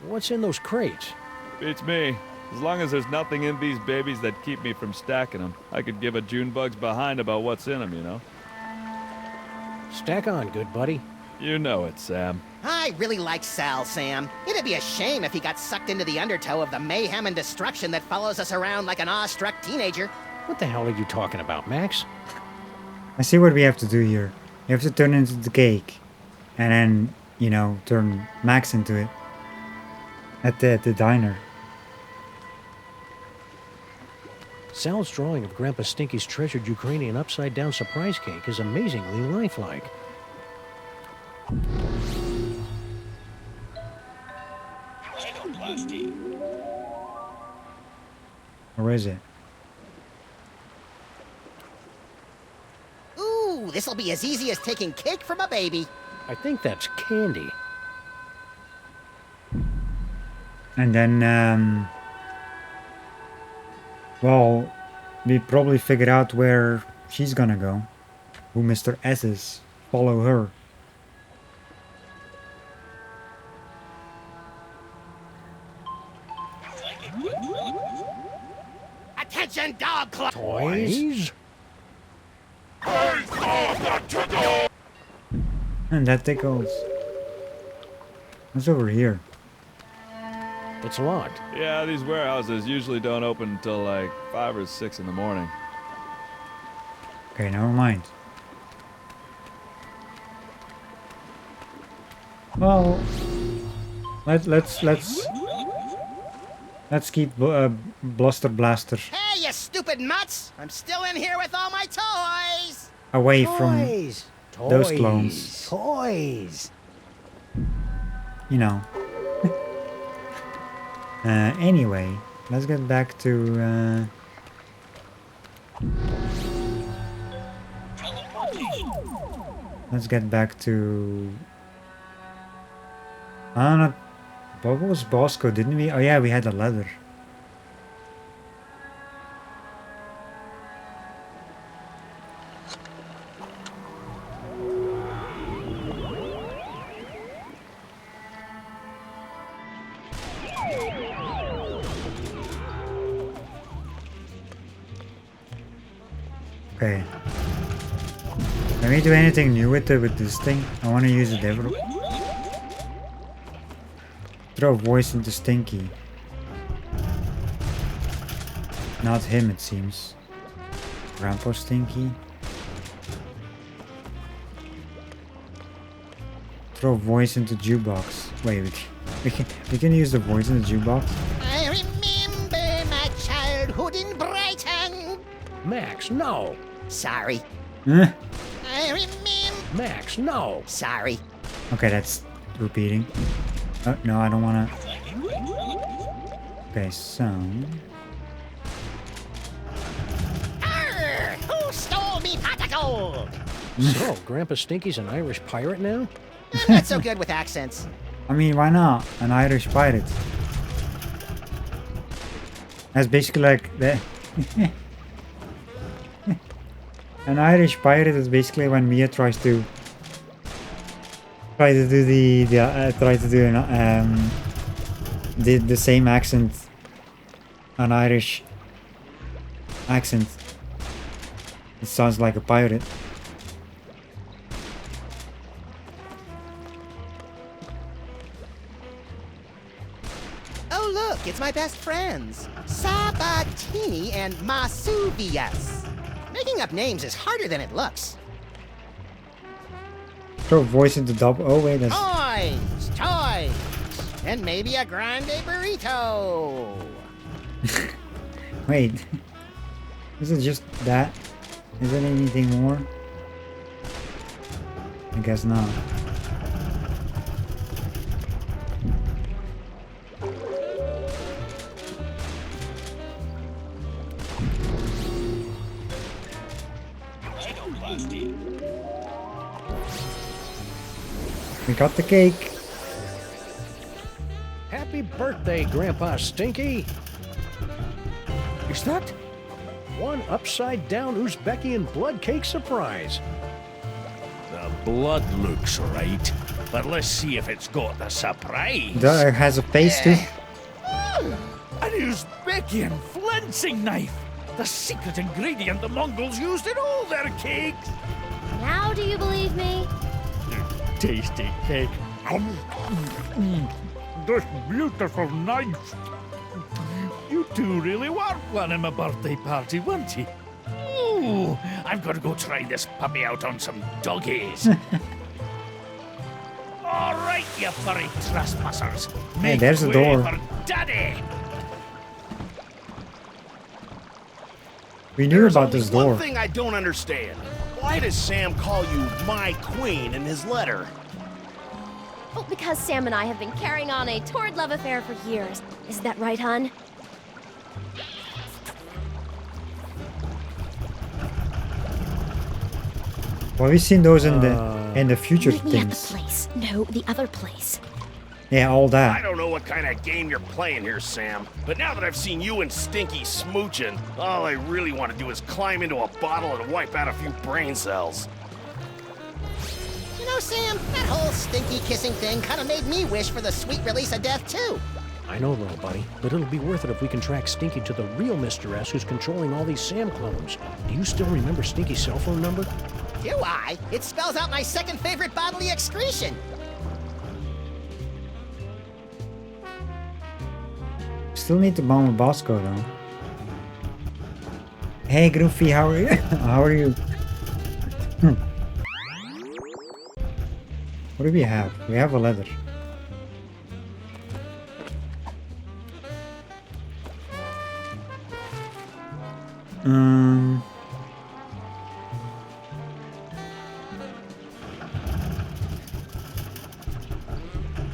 What's in those crates? Beats me. As long as there's nothing in these babies that keep me from stacking them, I could give a Junebug's behind about what's in them, you know? Stack on, good buddy. You know it, Sam. I really like Sal, Sam. It'd be a shame if he got sucked into the undertow of the mayhem and destruction that follows us around like an awestruck teenager. What the hell are you talking about, Max? I see what we have to do here. You have to turn into the cake. And then, you know, turn Max into it. At the diner. Sal's drawing of Grandpa Stinky's treasured Ukrainian upside-down surprise cake is amazingly lifelike. Where is it? Ooh, this'll be as easy as taking cake from a baby. I think that's candy. And then, well, we probably figured out where she's gonna go. Who Mr. S is. Follow her. Attention, dog club! Toys? And that tickles. What's over here? It's locked. Yeah, these warehouses usually don't open until like 5 or 6 in the morning. Okay, never mind. Well, let's keep Bluster Blaster Hey, you stupid mutts! I'm still in here with all my toys! away from Toys! those clones. Toys! You know. Anyway, let's get back to let's get back to I don't know. What was Bosco? Didn't we? Oh yeah, we had a letter. Okay. Can we do anything new with this thing? I want to use the devil. Throw voice into Stinky. Not him, it seems. Grandpa Stinky. Throw voice into jukebox. Wait, we can use the voice in the jukebox. I remember my childhood in Brighton. Max, no! Sorry. Eh? I remember. Max, no! Sorry. Okay, that's repeating. Oh, no, I don't wanna. Okay, so. Arr! Who stole me pot of gold? So, Grandpa Stinky's an Irish pirate now? I'm not so good with accents. I mean, why not? An Irish pirate. That's basically like the. An Irish pirate is basically when Mia tries to do the same accent, an Irish accent. It sounds like a pirate. Oh look, it's my best friends, Sabatini and Masuvias. Making up names is harder than it looks. Throw voice into double. Oh wait, that's. Toys, and maybe a grande burrito. Wait. Is it just that? Is there anything more? I guess not. We got the cake. Happy birthday, Grandpa Stinky! Is that? One upside-down Uzbekian blood cake surprise. The blood looks right, but let's see if it's got the surprise. It has a face too. An Uzbekian flensing knife! The secret ingredient the Mongols used in all their cakes! Now do you believe me? Tasty cake. This beautiful knife. You two really were planning my birthday party, weren't you? Ooh, I've got to go try this puppy out on some doggies. All right, you furry trespassers. Make there's the way door. for Daddy. We knew There's about only this door. one thing I don't understand. Why does Sam call you my queen in his letter? Well, because Sam and I have been carrying on a torrid love affair for years. Is that right, hon? Well, we've seen those in the future Meet me at the things. place. No, the other place. Yeah, all I that. don't know what kind of game you're playing here, Sam, but now that I've seen you and Stinky smooching, all I really want to do is climb into a bottle and wipe out a few brain cells. You know, Sam, that whole stinky kissing thing kind of made me wish for the sweet release of death, too. I know, little buddy, but it'll be worth it if we can track Stinky to the real Mr. S who's controlling all these Sam clones. Do you still remember Stinky's cell phone number? Do I? It spells out my second favorite bodily excretion. Still need to bomb Bosco though. Hey Groofy, how are you? How are you? What do we have? We have a letter.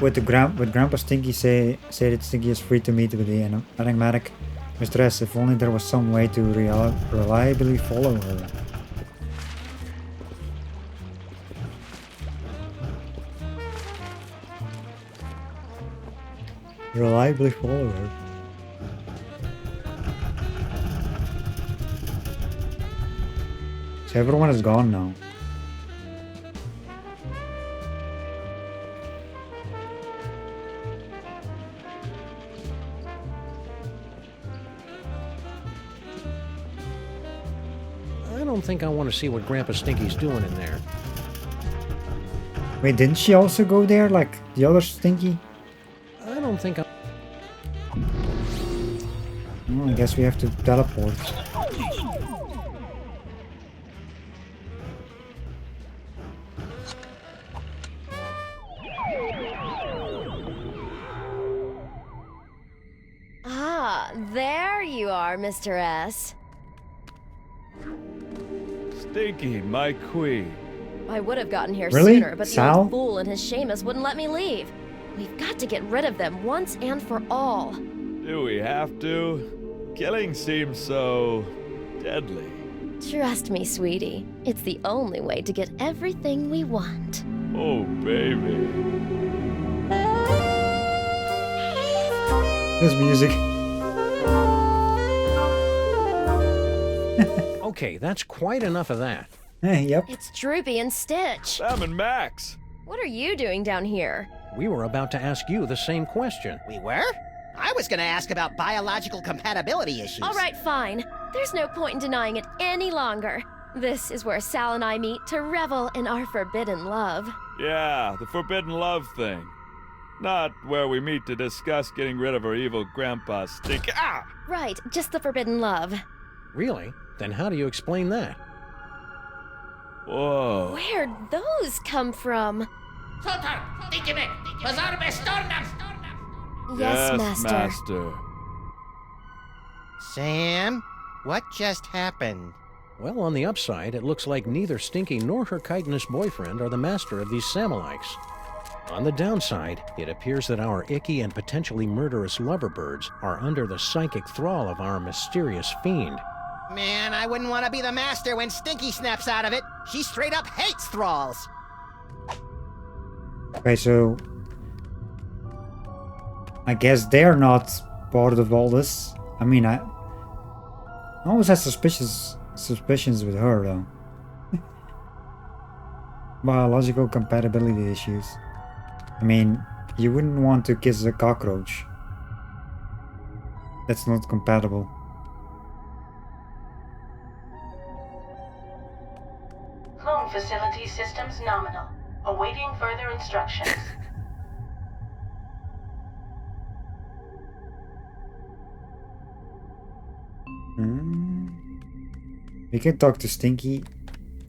Would Grandpa Stinky say that Stinky is free to meet with the enigmatic Mistress, if only there was some way to reliably follow her. Reliably follow her. So everyone is gone now. I don't think I want to see what Grandpa Stinky's doing in there. Wait, didn't she also go there like the other Stinky? I don't think I... Oh, I guess we have to teleport. Ah, there you are, Mr. S. Stinky, my queen. I would have gotten here Really? sooner, but the Sal? old fool and his Seamus wouldn't let me leave. We've got to get rid of them once and for all. Do we have to? Killing seems so deadly. Trust me, sweetie. It's the only way to get everything we want. Oh, baby. This music. Okay, that's quite enough of that. Yep. It's Droopy and Stitch. Sam and Max. What are you doing down here? We were about to ask you the same question. We were? I was gonna ask about biological compatibility issues. All right, fine. There's no point in denying it any longer. This is where Sal and I meet to revel in our forbidden love. Yeah, the forbidden love thing. Not where we meet to discuss getting rid of our evil grandpa Stinky. Ah! Right, just the forbidden love. Really? Then how do you explain that? Whoa. Where'd those come from? Yes, Master. Sam, what just happened? Well, on the upside, it looks like neither Stinky nor her chitinous boyfriend are the master of these Samalikes. On the downside, it appears that our icky and potentially murderous loverbirds are under the psychic thrall of our mysterious fiend. Man, I wouldn't want to be the master when Stinky snaps out of it. She straight up hates thralls. Okay, so I guess they're not part of all this. I mean, I always had suspicions with her though. Biological compatibility issues. I mean, you wouldn't want to kiss a cockroach. That's not compatible. Clone facility systems nominal. Awaiting further instructions. We can talk to Stinky.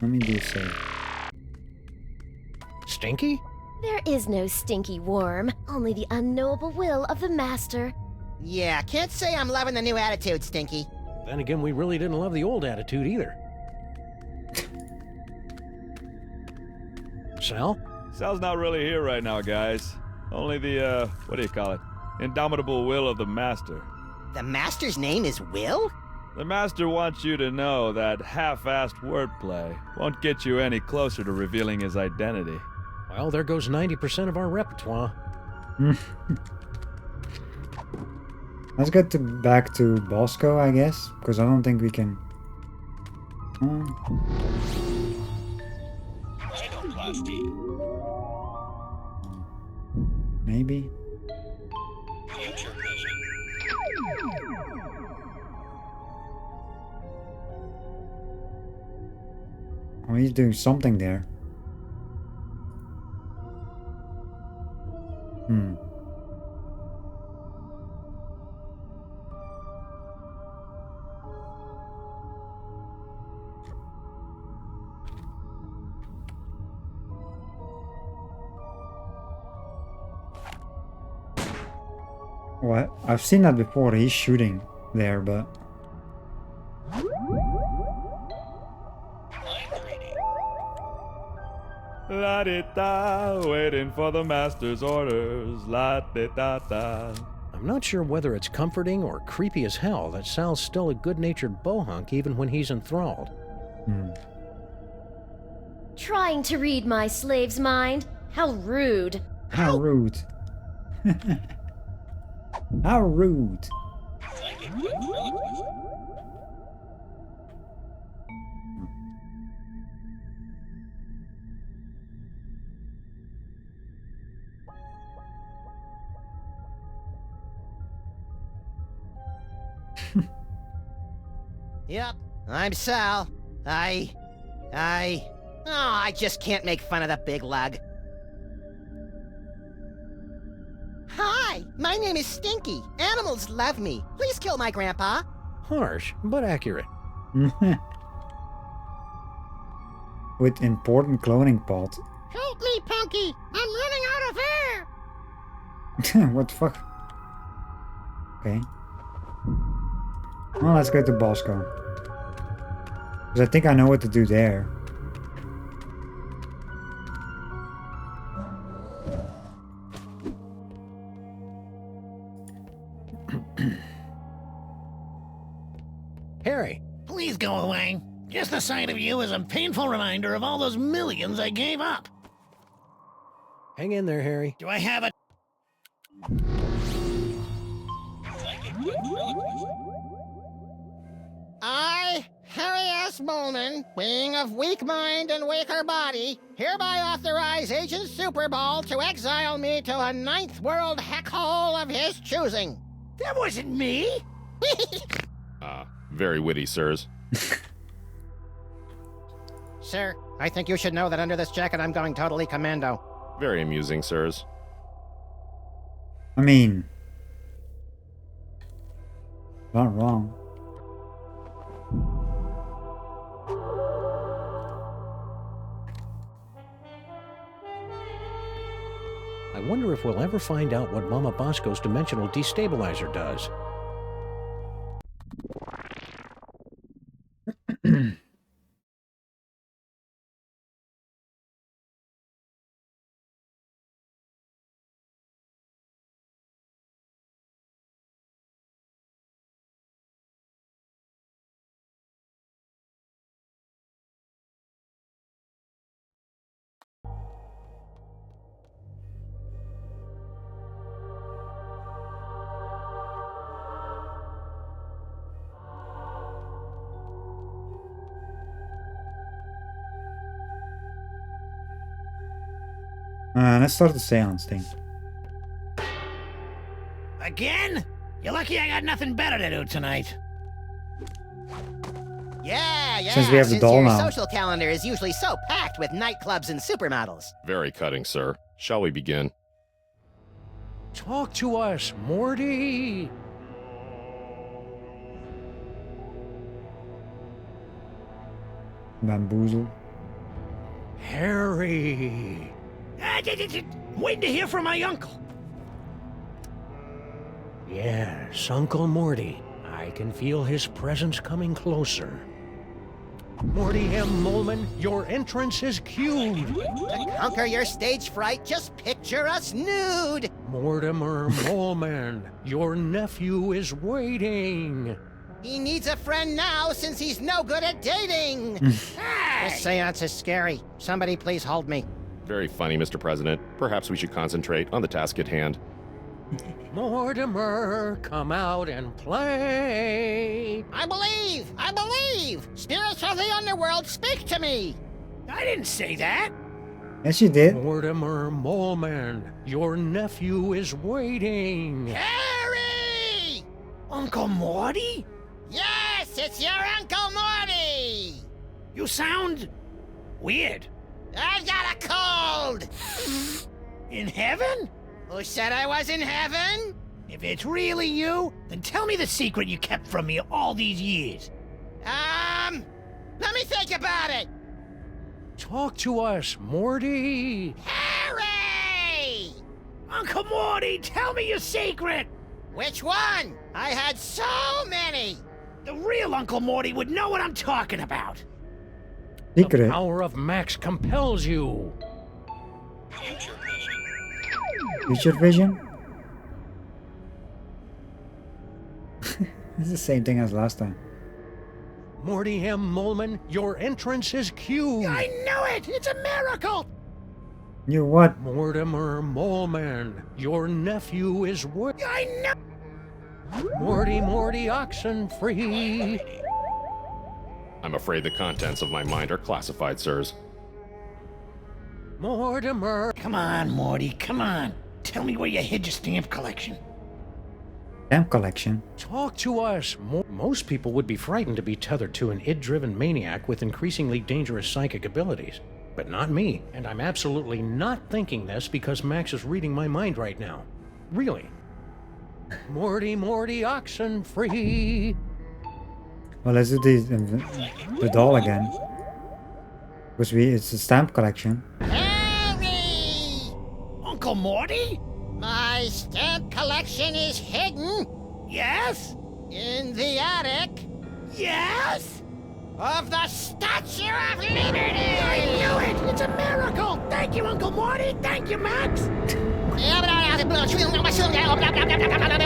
Let me do so. Stinky? There is no stinky worm, only the unknowable will of the Master. Yeah, can't say I'm loving the new attitude, Stinky. Then again, we really didn't love the old attitude either. Sal? Sal's not really here right now, guys. Only the, what do you call it? Indomitable will of the Master. The Master's name is Will? The Master wants you to know that half-assed wordplay won't get you any closer to revealing his identity. Well, there goes 90% of our repertoire. Let's get back to Bosco, I guess, because I don't think we can. Maybe. Future Oh, he's doing something there. Hmm. What? I've seen that before. He's shooting there, but... La-di-da, waiting for the master's orders. La-di-da-da. I'm not sure whether it's comforting or creepy as hell that Sal's still a good-natured bohunk even when he's enthralled. Trying to read my slave's mind? How rude. How rude. How rude. Yep, I'm Sal. I just can't make fun of the big lug. Hi, my name is Stinky. Animals love me. Please kill my grandpa. Harsh, but accurate. With important cloning pot. Help me, Punky! I'm running out of air! What the fuck? Okay. Well, let's go to Bosco. Because I think I know what to do there. Harry! Please go away. Just the sight of you is a painful reminder of all those millions I gave up. Hang in there, Harry. Do I have a... I, Harry S. Bowman, being of weak mind and weaker body, hereby authorize Agent Superball to exile me to a ninth world heckhole of his choosing. That wasn't me! Very witty, sirs. Sir, I think you should know that under this jacket I'm going totally commando. Very amusing, sirs. I mean... not wrong. I wonder if we'll ever find out what Mama Bosco's dimensional destabilizer does. Let's start the seance thing. Again? You're lucky I got nothing better to do tonight. Yeah, Since we have the doll your now. social calendar is usually so packed with nightclubs and supermodels. Very cutting, sir. Shall we begin? Talk to us, Morty! Bamboozle. Harry! Waiting to hear from my uncle. Yes, Uncle Morty. I can feel his presence coming closer. Morty M. Molman, your entrance is cued. To conquer your stage fright, just picture us nude. Mortimer Molman, your nephew is waiting. He needs a friend now since he's no good at dating. This seance is scary. Somebody please hold me. Very funny, Mr. President. Perhaps we should concentrate on the task at hand. Mortimer, come out and play. I believe! Spirits of the underworld, speak to me! I didn't say that. Yes, you did. Mortimer Molman, your nephew is waiting. Harry! Uncle Morty? Yes, it's your Uncle Morty! You sound Weird. I've got a cold! In heaven? Who said I was in heaven? If it's really you, then tell me the secret you kept from me all these years. Let me think about it. Talk to us, Morty. Harry! Uncle Morty, tell me your secret! Which one? I had so many. The real Uncle Morty would know what I'm talking about. The Secret. power of Max compels you. Future vision? It's the same thing as last time. Morty M. Molman, your entrance is queued. I knew it! It's a miracle! You what? Mortimer Molman, your nephew is I know! Morty Oxenfree. I'm afraid the contents of my mind are classified, sirs. Mortimer. Come on, Morty, come on. Tell me where you hid your stamp collection. Stamp collection? Talk to us. Most people would be frightened to be tethered to an id-driven maniac with increasingly dangerous psychic abilities. But not me, and I'm absolutely not thinking this because Max is reading my mind right now. Really. Morty Oxenfree. Well, let's do the doll again. Because it's a stamp collection. Harry! Uncle Morty? My stamp collection is hidden Yes? in the attic Yes? of the Statue of Liberty! I knew it! It's a miracle! Thank you, Uncle Morty! Thank you, Max!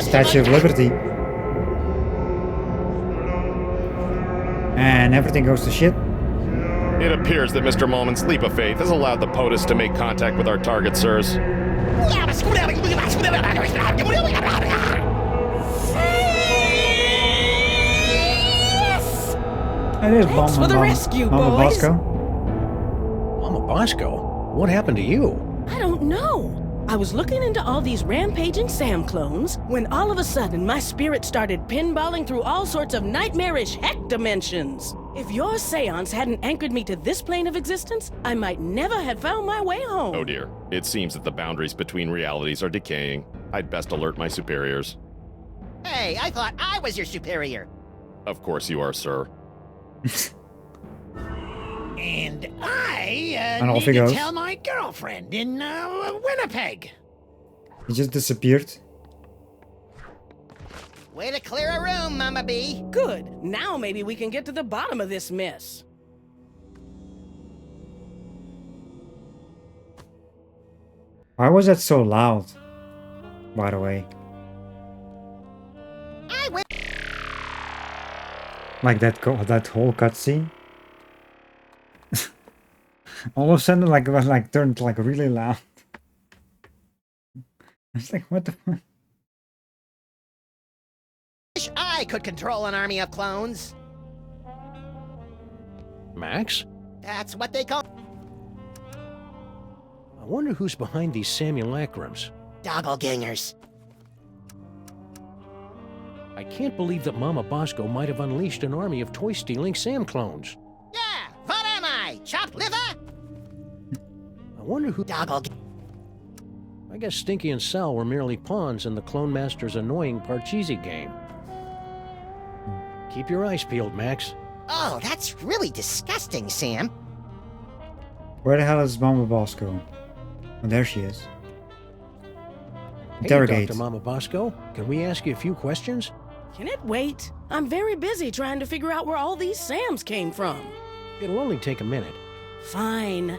Statue of Liberty. And everything goes to shit. It appears that Mr. Molman's leap of faith has allowed the POTUS to make contact with our target, sirs. Thanks for the rescue, Mama boys. Bosco. Mama Bosco? What happened to you? I don't know. I was looking into all these rampaging Sam clones when all of a sudden my spirit started pinballing through all sorts of nightmarish heck dimensions. If your seance hadn't anchored me to this plane of existence, I might never have found my way home. Oh dear. It seems that the boundaries between realities are decaying. I'd best alert my superiors. Hey, I thought I was your superior. Of course you are, sir. And I And off need he to goes. tell my girlfriend in Winnipeg. He just disappeared. Way to clear a room, Mama B. Good. Now maybe we can get to the bottom of this mess. Why was that so loud? By the way. I will. Like that whole cutscene. All of a sudden, it was turned really loud. I was like, what the fuck? Wish I could control an army of clones. Max? That's what they call I wonder who's behind these simulacrums. doppelgangers. I can't believe that Mama Bosco might have unleashed an army of toy-stealing Sam clones. Yeah, what am I? Chopped liver? I wonder who... Doppelganger. I guess Stinky and Sal were merely pawns in the Clone Master's annoying Parcheesi game. Keep your eyes peeled, Max. Oh, that's really disgusting, Sam. Where the hell is Mama Bosco? Oh, there she is. Hey, Interrogate. Dr. Mama Bosco, can we ask you a few questions? Can it wait? I'm very busy trying to figure out where all these Sams came from. It'll only take a minute. Fine.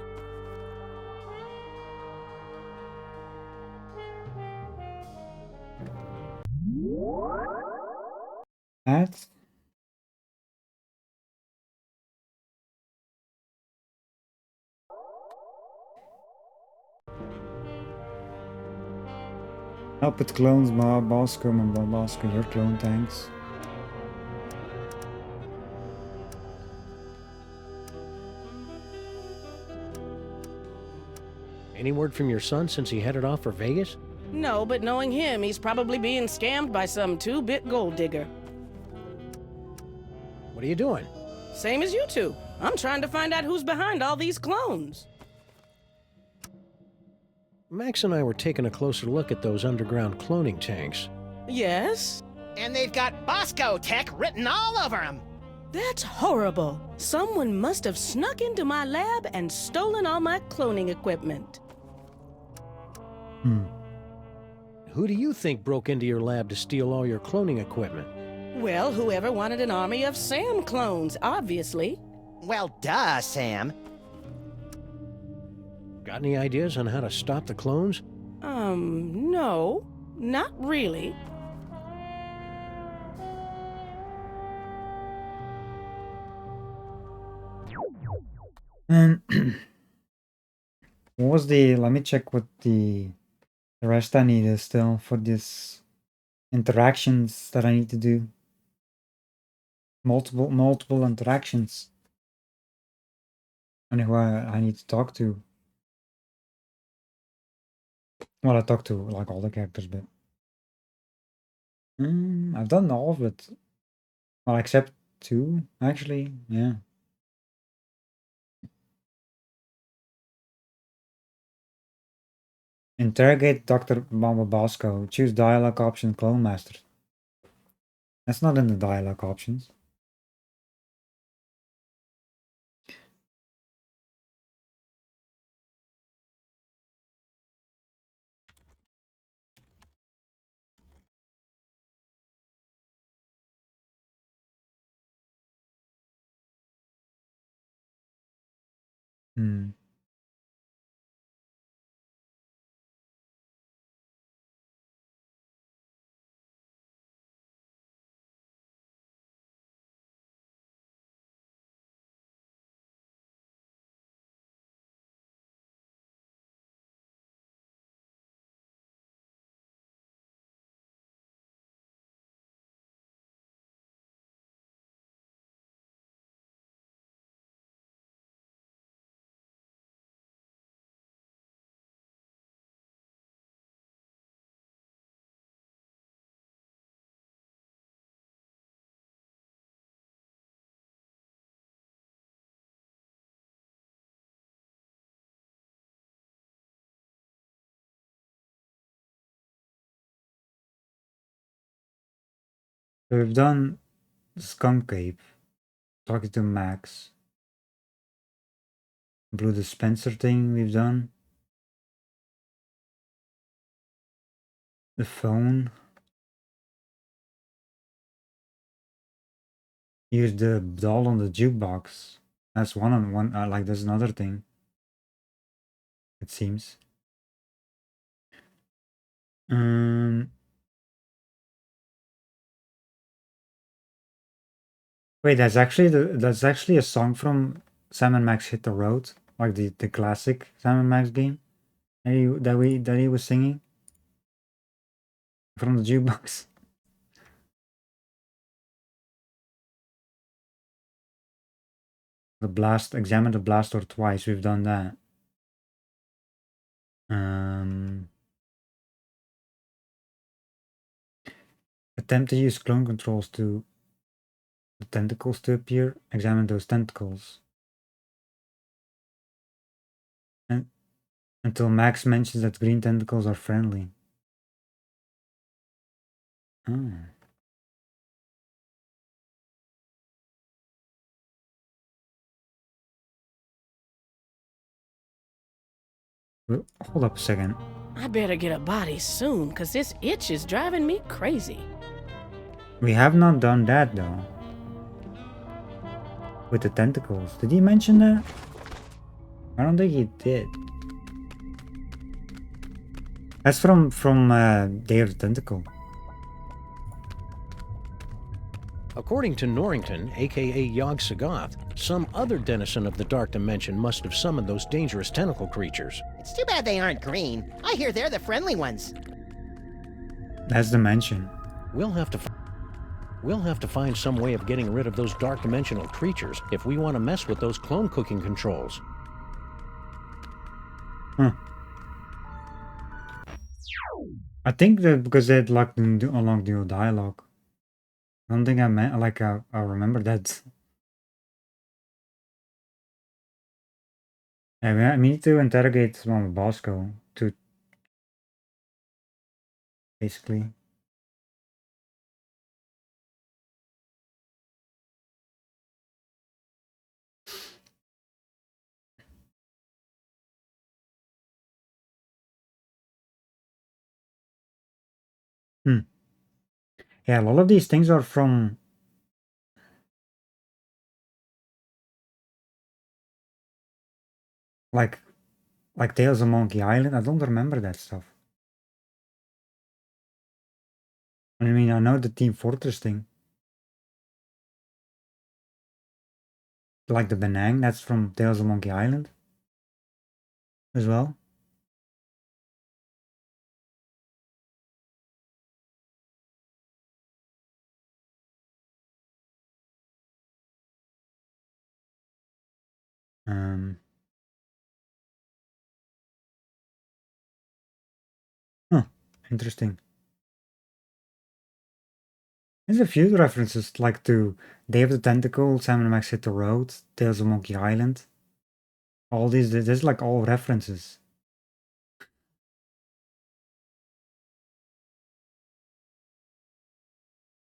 That? Help with clones, Mama Bosco, your clone, thanks. Any word from your son since he headed off for Vegas? No, but knowing him, he's probably being scammed by some 2-bit gold digger. What are you doing? Same as you two. I'm trying to find out who's behind all these clones. Max and I were taking a closer look at those underground cloning tanks. Yes? And they've got Bosco tech written all over them. That's horrible. Someone must have snuck into my lab and stolen all my cloning equipment. Who do you think broke into your lab to steal all your cloning equipment? Well, whoever wanted an army of Sam clones, obviously. Well, duh, Sam. Got any ideas on how to stop the clones? No. Not really. And what was the? Let me check what the rest I need is still for this interactions that I need to do. Multiple interactions. And who I need to talk to. Well, I talked to like all the characters, but I've done all of it. Well, except 2, actually. Yeah. Interrogate Dr. Mama Bosco. Choose dialogue option Clone Master. That's not in the dialogue options. So we've done the Skunk Cave, talking to Max. Blue dispenser thing we've done. The phone. Use the doll on the jukebox. That's one. Like there's another thing. It seems. Wait, that's actually a song from Sam and Max Hit the Road, like the classic Sam and Max game that he was singing from the jukebox. Examine the blast door twice. We've done that. Attempt to use clone controls to the tentacles to appear. Examine those tentacles. And until Max mentions that green tentacles are friendly. Hold up a second. I better get a body soon, because this itch is driving me crazy. We have not done that though. With the tentacles. Did he mention that? I don't think he did. That's from Day of the Tentacle. According to Norrington, aka Yog-Sothoth, some other denizen of the Dark Dimension must have summoned those dangerous tentacle creatures. It's too bad they aren't green. I hear they're the friendly ones. That's Dimension. We'll have to find some way of getting rid of those dark dimensional creatures if we want to mess with those clone cooking controls. I think that because they'd like along the dialogue. I don't think I remember that. Yeah, we need to interrogate Mama Bosco to basically. Yeah, a lot of these things are from like Tales of Monkey Island. I don't remember that stuff. I mean, I know the Team Fortress thing. Like the Benang, that's from Tales of Monkey Island as well. Um, huh, interesting. There's a few references like to Day of the Tentacle, Sam and Max Hit the Road, Tales of Monkey Island. All these, there's like all references.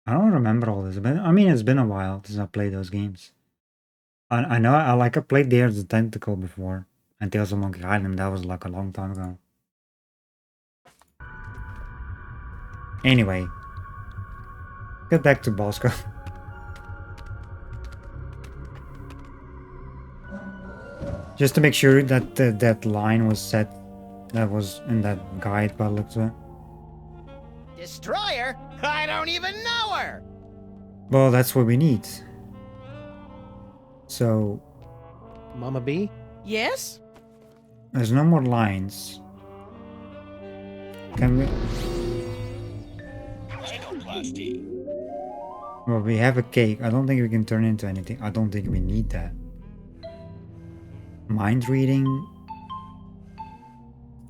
I don't remember all this, but I mean, it's been a while since I played those games. I know I played Day of the Tentacle before, and Tales of Monkey Island, that was like a long time ago. Anyway, get back to Bosco. Just to make sure that that line was set, that was in that guide by the looks of it. Destroyer? I don't even know her! Well, that's what we need. So... Mama B? Yes? There's no more lines. Can we... Well, we have a cake. I don't think we can turn into anything. I don't think we need that. Mind reading.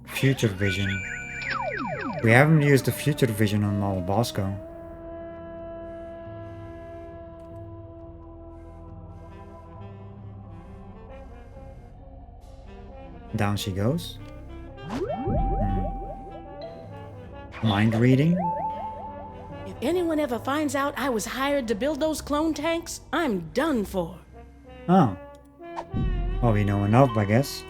Future vision. We haven't used the future vision on Mama Bosco. Down she goes. Mind reading. If anyone ever finds out I was hired to build those clone tanks, I'm done for. Oh. Well, we know enough, I guess.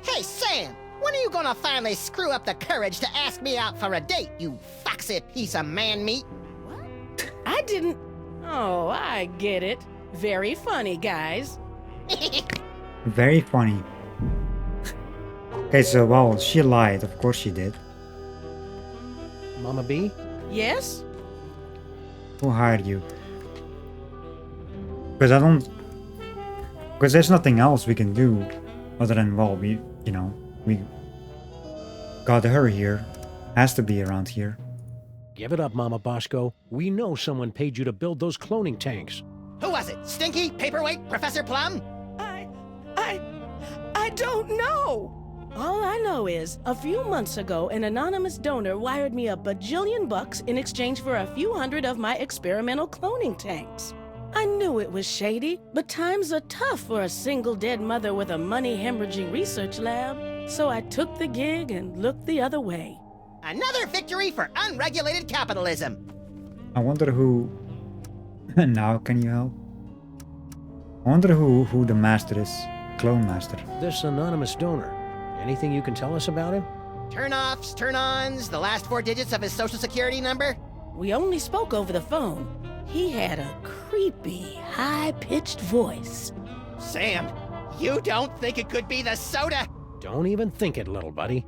Hey, Sam! When are you gonna finally screw up the courage to ask me out for a date, you foxy piece of man meat? What? I didn't... Oh, I get it. Very funny, guys. Very funny. Okay, so, well, she lied. Of course she did. Mama B? Yes? Who hired you? Because I don't... Because there's nothing else we can do other than, well, we, you know, we got her here. Has to be around here. Give it up, Mama Bosco. We know someone paid you to build those cloning tanks. Who was it? Stinky? Paperweight? Professor Plum? I don't know. All I know is, a few months ago, an anonymous donor wired me $1 bajillion in exchange for a few hundred of my experimental cloning tanks. I knew it was shady, but times are tough for a single dead mother with a money-hemorrhaging research lab, so I took the gig and looked the other way. Another victory for unregulated capitalism. I wonder who... Now can you help? I wonder who the master is. Clone master. This anonymous donor. Anything you can tell us about him? Turn-offs, turn-ons, the last 4 digits of his social security number? We only spoke over the phone. He had a creepy, high-pitched voice. Sam, you don't think it could be the soda? Don't even think it, little buddy.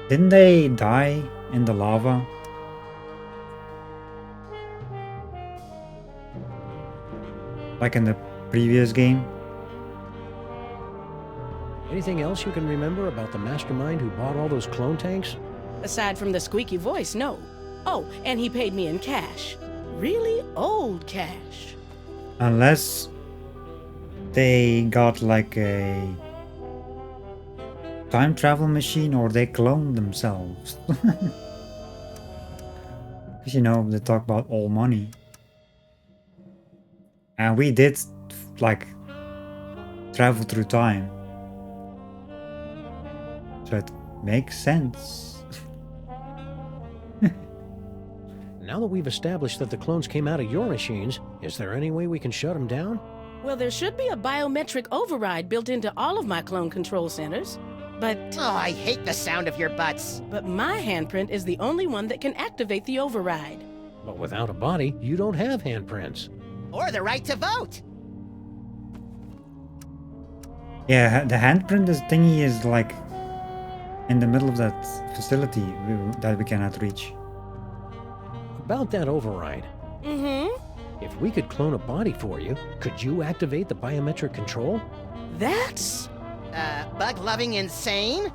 Didn't they die in the lava? Like in the previous game? Anything else you can remember about the mastermind who bought all those clone tanks? Aside from the squeaky voice, no. Oh, and he paid me in cash. Really old cash. Unless they got like a time travel machine or they cloned themselves. Because you know, they talk about all money. And we did, like, travel through time. So it makes sense. Now that we've established that the clones came out of your machines, is there any way we can shut them down? Well, there should be a biometric override built into all of my clone control centers. But... Oh, I hate the sound of your butts. But my handprint is the only one that can activate the override. But without a body, you don't have handprints. Or the right to vote. Yeah, the handprint thingy is like in the middle of that facility that we cannot reach. About that override. If we could clone a body for you, could you activate the biometric control? That's... bug-loving insane?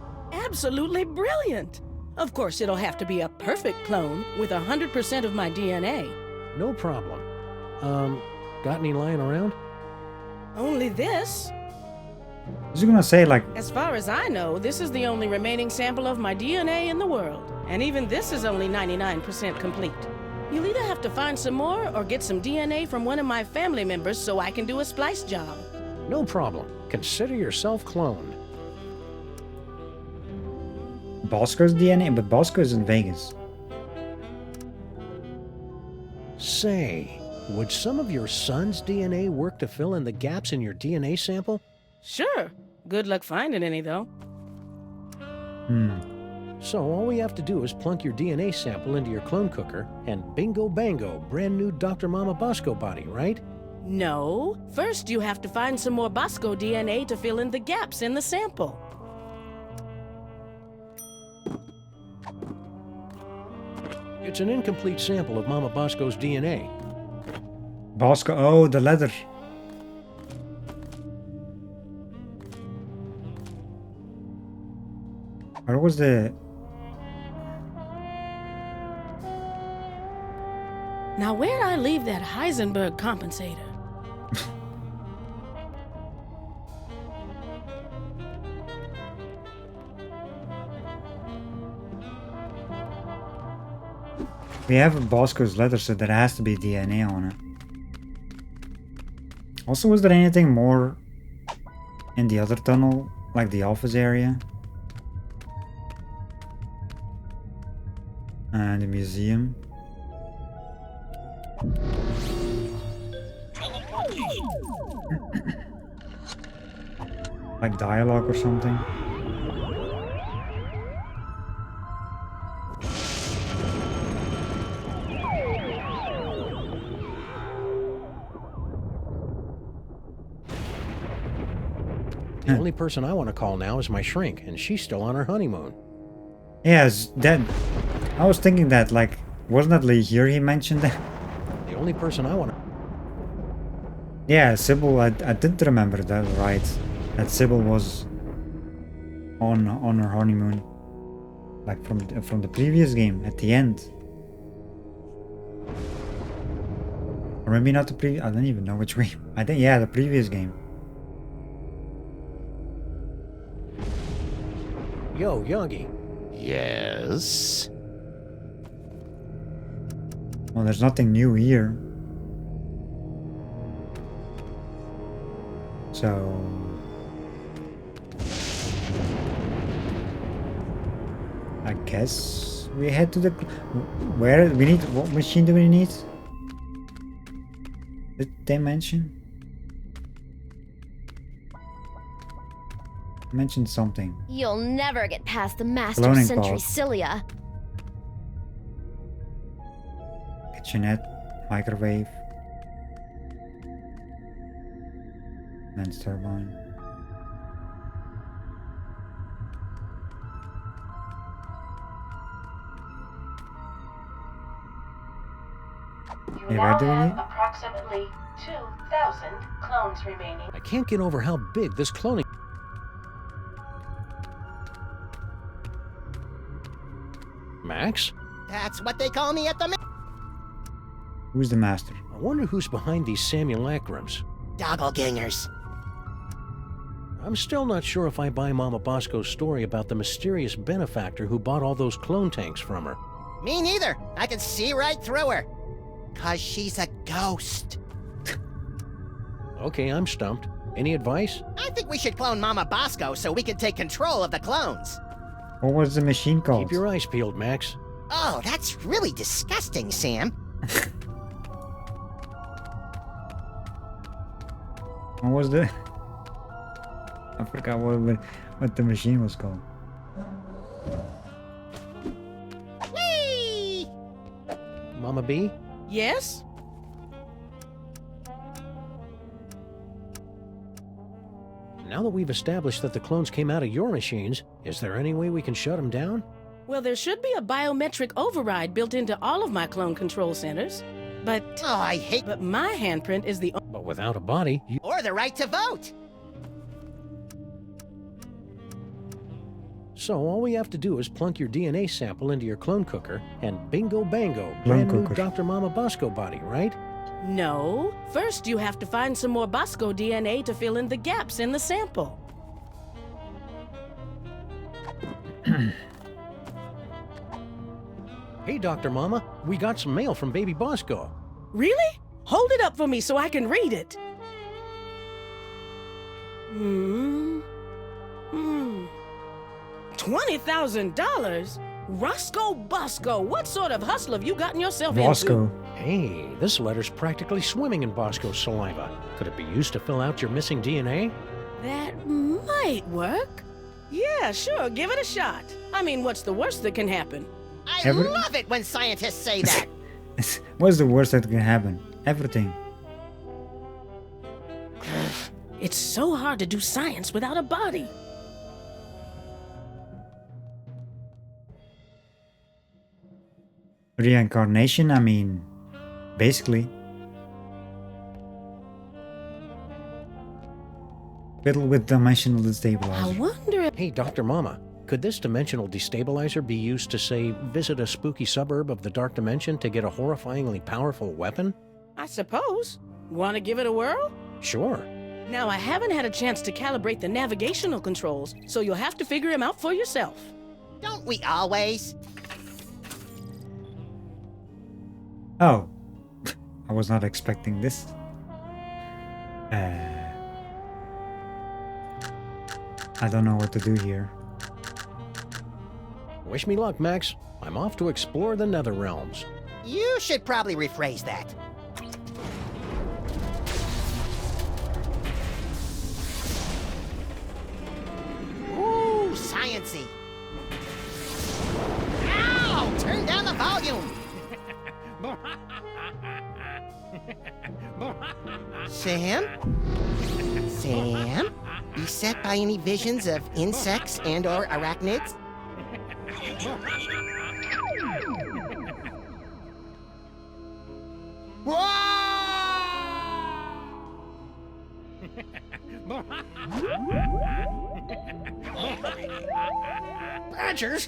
absolutely brilliant. Of course, it'll have to be a perfect clone with 100% of my DNA. No problem. Got any lying around? Only this. I was gonna say, like... As far as I know, this is the only remaining sample of my DNA in the world. And even this is only 99% complete. You'll either have to find some more or get some DNA from one of my family members so I can do a splice job. No problem. Consider yourself cloned. Bosco's DNA? But Bosco is in Vegas. Say, would some of your son's DNA work to fill in the gaps in your DNA sample? Sure. Good luck finding any, though. So all we have to do is plunk your DNA sample into your clone cooker, and bingo bango, brand new Dr. Mama Bosco body, right? No. First, you have to find some more Bosco DNA to fill in the gaps in the sample. It's an incomplete sample of Mama Bosco's DNA. Bosco, oh, the letter. Where was the... Now, where'd I leave that Heisenberg compensator? We have Bosco's letter, so there has to be DNA on it. Also, was there anything more in the other tunnel, like the office area? And the museum? Like dialogue or something? The only person I want to call now is my shrink, and she's still on her honeymoon. Yes, that... I was thinking that, like, wasn't that like here he mentioned that? The only person I want to... Yeah, Sybil, I did remember that, right. That Sybil was on her honeymoon. Like from the previous game, at the end. Or maybe not the previous... I don't even know which game. I think, yeah, the previous game. Yo, Yogi. Yes? Well, there's nothing new here. So... I guess we head to the... Where? We need... What machine do we need? Did they mention? Mentioned something. You'll never get past the Master Cloning Sentry pod. Cilia. Kitchenette, microwave, men's turbine. You Hey, now where do we have need? approximately 2,000 clones remaining. I can't get over how big this cloning... Max? That's what they call me at the Who's the master? I wonder who's behind these simulacrums. Doppelgangers. I'm still not sure if I buy Mama Bosco's story about the mysterious benefactor who bought all those clone tanks from her. Me neither. I can see right through her. 'Cause she's a ghost. Okay, I'm stumped. Any advice? I think we should clone Mama Bosco so we can take control of the clones. What was the machine called? Keep your eyes peeled, Max. Oh, that's really disgusting, Sam. What was the... I forgot what the machine was called. Whee! Mama B? Yes? Now that we've established that the clones came out of your machines, is there any way we can shut them down? Well, there should be a biometric override built into all of my clone control centers. But... Oh, I hate... But my handprint is the... But without a body, you... Or the right to vote. So all we have to do is plunk your DNA sample into your clone cooker, and bingo bango, brand new Dr. Mama Bosco body, right? No. First, you have to find some more Bosco DNA to fill in the gaps in the sample. Hey, Dr. Mama, we got some mail from baby Bosco. Really? Hold it up for me so I can read it. $20,000? Roscoe Bosco, what sort of hustle have you gotten yourself into? Hey, this letter's practically swimming in Bosco's saliva. Could it be used to fill out your missing DNA? That might work. Yeah, sure, give it a shot. I mean, what's the worst that can happen? I love it when scientists say that. What's the worst that can happen? Everything. It's so hard to do science without a body. Reincarnation, I mean, basically. Fiddle with dimensional destabilizer. I wonder... Hey, Dr. Mama, could this dimensional destabilizer be used to, say, visit a spooky suburb of the Dark Dimension to get a horrifyingly powerful weapon? I suppose. Want to give it a whirl? Sure. Now, I haven't had a chance to calibrate the navigational controls, so you'll have to figure them out for yourself. Don't we always? Oh. I was not expecting this. I don't know what to do here. Wish me luck, Max. I'm off to explore the Nether Realms. You should probably rephrase that. Ooh, science-y. Ow! Turn down the volume! Sam? Sam? Beset by any visions of insects and or arachnids? Badgers?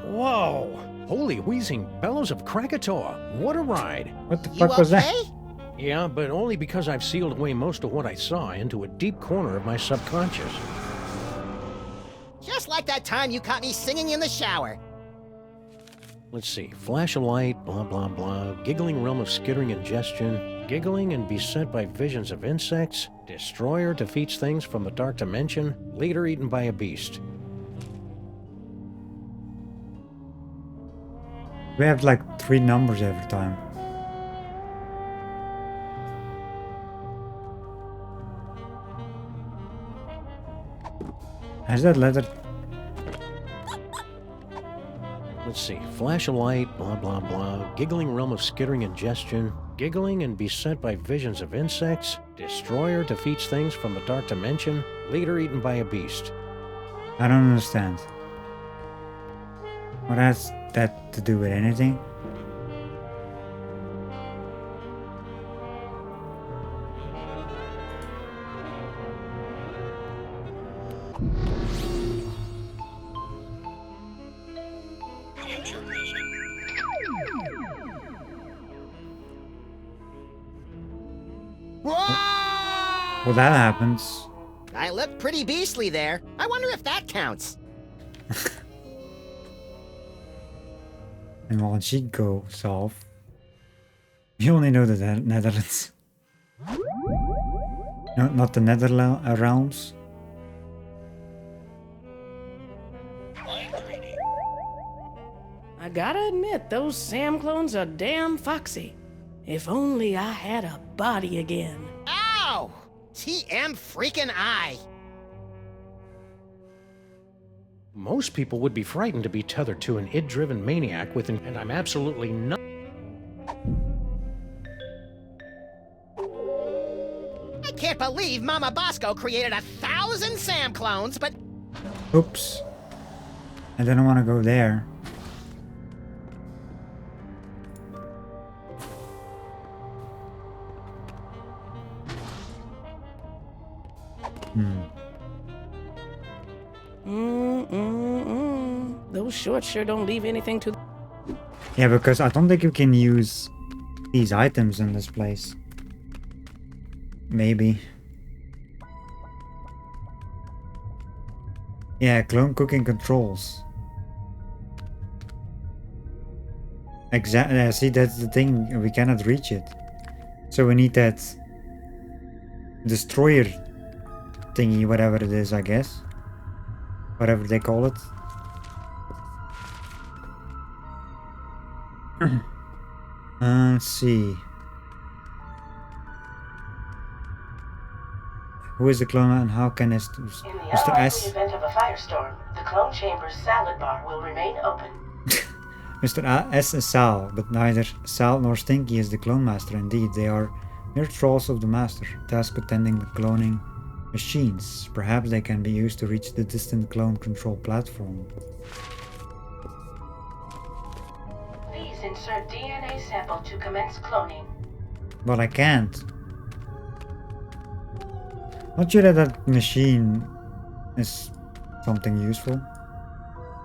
Whoa! Holy wheezing bellows of Krakatoa! What a ride! What the fuck was that? Yeah, but only because I've sealed away most of what I saw into a deep corner of my subconscious. Just like that time you caught me singing in the shower. Let's see. Flash of light, blah blah blah. Giggling realm of skittering ingestion. Giggling and beset by visions of insects. Destroyer defeats things from the dark dimension. Leader eaten by a beast. We have like 3 numbers every time. Has that letter? Let's see. Flash of light, blah blah blah. Giggling realm of skittering ingestion. Giggling and beset by visions of insects. Destroyer defeats things from the dark dimension. Leader eaten by a beast. I don't understand. What has that to do with anything? Well, that happens. I look pretty beastly there. I wonder if that counts. And while she goes off, you only know the Netherlands. No, not the Netherlands realms. I gotta admit, those Sam clones are damn foxy. If only I had a body again. Ow! TM freaking I. Most people would be frightened to be tethered to an id-driven maniac with and I'm absolutely not. I can't believe Mama Bosco created 1,000 Sam clones, but... Oops. I didn't want to go there. Those shorts sure don't leave anything to... Yeah, because I don't think you can use these items in this place. Maybe. Yeah, clone cooking controls. Exactly. Yeah, see, that's the thing. We cannot reach it. So we need that destroyer thingy, whatever it is, I guess. Whatever they call it. Let's see. Who is the clone and how can it... In the Mr. unlikely S? event of a firestorm, the clone chamber's salad bar will remain open. Mr. S is Sal, but neither Sal nor Stinky is the clone master. Indeed, they are mere trolls of the master, tasked with tending the cloning machines. Perhaps they can be used to reach the distant clone control platform. Please insert DNA sample to commence cloning. But I can't. Not sure that that machine is something useful.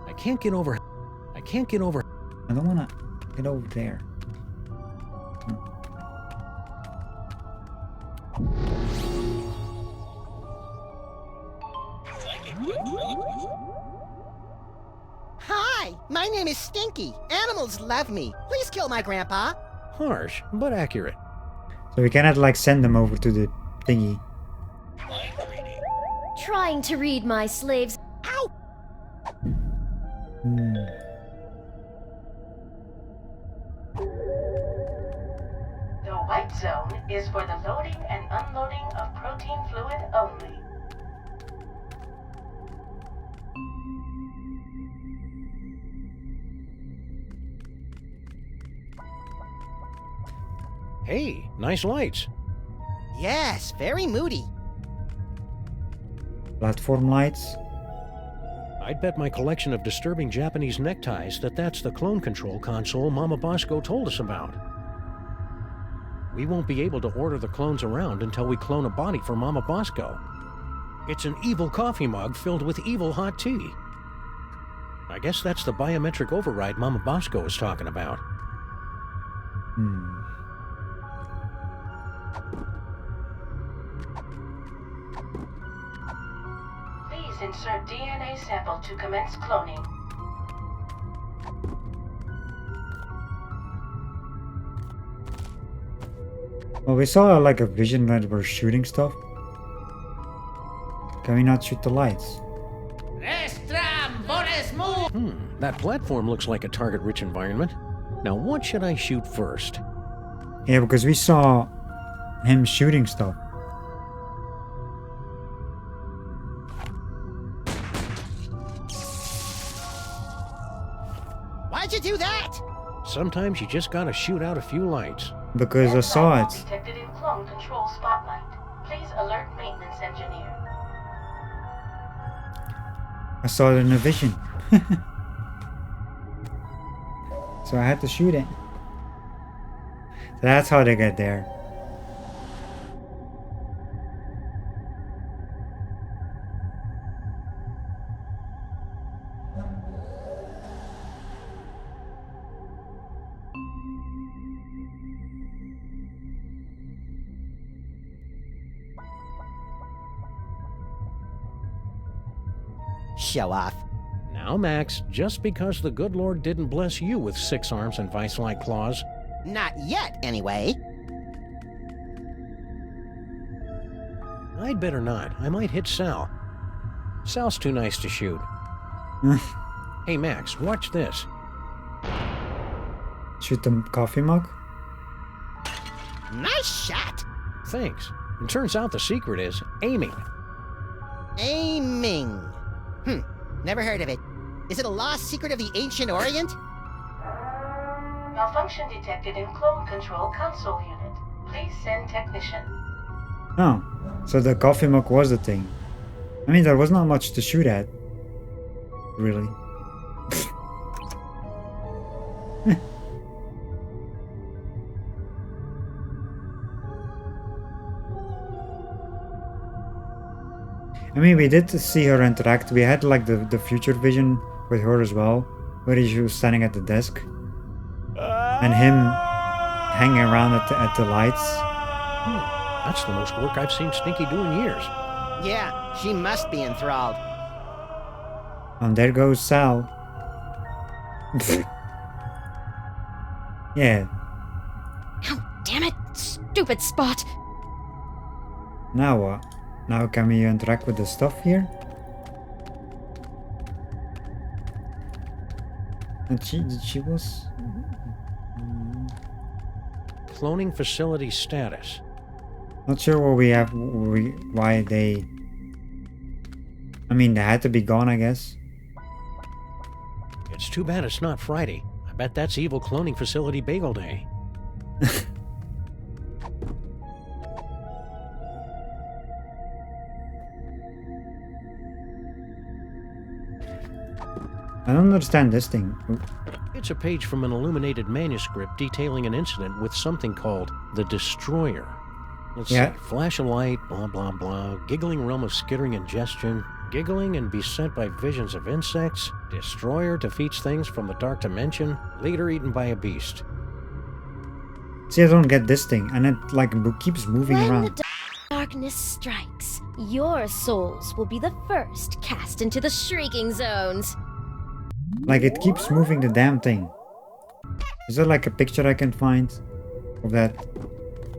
I can't get over. I don't wanna get over there. Hi, my name is Stinky. Animals love me. Please kill my grandpa. Harsh, but accurate. So we cannot like send them over to the thingy. Trying to read my slaves. Ow! The white zone is for the loading and unloading of protein fluid only. Hey, nice lights. Yes, very moody. Platform lights. I'd bet my collection of disturbing Japanese neckties that that's the clone control console Mama Bosco told us about. We won't be able to order the clones around until we clone a body for Mama Bosco. It's an evil coffee mug filled with evil hot tea. I guess that's the biometric override Mama Bosco was talking about. Please insert DNA sample to commence cloning. Well, we saw like a vision that we're shooting stuff. Can we not shoot the lights? That platform looks like a target-rich environment. Now what should I shoot first? Yeah, because we saw him shooting stuff. Why'd you do that? Sometimes you just gotta shoot out a few lights. Because I saw it. Detected in clone control spotlight. Please alert maintenance engineer. I saw it in a vision. So I had to shoot it. That's how they get there. show off. Now, Max, just because the good Lord didn't bless you with 6 arms and vice-like claws. Not yet, anyway. I'd better not. I might hit Sal. Sal's too nice to shoot. Hey, Max, watch this. Shoot the coffee mug? Nice shot. Thanks. It turns out the secret is aiming. Aiming. Never heard of it. Is it a lost secret of the ancient Orient? Malfunction detected in clone control console unit. Please send technician. Oh, so the coffee mug was the thing. I mean, there was not much to shoot at. Really. I mean, we did see her interact. We had like the future vision with her as well, where she was standing at the desk. And him hanging around at the lights. That's the most work I've seen Stinky do in years. Yeah, she must be enthralled. And there goes Sal. Yeah. Ow, damn it! Stupid spot! Now what? Now can we interact with the stuff here? And she was... Cloning facility status. Not sure what we have, why they... I mean, they had to be gone, I guess. It's too bad it's not Friday. I bet that's evil cloning facility bagel day. I don't understand this thing. It's a page from an illuminated manuscript detailing an incident with something called the Destroyer. Let's see. Flash of light, blah blah blah, giggling realm of skittering ingestion, giggling and beset by visions of insects, Destroyer defeats things from the dark dimension, leader eaten by a beast. See, I don't get this thing, and it like keeps moving When around. the darkness strikes, your souls will be the first cast into the shrieking zones. Like it keeps moving the damn thing. Is there like a picture I can find of that?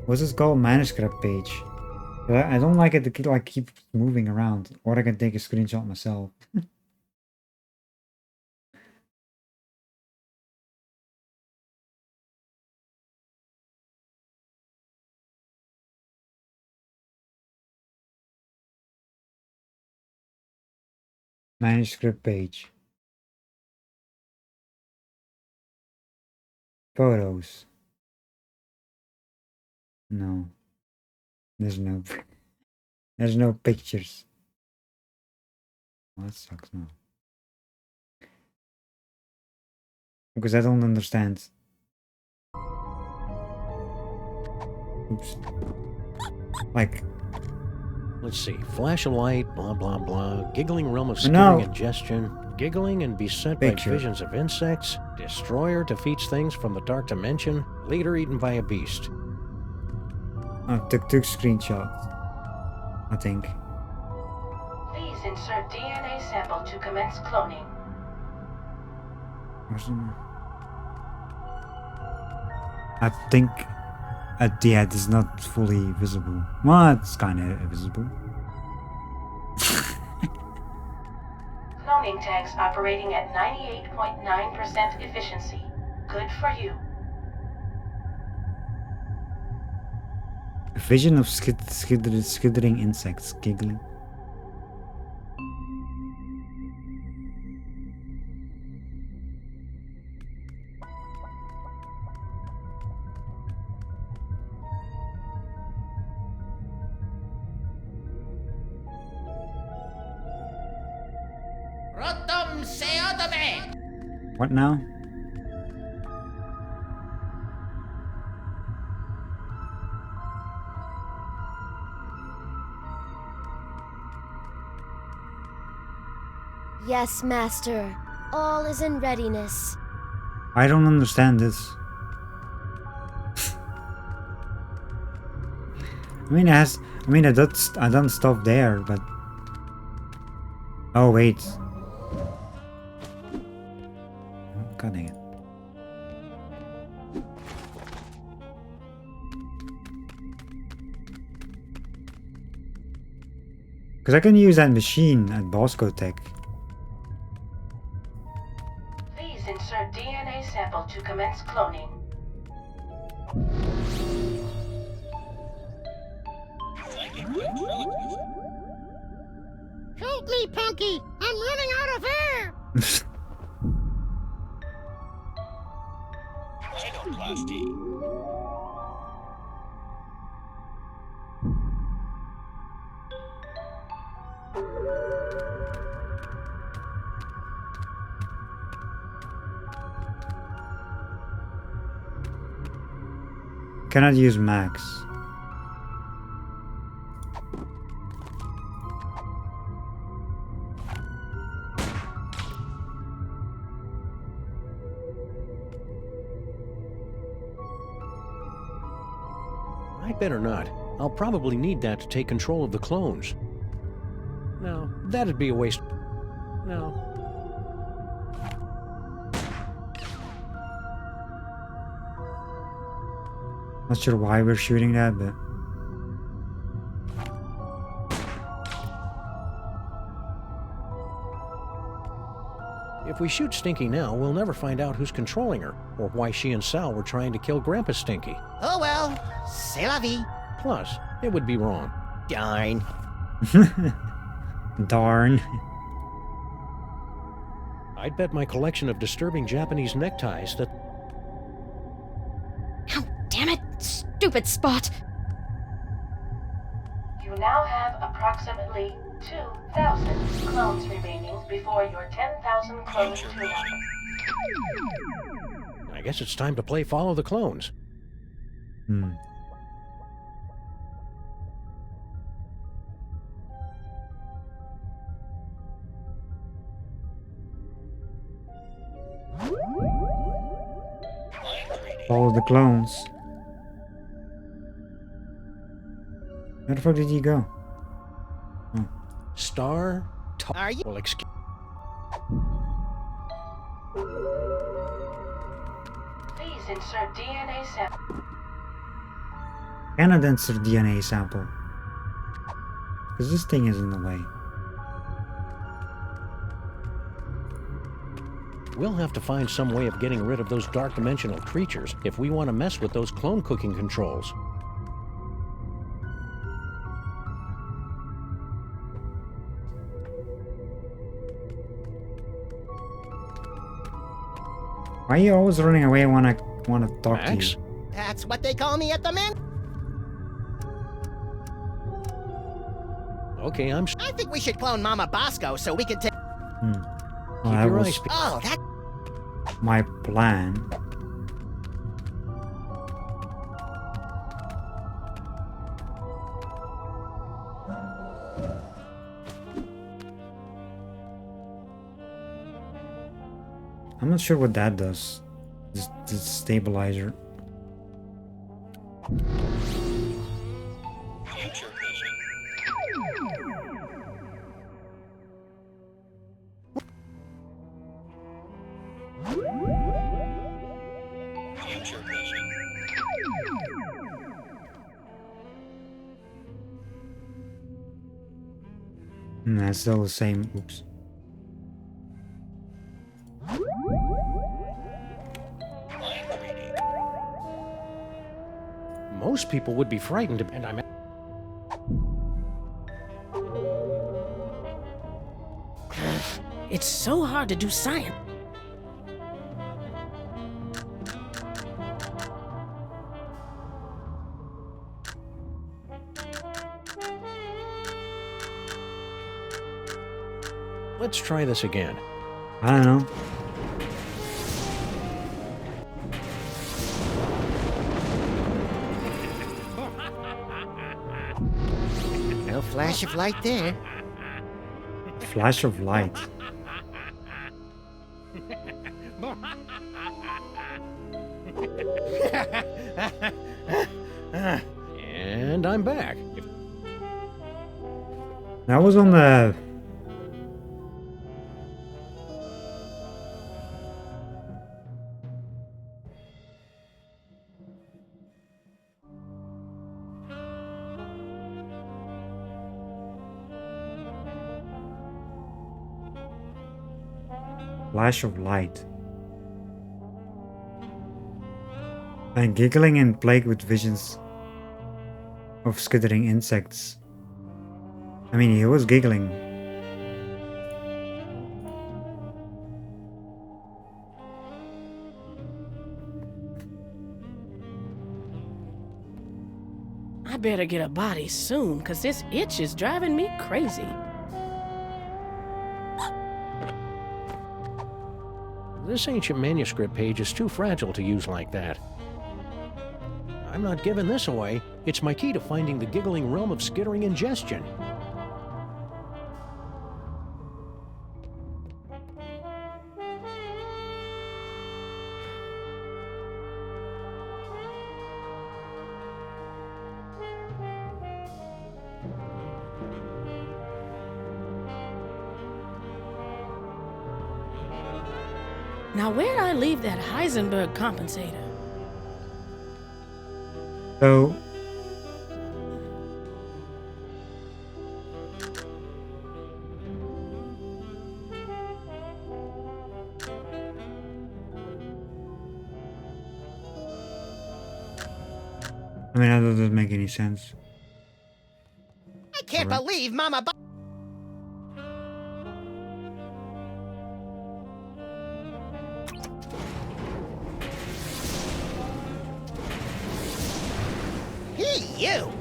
What's this called? Manuscript page. I don't like it to like keep moving around, or I can take a screenshot myself. Manuscript page. Photos. No. There's no pictures. Oh, that sucks now. Because I don't understand. Oops. Like... Let's see. Flash of light, blah blah blah, giggling realm of skittering ingestion, giggling and beset by visions of insects, Destroyer defeats things from the dark dimension, leader eaten by a beast. I took screenshots, I think. Please insert DNA sample to commence cloning. I think at the end is not fully visible. Well, it's kind of visible. Cloning tanks operating at 98.9% efficiency. Good for you. A vision of skittering insects giggling. What now? Yes, Master. All is in readiness. I don't understand this. I done stuff there, but... Oh, wait. God dang it. Because I can use that machine at Bosco Tech. Please insert DNA sample to commence cloning. Help me, Punky! I'm running out of air! Cannot use Max. I better not. I'll probably need that to take control of the clones. No, that'd be a waste. No. Not sure why we're shooting that, but... If we shoot Stinky now, we'll never find out who's controlling her, or why she and Sal were trying to kill Grandpa Stinky. Oh well, c'est la vie. Plus, it would be wrong. Darn. Darn. I'd bet my collection of disturbing Japanese neckties that... Ow, damn it! Stupid Spot! You now have approximately 2,000 clones remaining before your 10,000 clone tune-up. I guess it's time to play Follow the Clones. Hmm. Follow the clones. Where the fuck did he go? Oh. Star... Are you... Well, excuse... Please insert DNA sample. Cannot insert DNA sample. Because this thing is in the way. We'll have to find some way of getting rid of those dark dimensional creatures if we want to mess with those clone cooking controls. Why are you always running away when I want to talk Max? to you? That's what they call me at the man. Okay, I think we should clone Mama Bosco so we can take... Well, that your was eyes peeled. Oh, that... my plan. I'm not sure what that does. This stabilizer. That's still the same. Oops. Most people would be frightened, and I'm... It's so hard to do science. Let's try this again. I don't know. No flash of light there. Flash of light. And I'm back. That was on the... Flash of light. And giggling and plagued with visions of skittering insects. I mean, he was giggling. I better get a body soon, cause this itch is driving me crazy. This ancient manuscript page is too fragile to use like that. I'm not giving this away. It's my key to finding the giggling realm of skittering ingestion. Now where'd I leave that Heisenberg compensator? So I mean, that doesn't make any sense. I can't believe Mama Hey, you!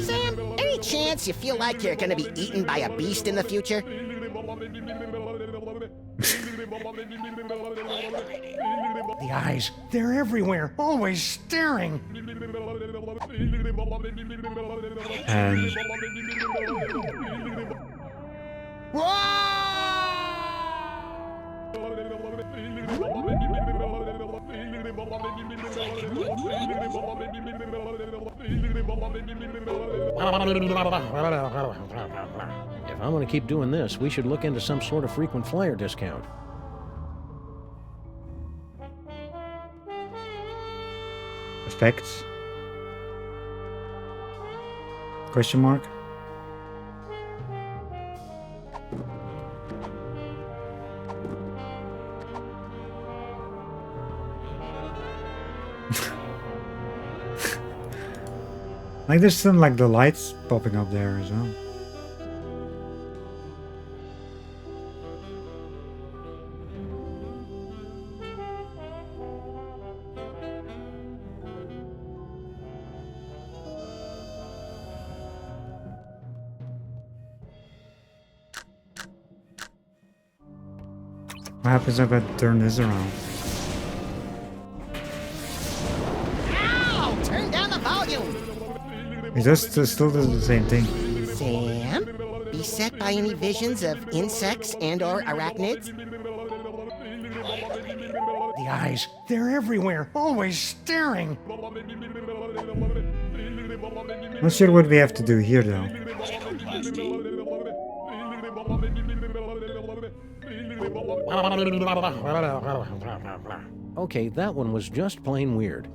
Sam, any chance you feel like you're gonna be eaten by a beast in the future? The eyes, they're everywhere, always staring. And If I'm going to keep doing this, we should look into some sort of frequent flyer discount. effects? Question mark? Like there's some like the lights popping up there as well. What happens if I turn this around? Ow! Turn down the volume! It just still does the same thing. Sam? Beset by any visions of insects and or arachnids? The eyes, they're everywhere, always staring. Not sure what we have to do here though. Okay, that one was just plain weird.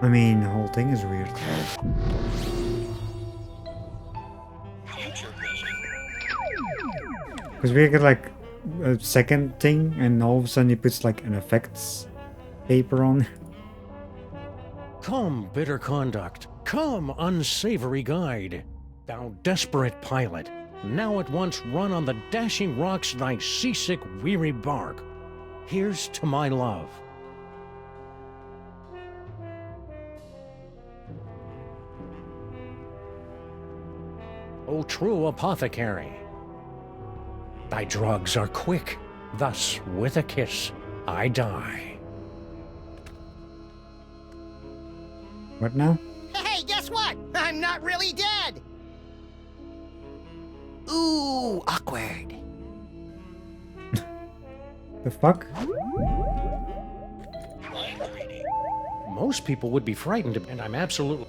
I mean, the whole thing is weird. Because we get like a second thing and all of a sudden he puts like an effects paper on. Come, bitter conduct. Come, unsavory guide. Thou desperate pilot, now at once run on the dashing rocks thy seasick, weary bark. Here's to my love. O true apothecary, thy drugs are quick, thus with a kiss I die. What now? Hey, guess what? I'm not really dead! Ooh, awkward. The fuck? Most people would be frightened, and I'm absolutely...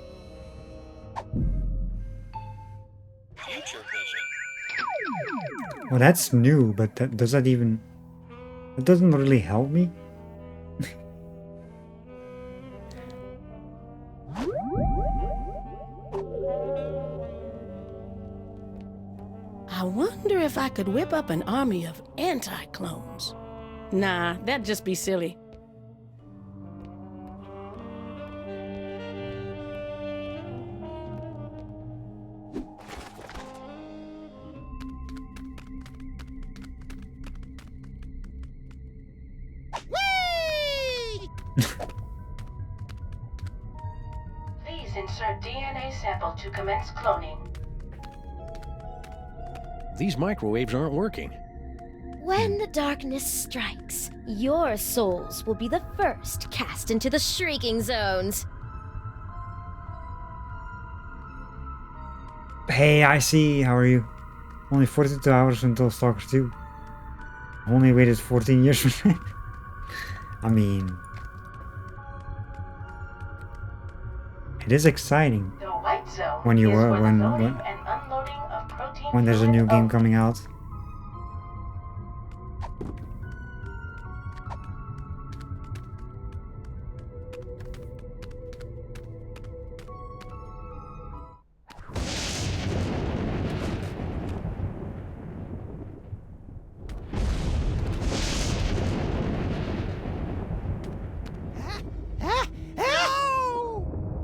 Well, that's new, but does that even... It doesn't really help me. I wonder if I could whip up an army of anti-clones. Nah, that'd just be silly. Please insert DNA sample to commence cloning. These microwaves aren't working. When the darkness strikes, your souls will be the first cast into the shrieking zones. Hey, I see. How are you? Only 42 hours until Stalker 2. Only waited 14 years for that. I mean, it is exciting The white zone when you is where the when loading and unloading of protein when there's a new fluid game opens. coming out.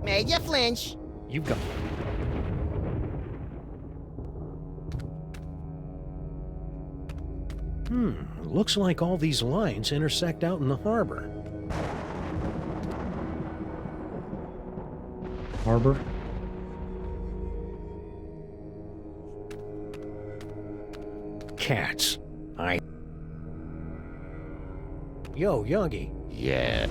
Made you flinch. You've got... Looks like all these lines intersect out in the harbor. Harbor? Cats. Yo, Yogi. Yeah.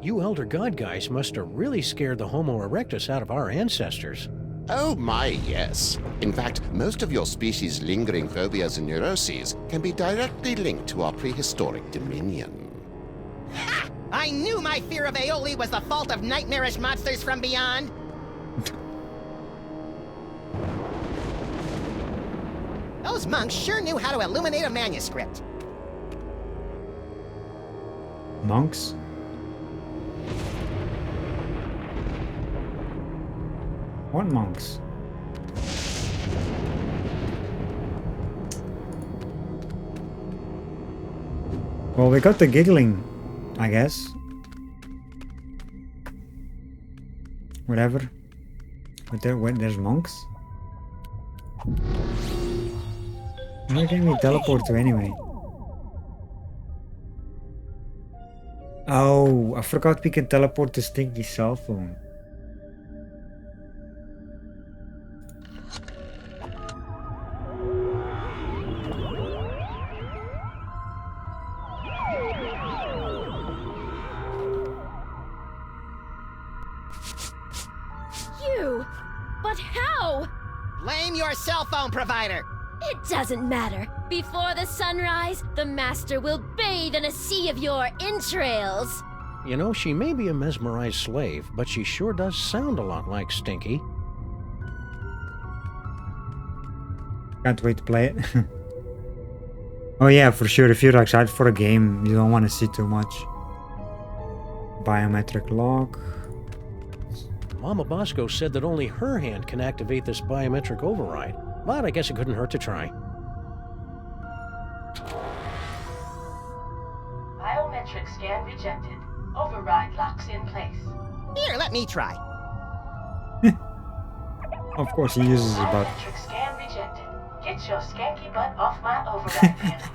You Elder God guys must have really scared the Homo erectus out of our ancestors. Oh my, yes. In fact, most of your species' lingering phobias and neuroses can be directly linked to our prehistoric dominion. Ha! I knew my fear of aioli was the fault of nightmarish monsters from beyond. Those monks sure knew how to illuminate a manuscript. Monks? What monks? Well, we got the giggling, I guess. Whatever. But there's monks? Where can we teleport to anyway? Oh, I forgot we can teleport to Stinky's cell phone. But how? Blame your cell phone provider. It doesn't matter. Before the sunrise, the Master will bathe in a sea of your entrails. You know, she may be a mesmerized slave, but she sure does sound a lot like Stinky. Can't wait to play it. Oh yeah, for sure, if you're excited for a game, you don't want to see too much. Biometric lock. Mama Bosco said that only her hand can activate this biometric override, but I guess it couldn't hurt to try. Biometric scan rejected. Override locks in place. Here, let me try. Of course he uses his butt. Biometric scan rejected. Get your skanky butt off my override panel.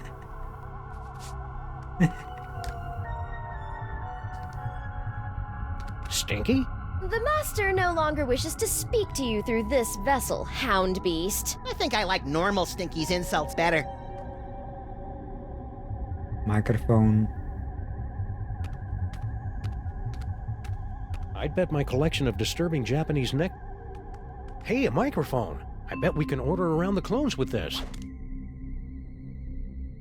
Stinky? The Master no longer wishes to speak to you through this vessel, hound beast. I think I like normal Stinky's insults better. Microphone. I'd bet my collection of disturbing Japanese neck... Hey, a microphone! I bet we can order around the clones with this.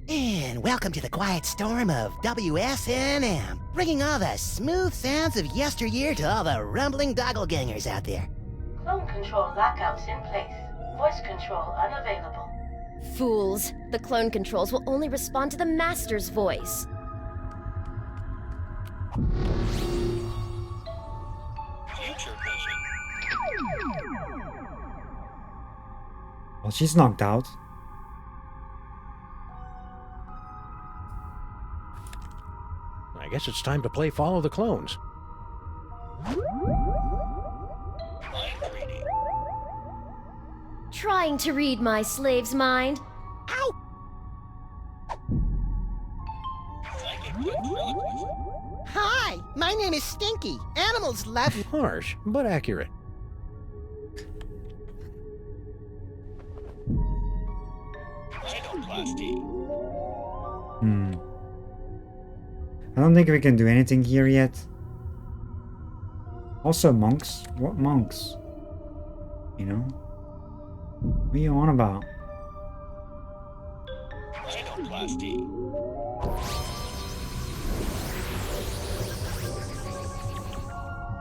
And welcome to the quiet storm of WSNM, bringing all the smooth sounds of yesteryear to all the rumbling doppelgangers out there. Clone control lockouts in place. Voice control unavailable. Fools. The clone controls will only respond to the Master's voice. Future vision. Well, she's knocked out. I guess it's time to play Follow the Clones. Trying to read my slave's mind. Ow! Hi, my name is Stinky. Animals love me. Harsh, but accurate. I don't think we can do anything here yet. Also, monks? What monks? You know? What are you on about?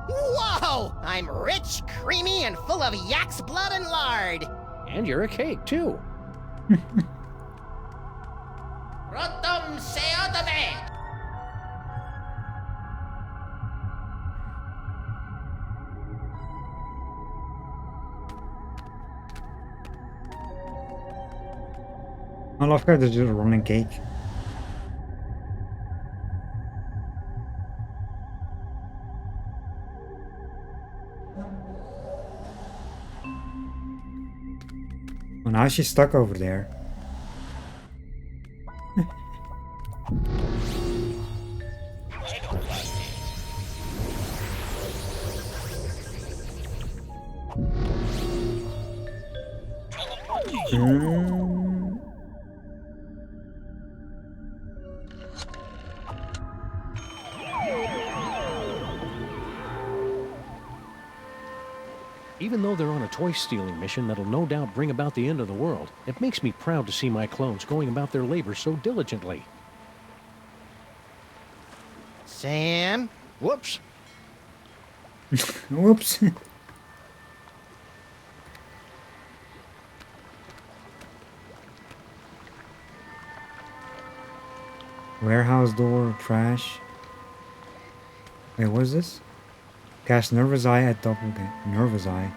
Whoa! I'm rich, creamy, and full of yak's blood and lard. And you're a cake, too. Rotom seo de ve. I love how there's just a running cake. Well, now she's stuck over there. Even though they're on a toy-stealing mission that'll no doubt bring about the end of the world, it makes me proud to see my clones going about their labor so diligently. Sam? Whoops. Whoops. Warehouse door, trash. Wait, what is this? Cast Nervous Eye at doppelganger. Nervous Eye.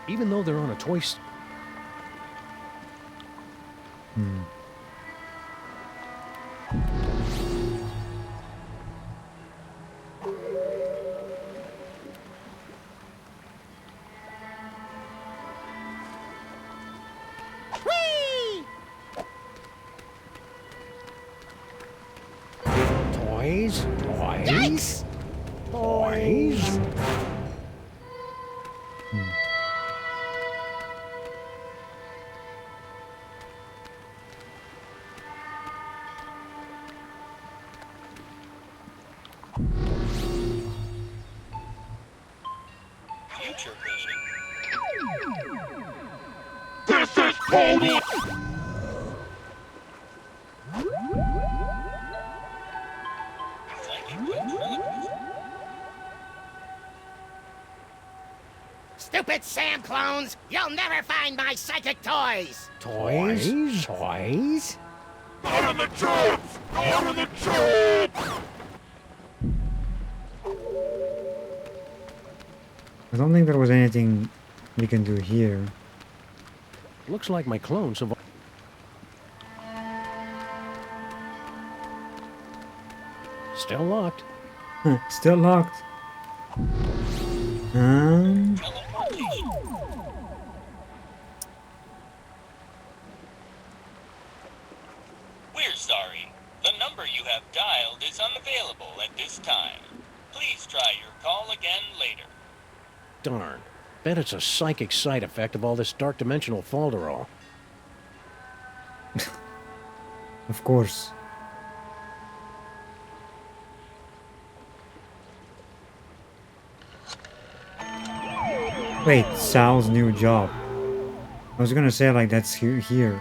Even though they're on a toy... Whee! Toys? Toys? Yikes! Toys? Future vision. This is Pony! Stupid Sam clones! You'll never find my psychic toys! Toys? Toys? Out of the tubes! Out of the tubes! I don't think there was anything we can do here. Looks like my clones have... Still locked. Still locked. We're sorry. The number you have dialed is unavailable at this time. Please try your call again later. Darn. Bet it's a psychic side effect of all this dark dimensional falderall. Of course. Wait, Sal's new job. I was gonna say like that's here.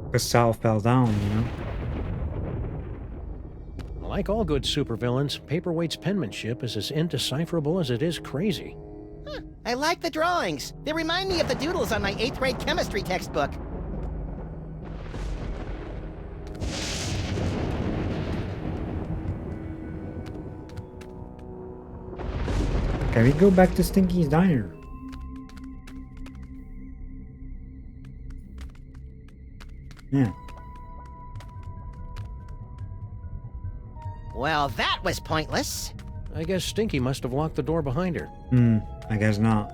Because Sal fell down, you know? Well, Like all good supervillains, Paperweight's penmanship is as indecipherable as it is crazy. I like the drawings. They remind me of the doodles on my 8th grade chemistry textbook. Can we go back to Stinky's diner? Yeah. Well, that was pointless. I guess Stinky must have locked the door behind her. I guess not.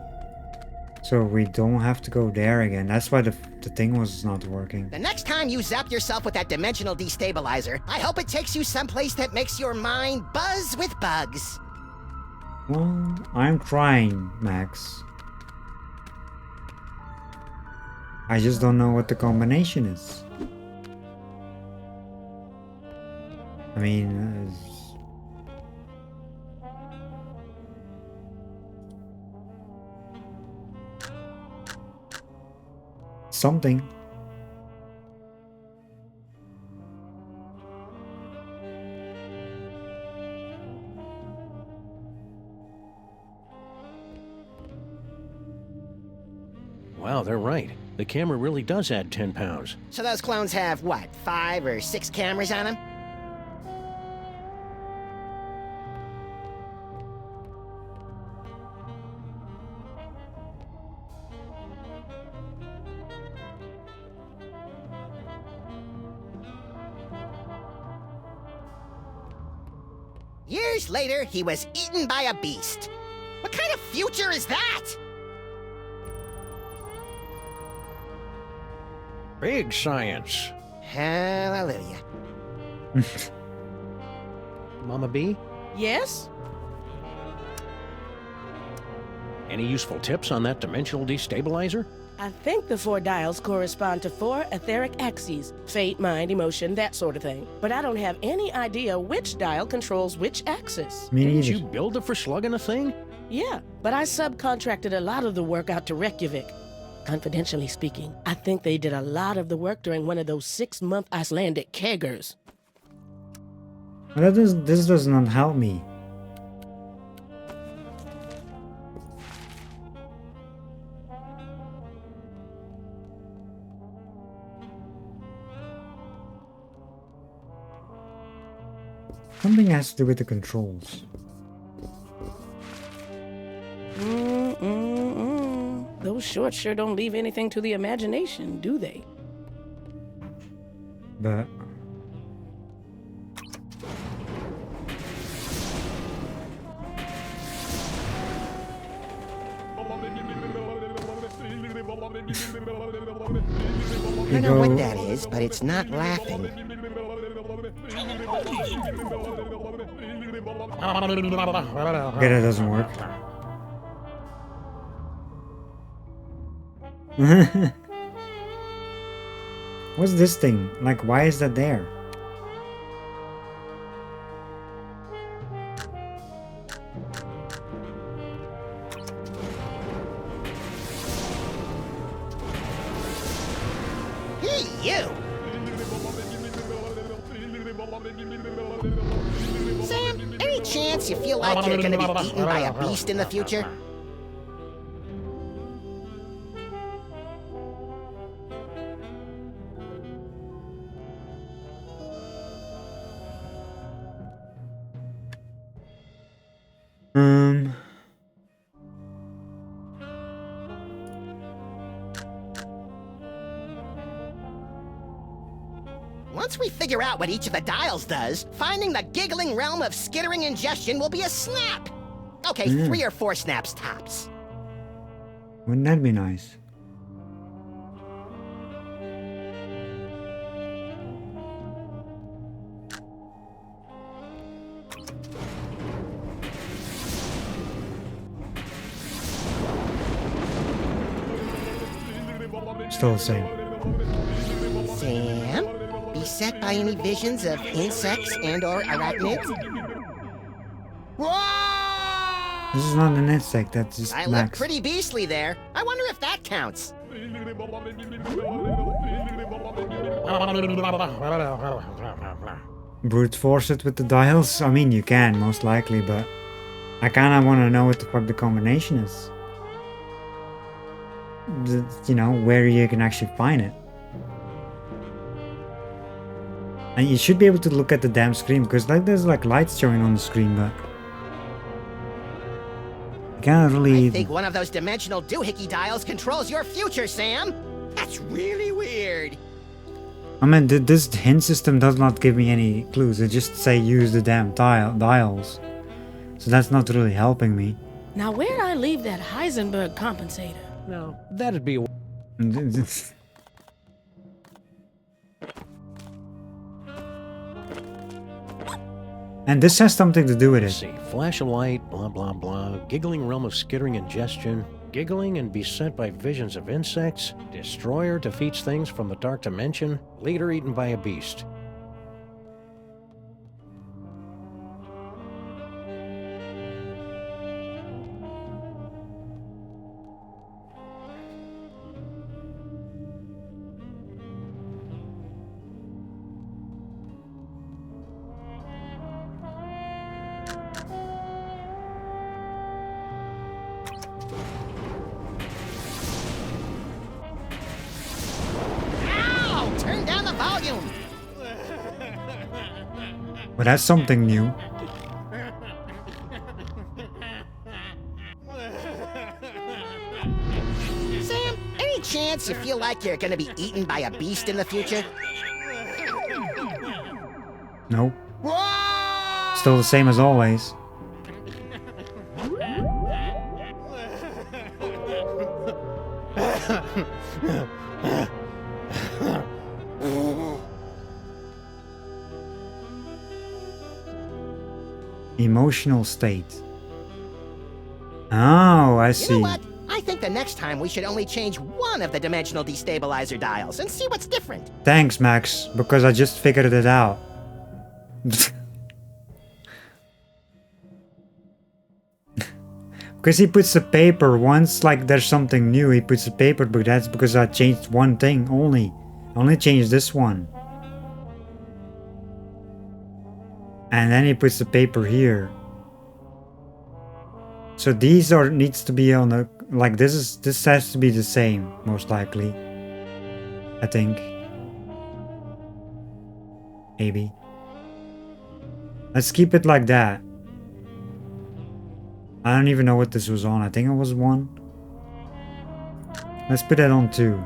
So we don't have to go there again. That's why the thing was not working. The next time you zap yourself with that dimensional destabilizer, I hope it takes you someplace that makes your mind buzz with bugs. Well, I'm trying, Max. I just don't know what the combination is. I mean, something. Wow, they're right. The camera really does add 10 pounds. So those clones have, what, 5 or 6 cameras on them? Years later, he was eaten by a beast. What kind of future is that? Big science. Hallelujah. Mama B? Yes? Any useful tips on that dimensional destabilizer? I think the 4 dials correspond to 4 etheric axes. Fate, mind, emotion, that sort of thing. But I don't have any idea which dial controls which axis. Didn't you build it for slugging a thing? Yeah, but I subcontracted a lot of the work out to Reykjavik. Confidentially speaking, I think they did a lot of the work during one of those 6-month Icelandic keggers. But this does not help me. Something has to do with the controls. Those shorts sure don't leave anything to the imagination, do they? But I know what that is, but it's not laughing. okay, that doesn't work. What's this thing? Like, why is that there? Hey, you! Sam, any chance you feel like you're gonna be eaten by a beast in the future? Once we figure out what each of the dials does, finding the giggling realm of skittering ingestion will be a snap. Okay, 3 or 4 snaps tops. Wouldn't that be nice? Still the same. Sam? Beset by any visions of insects and or arachnids? Whoa! This is not an insect, that's just I look Max. pretty beastly there. I wonder if that counts. brute force it with the dials? I mean, you can, most likely, but I kinda wanna know what the fuck the combination is. You know, where you can actually find it. And you should be able to look at the damn screen, because like there's like lights showing on the screen, but I can't really... I think one of those dimensional doohickey dials controls your future, Sam. That's really weird. I mean, this hint system does not give me any clues. It just say use the damn dials. So that's not really helping me. Now, where'd I leave that Heisenberg compensator? Now, that'd be... And this has something to do with it. Let's see. Flash of light, blah, blah, blah. Giggling realm of skittering ingestion. Giggling and beset by visions of insects. Destroyer defeats things from the dark dimension. Leader eaten by a beast. But that's something new. Sam, any chance you feel like you're gonna be eaten by a beast in the future? Nope. Still the same as always. Emotional state. Oh, I see. You know what? I think the next time we should only change one of the dimensional destabilizer dials and see what's different. Thanks, Max, because I just figured it out. Because he puts the paper once, like there's something new, he puts the paper, but that's because I changed one thing only. I only changed this one. And then he puts the paper here. So these are needs to be on the like this has to be the same, most likely. I think. Maybe. Let's keep it like that. I don't even know what this was on. I think it was 1. Let's put that on 2.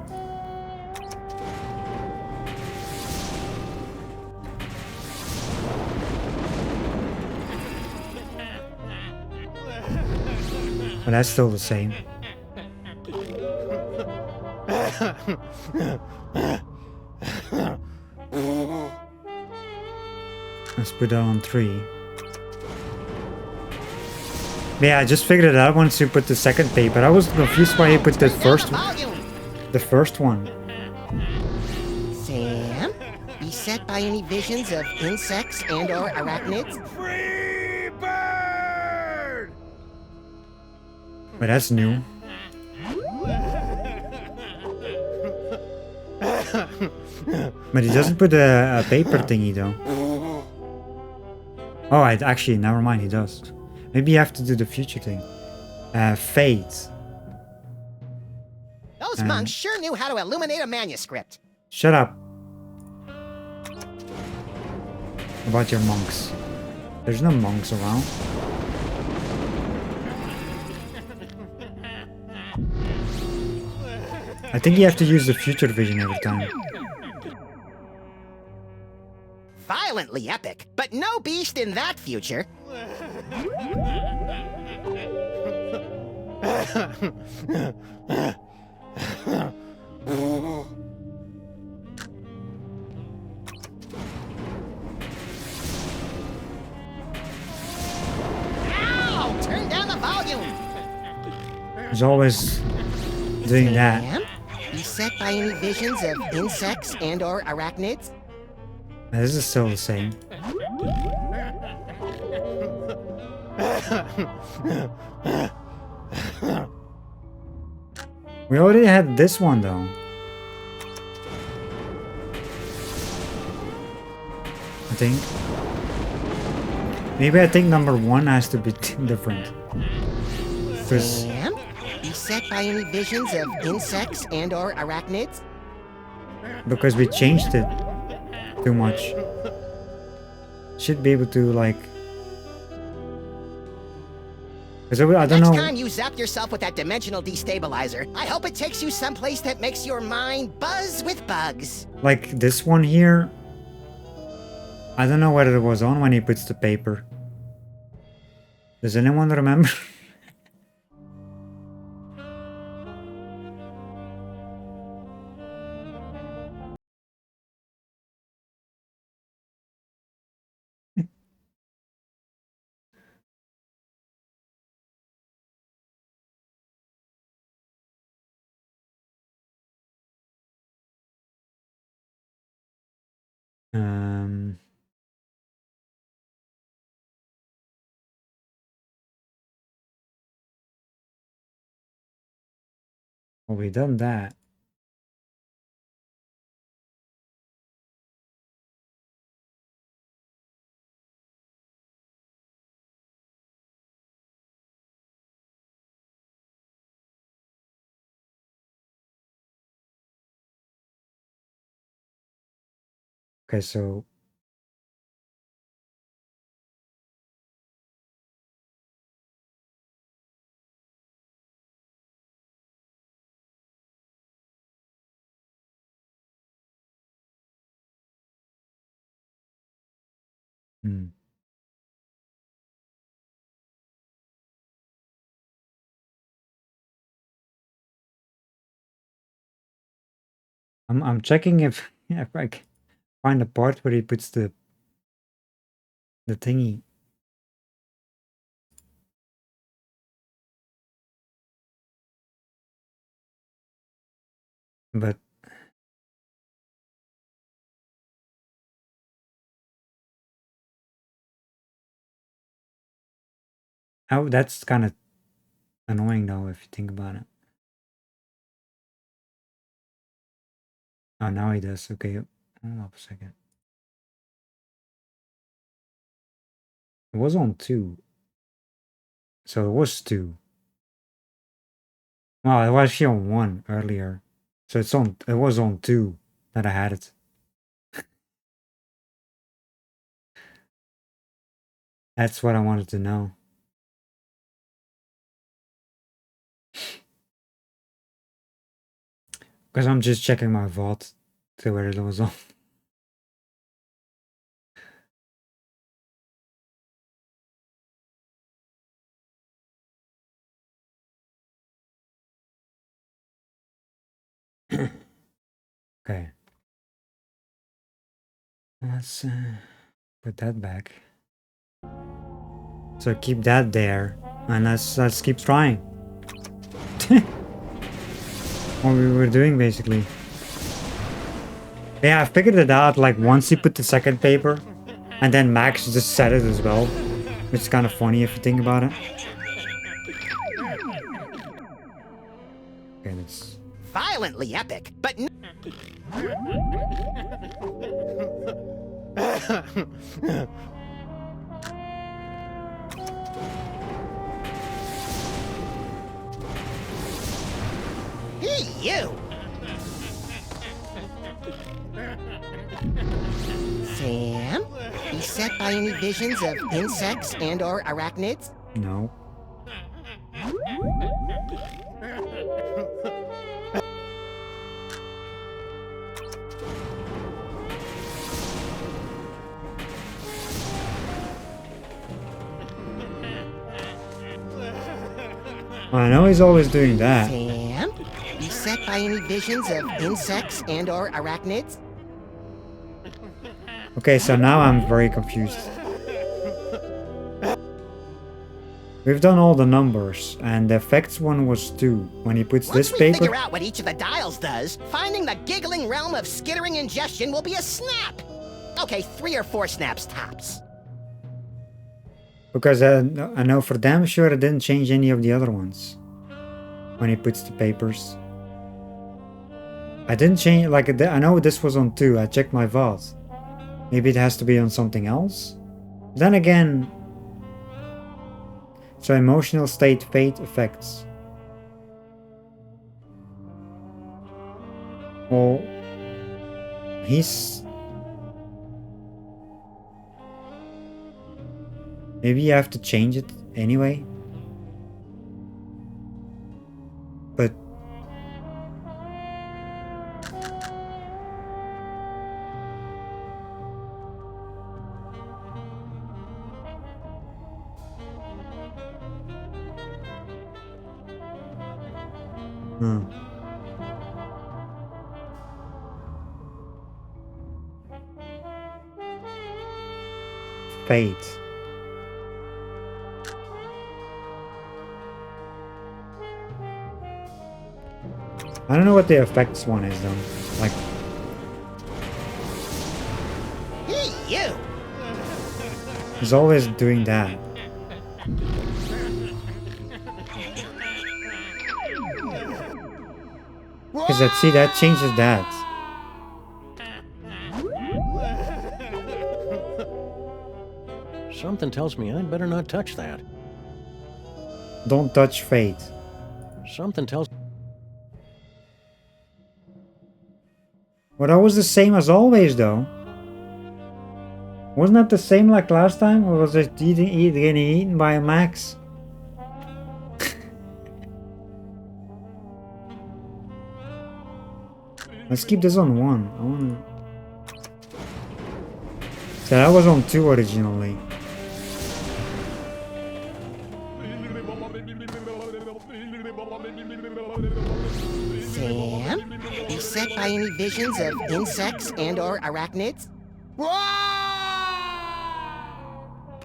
But that's still the same. Let's put that on 3. Yeah, I just figured it out once you put the second paper. I was confused why you put the first one. Sam, beset by any visions of insects and or arachnids? But that's new. But he doesn't put a paper thingy though. Oh, actually, never mind, he does. Maybe you have to do the future thing. Fate. Those monks sure knew how to illuminate a manuscript. Shut up. About your monks. There's no monks around. I think you have to use the future vision every time. Violently epic, but no beast in that future. Ow! Turn down the volume! He's always doing that. Sam? Beset by any visions of insects and or arachnids? This is still the same. We already had this one though. I think. Maybe I think number 1 has to be different. Sam? Beset by any visions of insects and or arachnids? Because we changed it too much. Should be able to like... Because I don't know... Next time you zap yourself with that dimensional destabilizer, I hope it takes you someplace that makes your mind buzz with bugs. Like this one here. I don't know whether it was on when he puts the paper. Does anyone remember? um... Well, we done that. Okay, so... Hmm. I'm checking if I can find the part where he puts the thingy. But oh, that's kind of annoying though if you think about it. Oh, now he does. Okay, hold up a second. It was on 2. So it was 2. Well, it was actually on 1 earlier. So it was on 2 that I had it. That's what I wanted to know. Because I'm just checking my vault to where it was on. Okay. Let's put that back. So keep that there, and let's keep trying. What we were doing basically. Yeah, I figured it out like once he put the second paper, and then Max just said it as well, which is kind of funny if you think about it. Okay, that's Violently epic, but Hey, you! Sam? Beset by any visions of insects and or arachnids? no. I know he's always doing that. Sam? Beset by any visions of insects and or arachnids? Okay, so now I'm very confused. We've done all the numbers, and the effects one was 2. When he puts Once this we paper... figure out what each of the dials does, finding the giggling realm of skittering ingestion will be a snap! Okay, 3 or 4 snaps tops. Because I know for damn sure it didn't change any of the other ones. When he puts the papers. I didn't change, like, I know this was on 2, I checked my vault. Maybe it has to be on something else? Then again... So emotional state fate effects. Well... He's... Maybe you have to change it anyway? But... Fate. I don't know what the effects one is though. Like... Hey, you! He's always doing that. Because that, see, that changes that. Something tells me I'd better not touch that. Don't touch fate. Something tells... Well, that was the same as always though. Wasn't that the same like last time? Or was it getting eaten by a max? Let's keep this on 1. I wanna... So that was on 2 originally. Sam? Beset by any visions of insects and or arachnids? Whoa!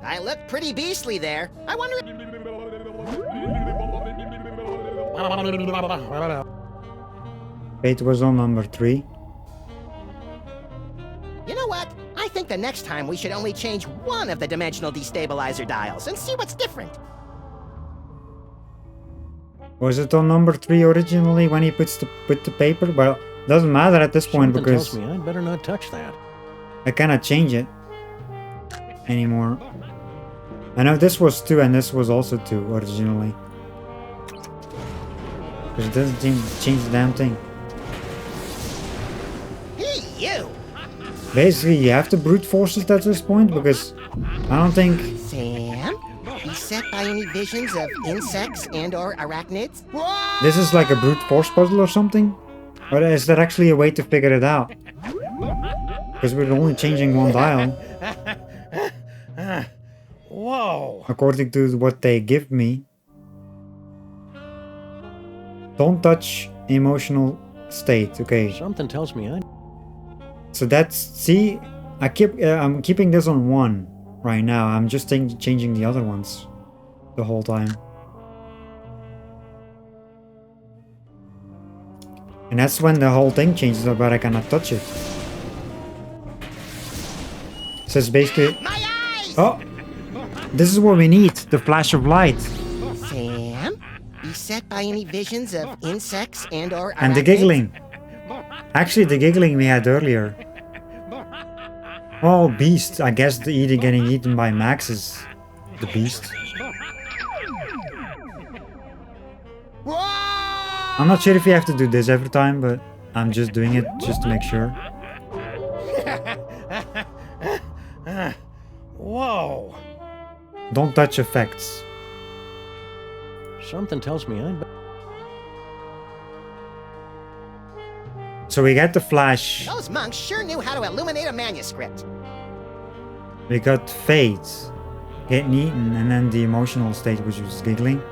I look pretty beastly there. I wonder if... Fate was on number 3. You know what? I think the next time we should only change one of the dimensional destabilizer dials and see what's different. Was it on number 3 originally when he put the paper? Well, doesn't matter at this point Something because tells me I'd better not touch that. I cannot change it anymore. I know this was 2 and this was also 2 originally. Because it doesn't change the damn thing. Hey, you! Basically, you have to brute force it at this point because I don't think... Sam? Beset by any visions of insects and or arachnids? This is like a brute force puzzle or something? Or is there actually a way to figure it out? Because we're only changing one dial. Whoa! According to what they give me. Don't touch emotional state. Okay. Something tells me I'd... So that's... See? I'm keeping this on 1 right now. I'm just changing the other ones the whole time. And that's when the whole thing changes, but I cannot touch it. So it's basically... Oh! This is what we need. The flash of light. Sam? Beset by any visions of insects and or arachnids? And the giggling. Actually, the giggling we had earlier. Oh, beast. I guess the getting eaten by Max is the beast. I'm not sure if you have to do this every time, but I'm just doing it just to make sure. Whoa! Don't touch effects. Something tells me I'd... So we got the flash. Those monks sure knew how to illuminate a manuscript. We got fate, getting eaten, and then the emotional state, which was giggling.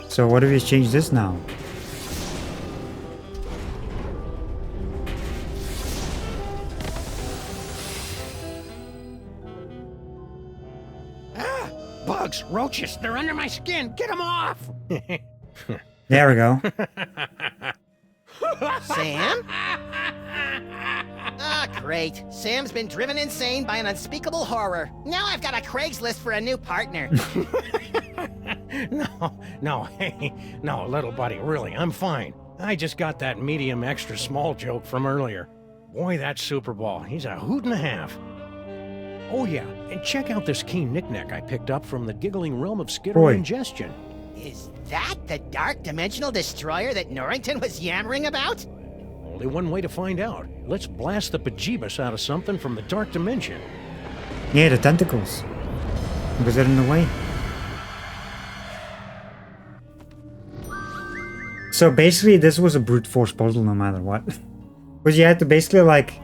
So what if we change this now? Bugs, roaches, they're under my skin. Get them off! There we go. Sam? Ah, great. Sam's been driven insane by an unspeakable horror. Now I've got a Craigslist for a new partner. No, hey, no, little buddy, really, I'm fine. I just got that medium extra small joke from earlier. Boy, that Super Ball, he's a hoot and a half. Oh yeah, and check out this key knickknack I picked up from the giggling realm of skitter Boy. ingestion. Is that the dark dimensional destroyer that Norrington was yammering about? Only one way to find out. Let's blast the bejeebus out of something from the dark dimension. Yeah, the tentacles. Because they're in the way. So basically this was a brute force puzzle no matter what. Because you had to basically like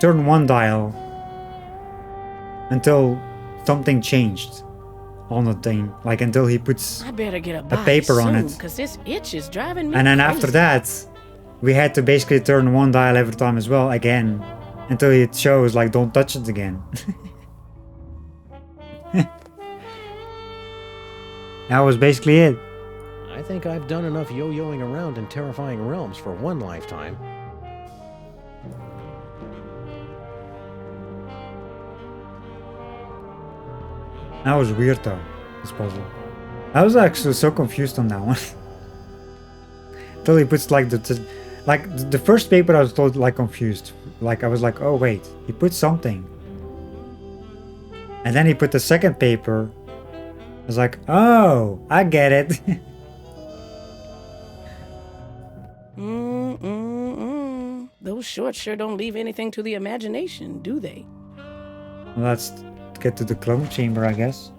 turn one dial until something changed on the thing. Like until he puts I better get a paper on it. because this itch is driving me And then crazy. after that, we had to basically turn one dial every time as well, again. Until it shows like don't touch it again. That was basically it. I think I've done enough yo-yoing around in terrifying realms for one lifetime. That was weird though, this puzzle. I was actually so confused on that one. Until he puts like the first paper I was told like confused. Like I was like, oh wait, he put something. And then he put the second paper. I was like, oh, I get it. Those shorts sure don't leave anything to the imagination, do they? Well, let's get to the clone chamber, I guess.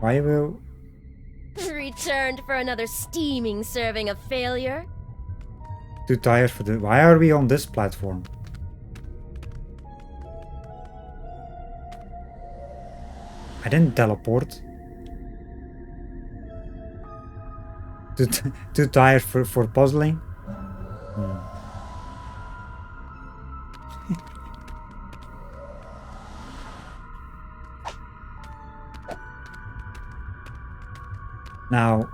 Why will... Returned for another steaming serving of failure. Too tired for the... Why are we on this platform? I didn't teleport. Too tired for puzzling? Now...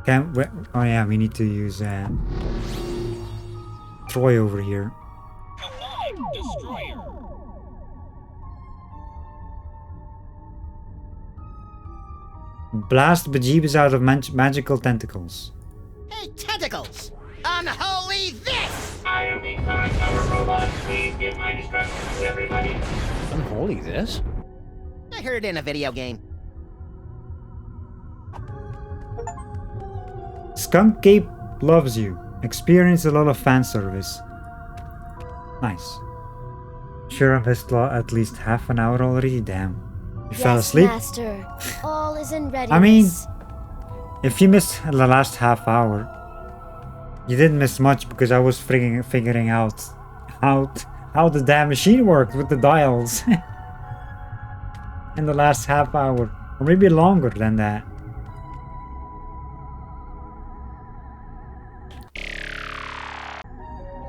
oh yeah, we need to use Troy over here. Destroyer. Blast bejeebus out of magical tentacles. Hey, tentacles! Unholy this! I am the cover robot. Please give my instructions, everybody. Unholy this? I heard it in a video game. Skunk Cape loves you. Experience a lot of fan service. Nice. Sure, I've missed at least half an hour already. Damn. You fell asleep? Master. All is in readiness. I mean, if you missed the last half hour, you didn't miss much because I was figuring out how the damn machine worked with the dials in the last half hour, or maybe longer than that.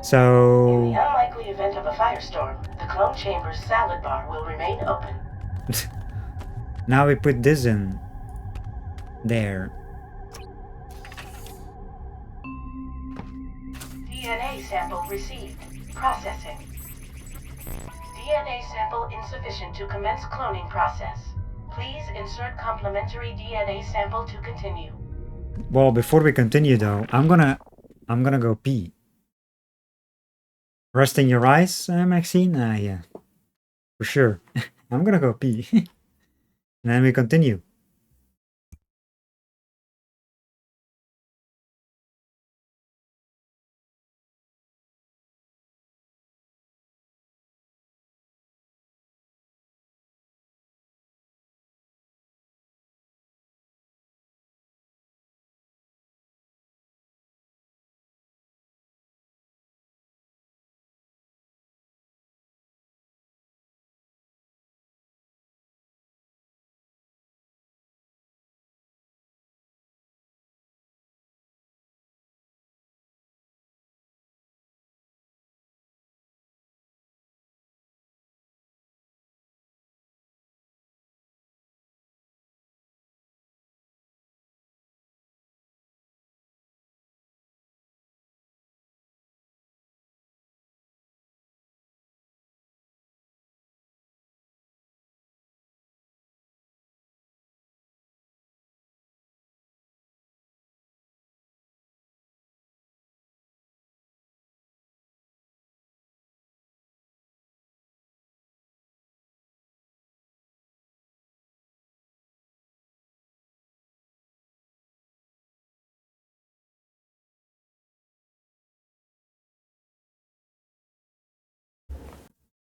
So... In the unlikely event of a firestorm, the clone chamber's salad bar will remain open. Now we put this in there. DNA sample received. Processing. DNA sample insufficient to commence cloning process. Please insert complementary DNA sample to continue. Well, before we continue though, I'm gonna go pee. Resting your eyes, Maxine? Yeah. For sure. I'm gonna go pee. And then we continue.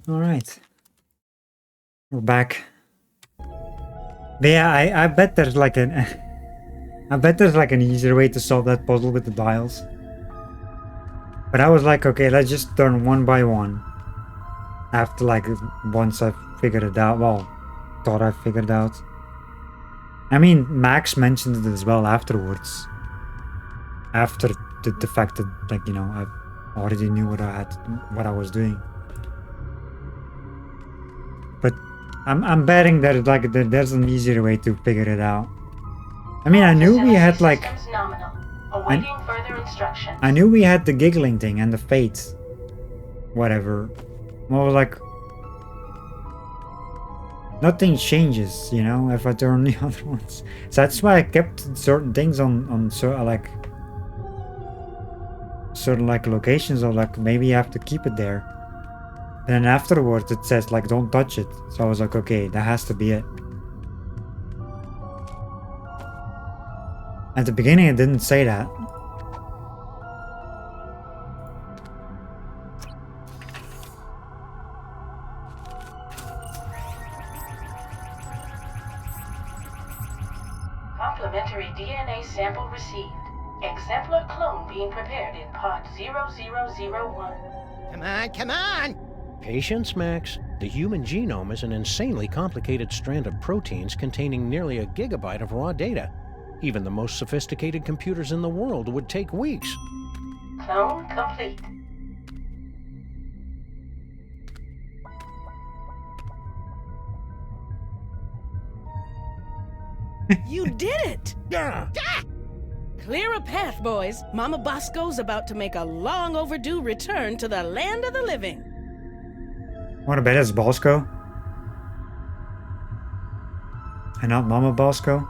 Alright. We're back. But yeah, I bet there's like an I bet there's like an easier way to solve that puzzle with the dials. But I was like, okay, let's just turn one by one. After like once I figured it out, well, thought I figured it out. I mean, Max mentioned it as well afterwards. After the fact that, like, you know, I already knew what I was doing. But I'm betting that like there's an easier way to figure it out. I mean, I knew we had like I knew we had the giggling thing and the fate, whatever. Well, like nothing changes, you know, if I turn the other ones. So that's why I kept certain things on certain like locations, or like maybe you have to keep it there. Then afterwards it says like don't touch it. So I was like, okay, that has to be it. At the beginning it didn't say that. Complementary DNA sample received. Exemplar clone being prepared in pod 0001. Come on, come on! Patience, Max. The human genome is an insanely complicated strand of proteins containing nearly a gigabyte of raw data. Even the most sophisticated computers in the world would take weeks. Clone complete. You did it! Yeah. Clear a path, boys. Mama Bosco's about to make a long overdue return to the land of the living. What about it's Bosco? And not Mama Bosco?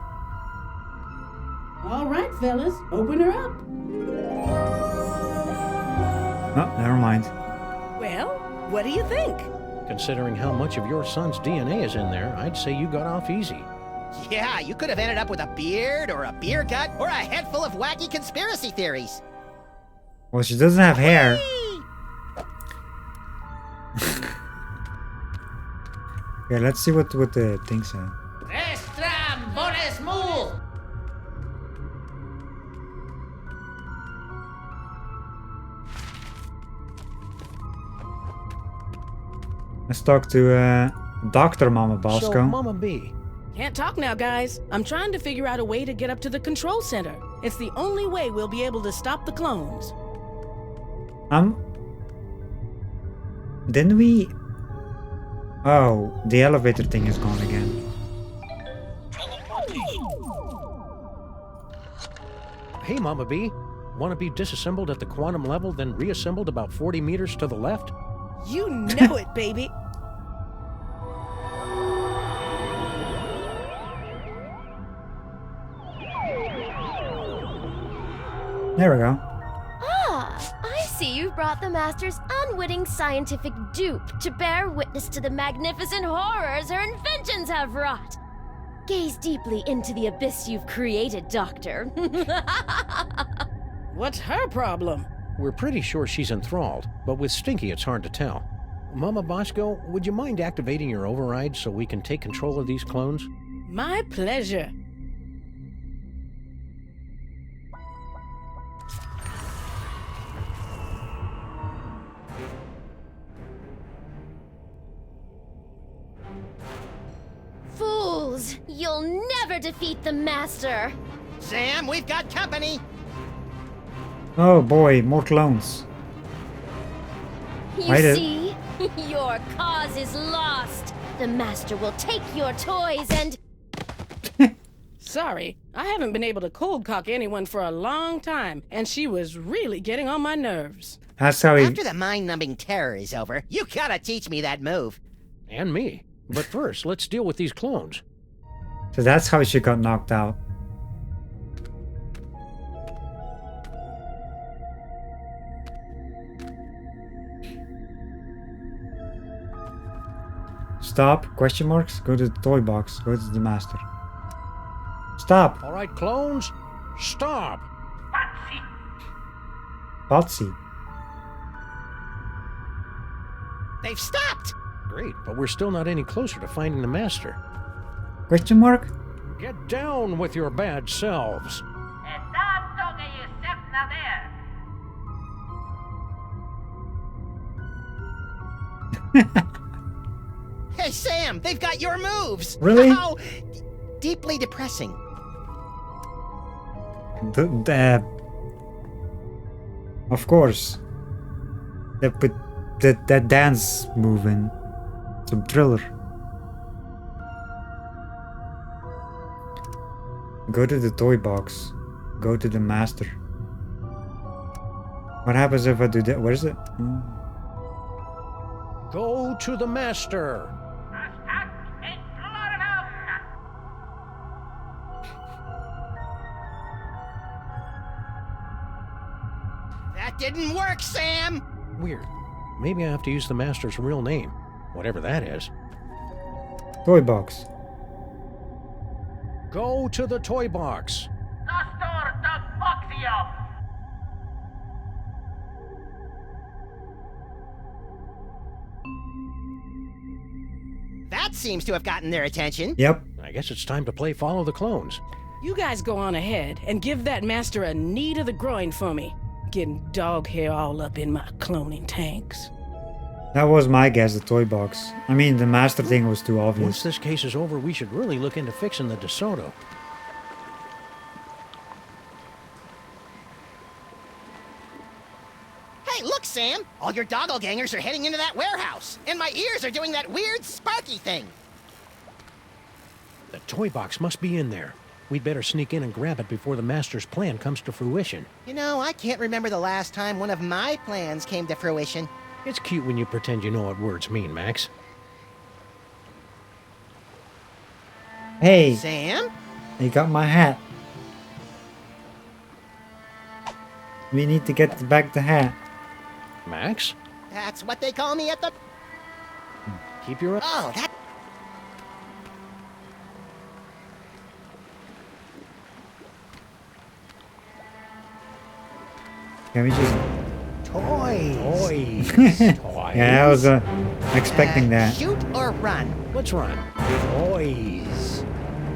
All right, fellas, open her up. Oh, never mind. Well, what do you think? Considering how much of your son's DNA is in there, I'd say you got off easy. Yeah, you could have ended up with a beard, or a beer gut, or a head full of wacky conspiracy theories. Well, she doesn't have hair. Yeah, let's see what the thing said. Restram, bonus move! Let's talk to Dr. Mama Bosco. So, Mama B. Can't talk now, guys. I'm trying to figure out a way to get up to the control center. It's the only way we'll be able to stop the clones. Didn't we... Oh, the elevator thing is gone again. Hey, Mama B. Want to be disassembled at the quantum level, then reassembled about 40 meters to the left? You know it, baby. There we go. Ah, I see you've brought the Master's unwitting scientific dupe to bear witness to the magnificent horrors her inventions have wrought. Gaze deeply into the abyss you've created, Doctor. What's her problem? We're pretty sure she's enthralled, but with Stinky it's hard to tell. Mama Bosco, would you mind activating your override so we can take control of these clones? My pleasure. Fools! You'll never defeat the Master! Sam, we've got company! Oh boy, more clones. You see? Your cause is lost! The Master will take your toys and... Sorry, I haven't been able to cold cock anyone for a long time, and she was really getting on my nerves. That's how he... After the mind-numbing terror is over, you gotta teach me that move. And me. But first, let's deal with these clones. So that's how she got knocked out. Stop? Question marks? Go to the toy box. Go to the Master. Stop! All right, clones, stop! Potsy. They've stopped! Great, but we're still not any closer to finding the master. Question mark? Get down with your bad selves. Hey, Sam, they've got your moves! Really? How deeply depressing. Of course. They put that dance move in some Thriller. Go to the toy box. Go to the master. What happens if I do that? Where is it? Go to the master. That didn't work, Sam! Weird. Maybe I have to use the master's real name, whatever that is. Toy box. Go to the toy box. That seems to have gotten their attention. Yep. I guess it's time to play Follow the Clones. You guys go on ahead and give that master a knee to the groin for me. Getting dog hair all up in my cloning tanks. That was my guess, the toy box. I mean, the master thing was too obvious. Once this case is over, we should really look into fixing the DeSoto. Hey, look, Sam! All your doppelgangers are heading into that warehouse, and my ears are doing that weird sparky thing. The toy box must be in there. We'd better sneak in and grab it before the master's plan comes to fruition. You know, I can't remember the last time one of my plans came to fruition. It's cute when you pretend you know what words mean, Max. Hey! Sam? You got my hat. We need to get back the hat. Max? That's what they call me at the... Keep your... Oh, that... Can we just... Toys. Toys. Toys. Yeah, I was expecting that. Shoot or run? Let's run. Toys.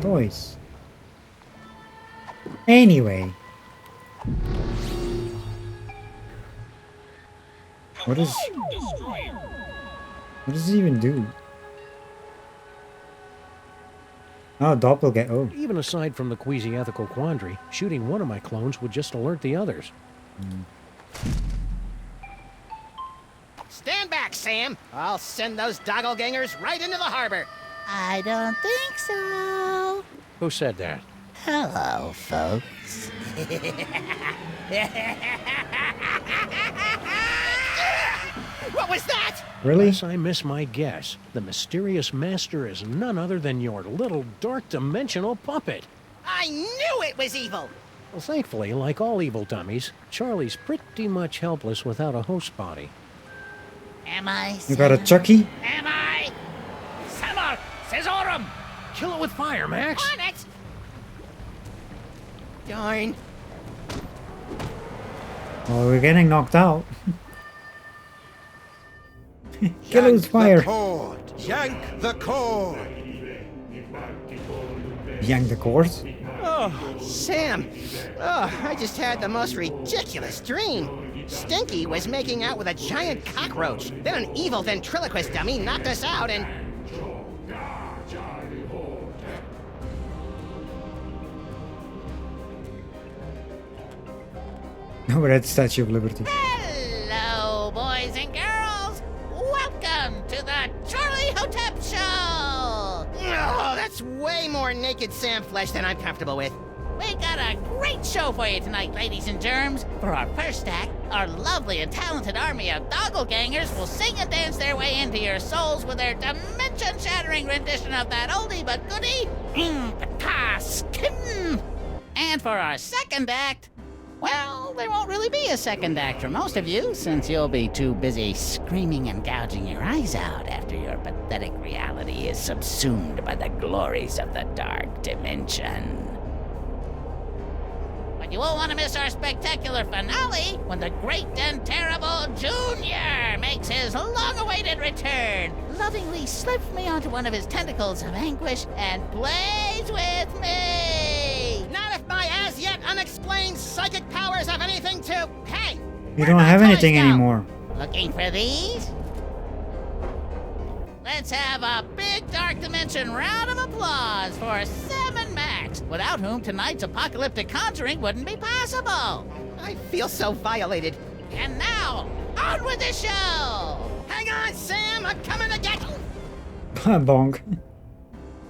Toys. Anyway. What does it even do? Oh, doppelganger. Oh. Even aside from the queasy ethical quandary, shooting one of my clones would just alert the others. Stand back, Sam! I'll send those doppelgangers right into the harbor. I don't think so. Who said that? Hello, folks. What was that? Really? Unless I miss my guess, the mysterious master is none other than your little dark dimensional puppet. I knew it was evil! Well, thankfully, like all evil dummies, Charlie's pretty much helpless without a host body. Am I? You got a Chucky? Am I? Samar! Cesarum! Kill it with fire, Max! On it! Darn. Oh, we're getting knocked out. Kill it with fire. The cord. Yank the cord. Yank the cord? Oh, Sam. Oh, I just had the most ridiculous dream. Stinky was making out with a giant cockroach. Then an evil ventriloquist dummy knocked us out and... No, we're at Statue of Liberty. Hello, boys and girls. Welcome to the Charlie Hotep Show. Oh, that's way more naked Sam flesh than I'm comfortable with. We got a great show for you tonight, ladies and germs. For our first act, our lovely and talented army of doppelgangers will sing and dance their way into your souls with their dimension-shattering rendition of that oldie but goodie, Skim. And for our second act, well, there won't really be a second act for most of you, since you'll be too busy screaming and gouging your eyes out after your pathetic reality is subsumed by the glories of the dark dimension. But you won't want to miss our spectacular finale when the great and terrible Junior makes his long-awaited unedited return, lovingly slips me onto one of his tentacles of anguish and plays with me! Not if my as-yet unexplained psychic powers have anything to... Hey! You don't have anything anymore. Looking for these? Let's have a big Dark Dimension round of applause for Sam and Max, without whom tonight's apocalyptic conjuring wouldn't be possible. I feel so violated. And now, on with the show! Hang on, Sam! I'm coming to get you! Bonk.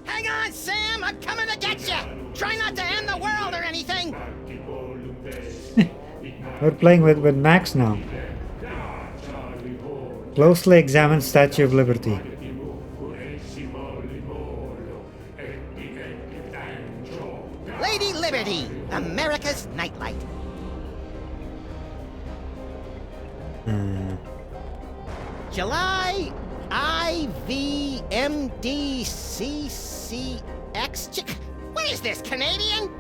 Hang on, Sam! I'm coming to get you! Try not to end the world or anything! We're playing with Max now. Closely examine Statue of Liberty. Lady Liberty, America's nightlight. July IVMDCCX. What is this, Canadian?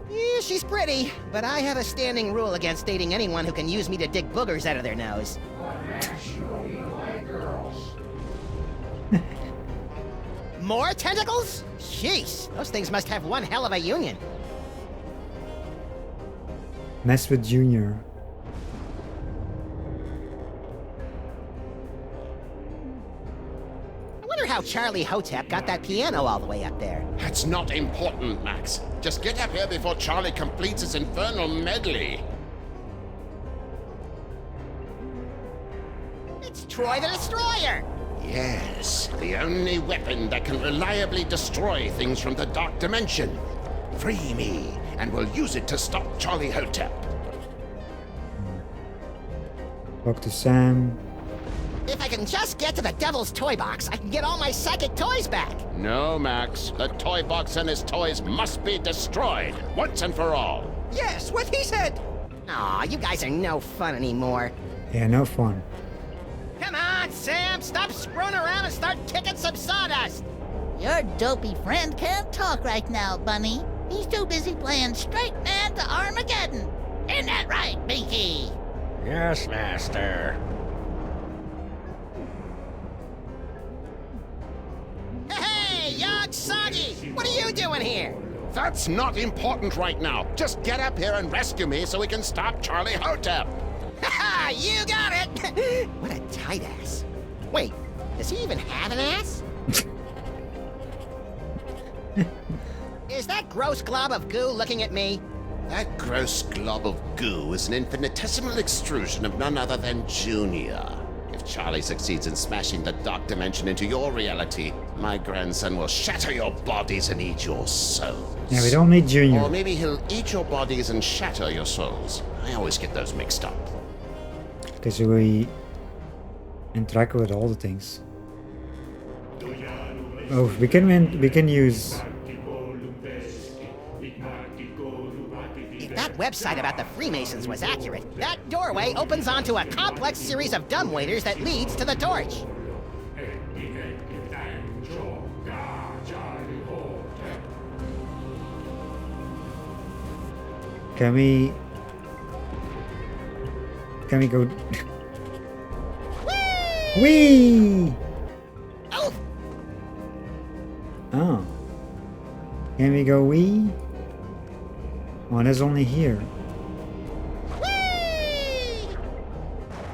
Yeah, she's pretty, but I have a standing rule against dating anyone who can use me to dig boogers out of their nose. More tentacles? Jeez, those things must have one hell of a union. Mess with Junior. I wonder how Charlie Hotep got that piano all the way up there. That's not important, Max. Just get up here before Charlie completes his infernal medley. It's Troy the Destroyer! Yes, the only weapon that can reliably destroy things from the Dark Dimension. Free me, and we'll use it to stop Charlie Hotep. Talk to Sam. If I can just get to the Devil's Toy Box, I can get all my psychic toys back. No, Max. The toy box and his toys must be destroyed, once and for all. Yes, what he said! Aw, you guys are no fun anymore. Yeah, no fun. Come on, Sam! Stop screwing around and start kicking some sawdust! Your dopey friend can't talk right now, Bunny. He's too busy playing straight man to Armageddon. Isn't that right, Binky? Yes, Master. Hey, young Soggy! What are you doing here? That's not important right now. Just get up here and rescue me so we can stop Charlie Hotep. Haha, you got it! What a tight ass. Wait, does he even have an ass? Is that gross glob of goo looking at me? That gross glob of goo is an infinitesimal extrusion of none other than Junior. If Charlie succeeds in smashing the Dark Dimension into your reality, my grandson will shatter your bodies and eat your souls. Yeah, we don't need Junior. Or maybe he'll eat your bodies and shatter your souls. I always get those mixed up. Because we interact with all the things. Oh, we can use. If that website about the Freemasons was accurate, that doorway opens onto a complex series of dumbwaiters that leads to the torch. Can we go? Whee! Oh! Oh. Can we go wee? Oh, there's only here.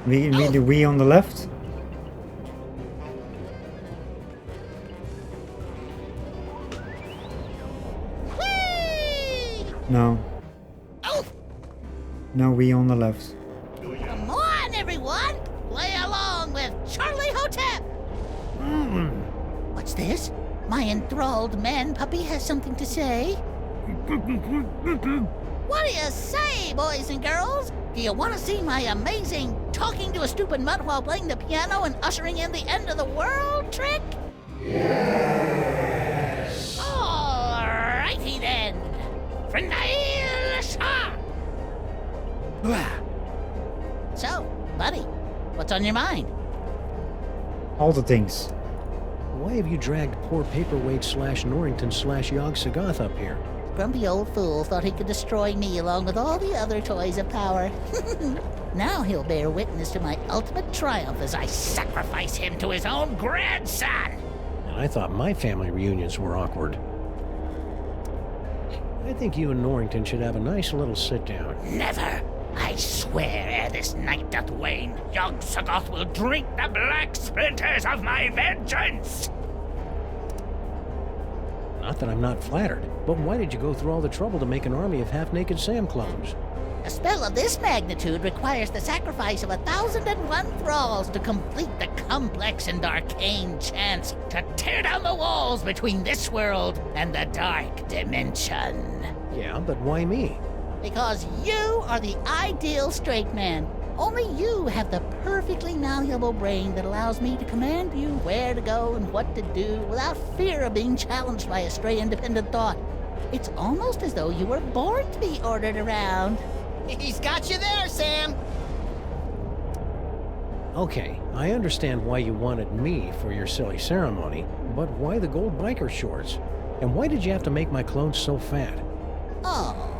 We can read the wee on the left. No. No wee on the left. Come on, everyone! Play along with Charlie Hotep! What's this? My enthralled man puppy has something to say. What do you say, boys and girls? Do you want to see my amazing talking to a stupid mutt while playing the piano and ushering in the end of the world trick? Yes! Alrighty then. So, buddy, what's on your mind? All the things. Why have you dragged poor Paperweight / Norrington / Yog Sagoth up here? Grumpy old fool thought he could destroy me along with all the other toys of power. Now he'll bear witness to my ultimate triumph as I sacrifice him to his own grandson. And I thought my family reunions were awkward. I think you and Norrington should have a nice little sit-down. Never. I swear, ere this night doth wane, young Sagoth will drink the black splinters of my vengeance! Not that I'm not flattered, but why did you go through all the trouble to make an army of half-naked Sam clones? A spell of this magnitude requires the sacrifice of 1,001 thralls to complete the complex and arcane chants to tear down the walls between this world and the dark dimension. Yeah, but why me? Because you are the ideal straight man. Only you have the perfectly malleable brain that allows me to command you where to go and what to do without fear of being challenged by a stray independent thought. It's almost as though you were born to be ordered around. He's got you there, Sam. Okay, I understand why you wanted me for your silly ceremony, but why the gold biker shorts? And why did you have to make my clones so fat? Oh,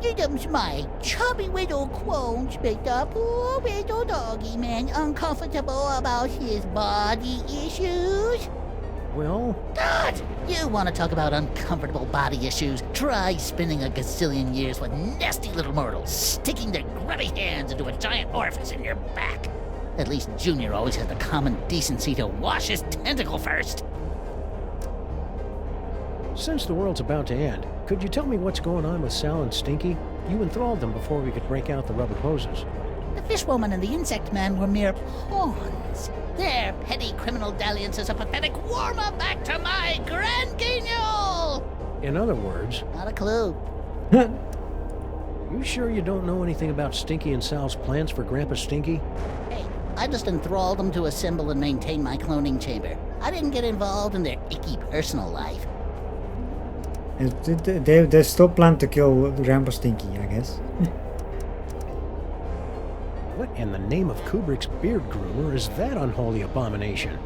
Idum's my chubby little clones make the poor little doggy man uncomfortable about his body issues. Well... God! You want to talk about uncomfortable body issues? Try spending a gazillion years with nasty little mortals sticking their grubby hands into a giant orifice in your back. At least Junior always has the common decency to wash his tentacle first. Since the world's about to end, could you tell me what's going on with Sal and Stinky? You enthralled them before we could break out the rubber hoses. The fishwoman and the insect man were mere pawns. Their petty criminal dalliance is a pathetic warm-up back to my grand guignol! In other words... Not a clue. You sure you don't know anything about Stinky and Sal's plans for Grandpa Stinky? Hey, I just enthralled them to assemble and maintain my cloning chamber. I didn't get involved in their icky personal life. They still plan to kill Grandpa Stinky, I guess. What in the name of Kubrick's beard groomer is that unholy abomination?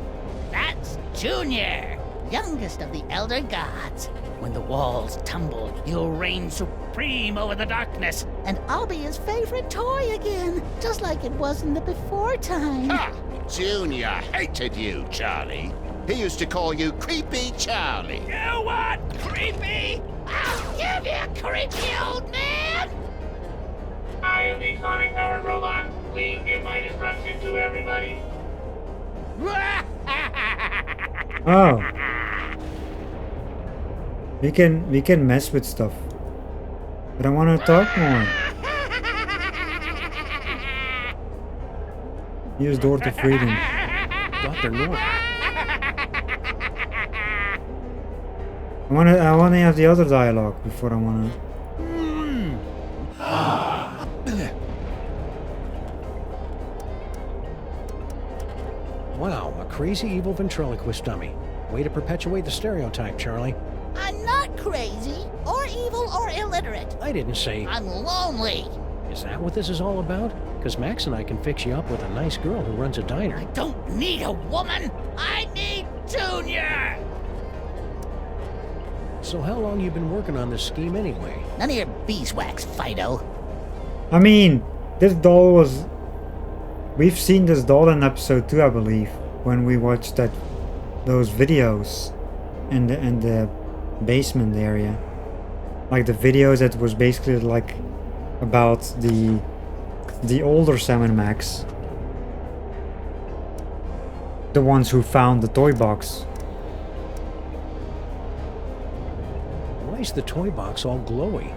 That's Junior, youngest of the Elder Gods. When the walls tumble, he'll reign supreme over the darkness, and I'll be his favorite toy again, just like it was in the before time. Ha! Junior hated you, Charlie. He used to call you Creepy Charlie. You what? Creepy? I'll give you, creepy old man! I am the sonic powered robot. Please give my instruction to everybody. Oh. We can mess with stuff. But I want to talk more. Use door to freedom. Dr. North. I want to have the other dialogue before I want to. Wow, a crazy evil ventriloquist dummy. Way to perpetuate the stereotype, Charlie. I'm not crazy, or evil, or illiterate. I didn't say... I'm lonely. Is that what this is all about? Because Max and I can fix you up with a nice girl who runs a diner. I don't need a woman. I need Junior. So how long you been working on this scheme anyway? None of your beeswax, Fido. I mean, this doll was... We've seen this doll in episode 2, I believe, when we watched those videos in the basement area. Like the videos that was basically like about the older Sam and Max. The ones who found the toy box. Why is the toy box all glowy?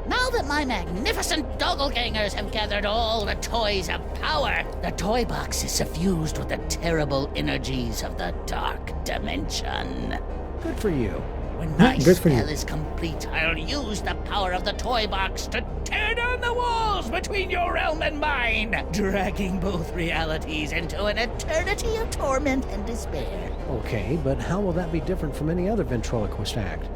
Now that my magnificent doppelgangers have gathered all the toys of power, the toy box is suffused with the terrible energies of the dark dimension. Good for you. When my spell is complete, I'll use the power of the toy box to tear down the walls between your realm and mine, dragging both realities into an eternity of torment and despair. Okay, but how will that be different from any other ventriloquist act?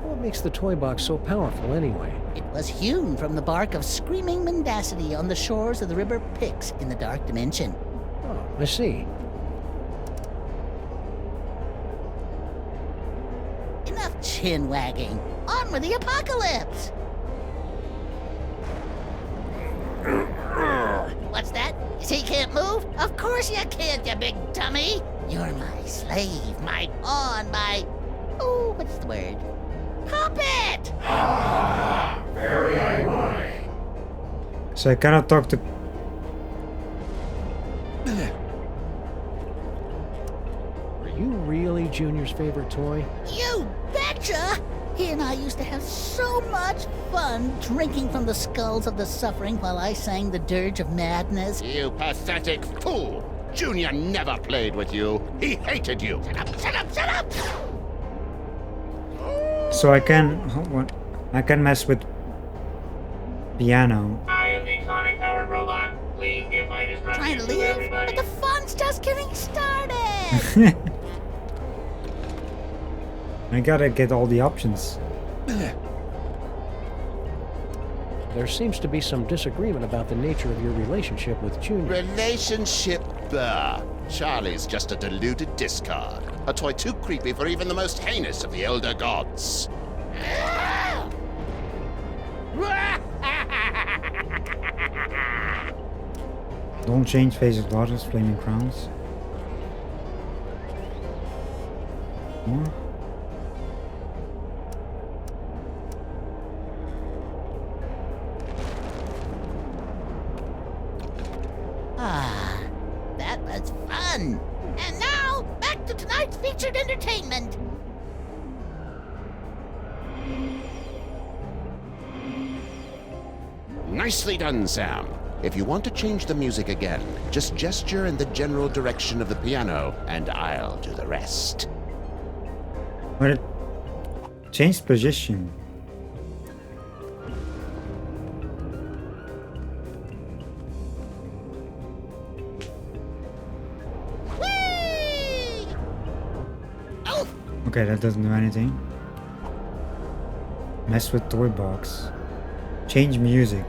What makes the toy box so powerful anyway? It was hewn from the bark of screaming mendacity on the shores of the river Pyx in the dark dimension. Oh, I see. Enough chin wagging. On with the apocalypse! thinks he can't move? Of course you can't, you big dummy. You're my slave, my pawn, my... Oh, what's the word? Puppet! Very ironic. So I cannot talk to... Are you really Junior's favorite toy? You betcha! He and I used to have so much fun drinking from the skulls of the suffering while I sang the Dirge of Madness. You pathetic fool! Junior never played with you. He hated you. Shut up, shut up, shut up! So I can... What? I can mess with... piano. I am the sonic powered robot. Please give my Trying to instructions to leave? everybody. But the fun's just getting started! I gotta get all the options. There seems to be some disagreement about the nature of your relationship with Junior. Relationship burr. Charlie's just a deluded discard. A toy too creepy for even the most heinous of the elder gods. Don't change faces, daughters, flaming crowns. More? Ah, that was fun. And now, back to tonight's featured entertainment. Nicely done, Sam. If you want to change the music again, just gesture in the general direction of the piano, and I'll do the rest. But it changed position. Whee! Oh, Okay, that doesn't do anything. Mess with toy box. Change music.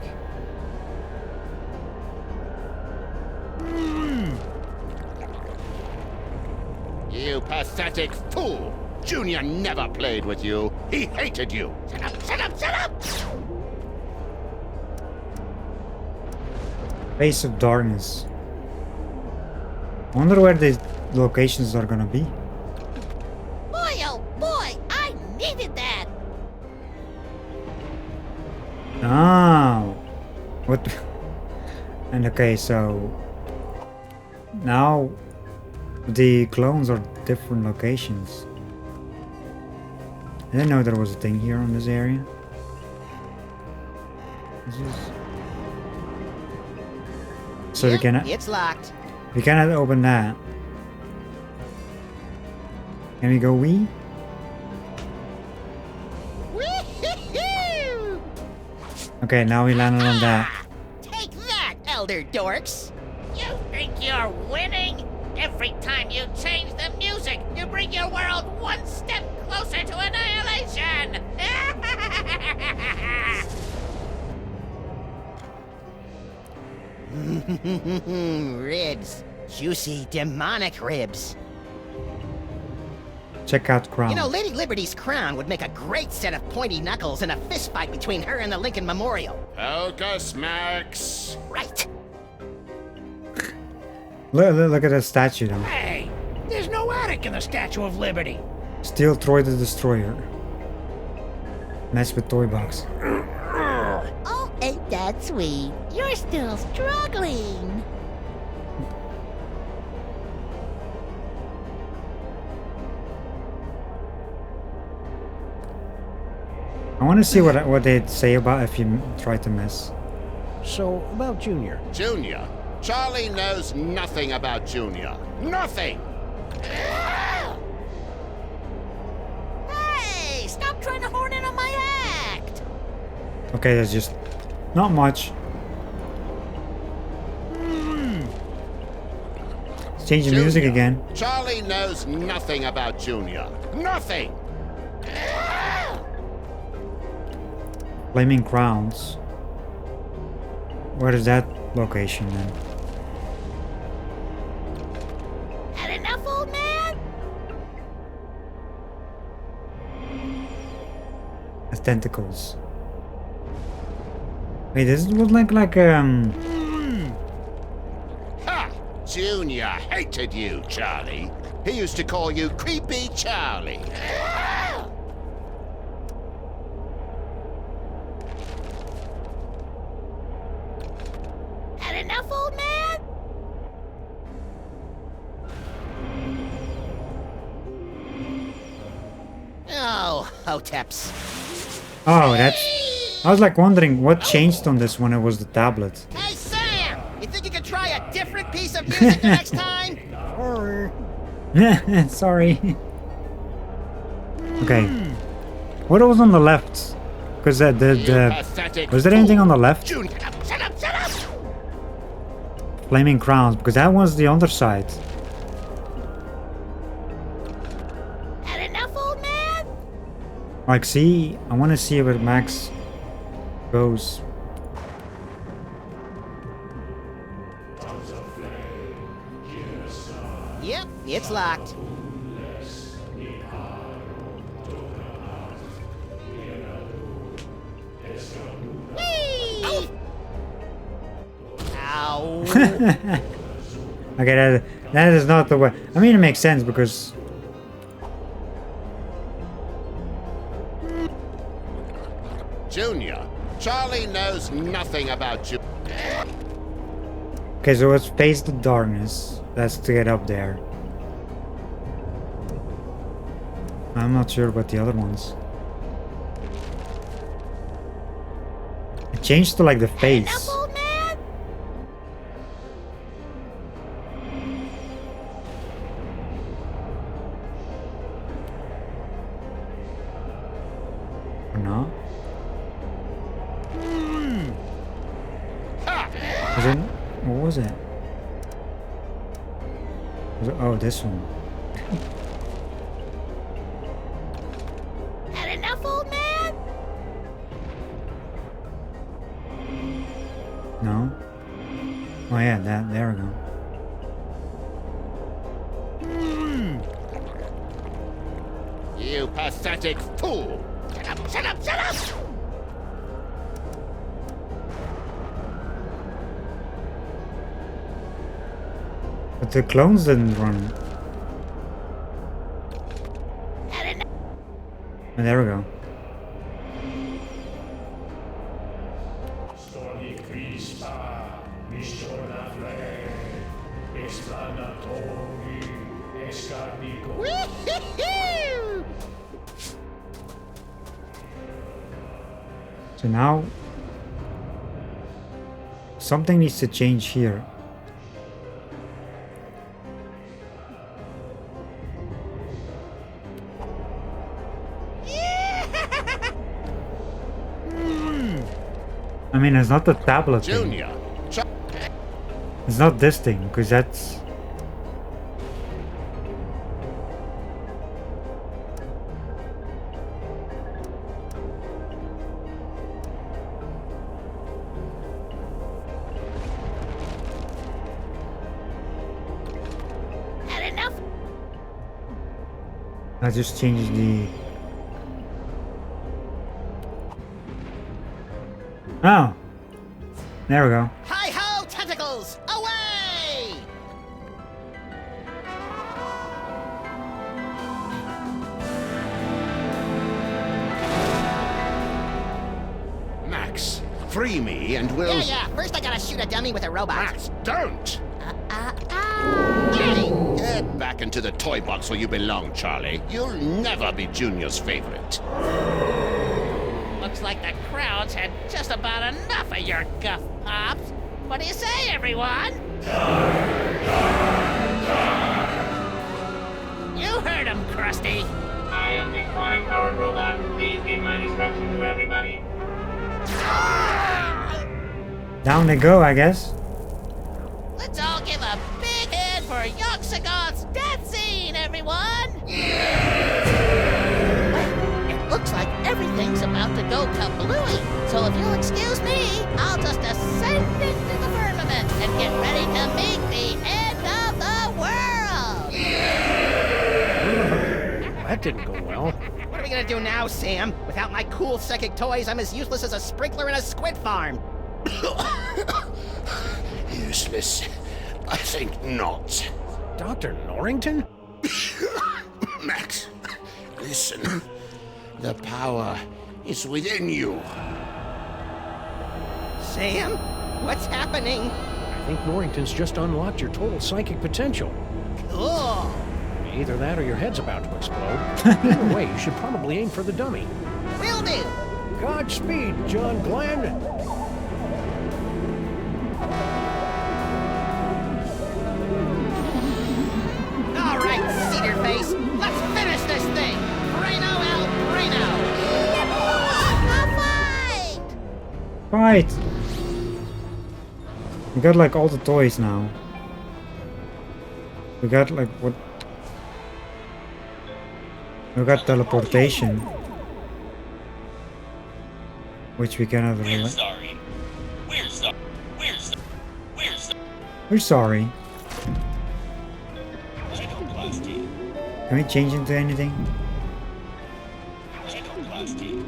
You pathetic fool! Junior never played with you. He hated you. shut up, shut up, shut up! Face of darkness. Wonder where the locations are gonna be. Boy, oh boy, I needed that. Oh, what? And okay, so now the clones are different locations. I didn't know there was a thing here on this area. This is... So we cannot. It's locked. We cannot open that. Can we go wee? Wee-hee-hoo! Okay, now we landed on that. Take that, elder dorks! You think you're winning? Every time you change the music, you bring your world one step closer to annihilation! Ribs. Juicy, demonic ribs. Check out crown. You know, Lady Liberty's crown would make a great set of pointy knuckles in a fist fight between her and the Lincoln Memorial. Focus, Max. Right. Look at that statue though. Hey, there's no attic in the Statue of Liberty. Steal Troy the Destroyer. Mess with toy box. Oh, ain't that sweet? You're still struggling. I want to see what they'd say about if you try to mess. So, about Junior. Junior? Charlie knows nothing about Junior. Nothing! Hey, stop trying to horn in on my act. Okay, that's just not much. Let's change the music Junior. again. Charlie knows nothing about Junior. Nothing! Flaming crowns. Where is that location then? Had enough, old man? Has tentacles. Wait, this would look like Junior hated you, Charlie. He used to call you Creepy Charlie. Had enough, old man? Oh, Hoteps. Oh, that's... I was like wondering what changed on this when it was the tablet. Hey, Sam! You think you could try a different piece of music the next time? Sorry. Okay. What was on the left? Because was there anything on the left? Shut up, shut up! Flaming crowns, because that was the underside. Had enough, old man? Like, see, I want to see where Max goes. Yep, it's locked. Whee! Ow. Okay, that is not the way. I mean, it makes sense because... Junior, Charlie knows nothing about you. Okay, so let's face the darkness. That's to get up there. I'm not sure about the other ones. It changed to like the face. Or not? Was it? What was it? Was it? Oh, this one. Had enough, old man? No? Oh yeah, that. There we go. You pathetic fool! Shut up, shut up, shut up! But the clones didn't run. Oh, there we go. So now something needs to change here. I mean, it's not the tablet thing. Junior, It's not this thing, because that's... Had enough? That just changes the... Oh! There we go. Hi-ho, tentacles! Away! Max, free me and we'll... Yeah, first I gotta shoot a dummy with a robot. Max, don't! Hey! Get back into the toy box where you belong, Charlie. You'll never be Junior's favorite. Looks like the crowd's had just about enough of your guff pops. What do you say, everyone? You heard him, Krusty. I am the chronic-powered robot. Please give my instructions to everybody. Down they go, I guess. Let's all give a big hand for Yoxagoth's death scene, everyone! It looks like everything's about to go kablooey. So if you'll excuse me, I'll just ascend into the firmament and get ready to meet the end of the world! That didn't go well. What are we gonna do now, Sam? Without my cool psychic toys, I'm as useless as a sprinkler in a squid farm. Useless. I think not. Dr. Norrington? Max, listen. The power is within you. Sam, what's happening? I think Norrington's just unlocked your total psychic potential. Cool. Either that or your head's about to explode. Either way, you should probably aim for the dummy. Will do. Godspeed, John Glenn. All right, Cedarface, let's finish this thing. Reno El Reno. Right. We got like all the toys now. We got like what? We got teleportation, which we cannot really. We're sorry. We're sorry. We're sorry. We're sorry. We're sorry. Gynoplasty. Can we change into anything? Gynoplasty.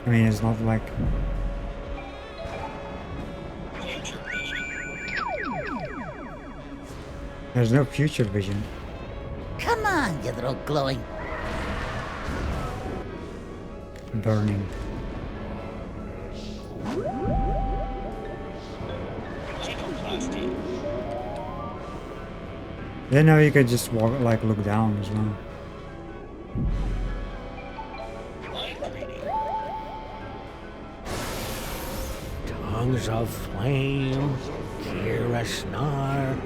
I mean, it's not like. Future vision. There's no future vision. Come on, you little glowing. Burning. Gynoplasty. Then now you could just walk, like look down as well. Tongues of flame, Kirasnar.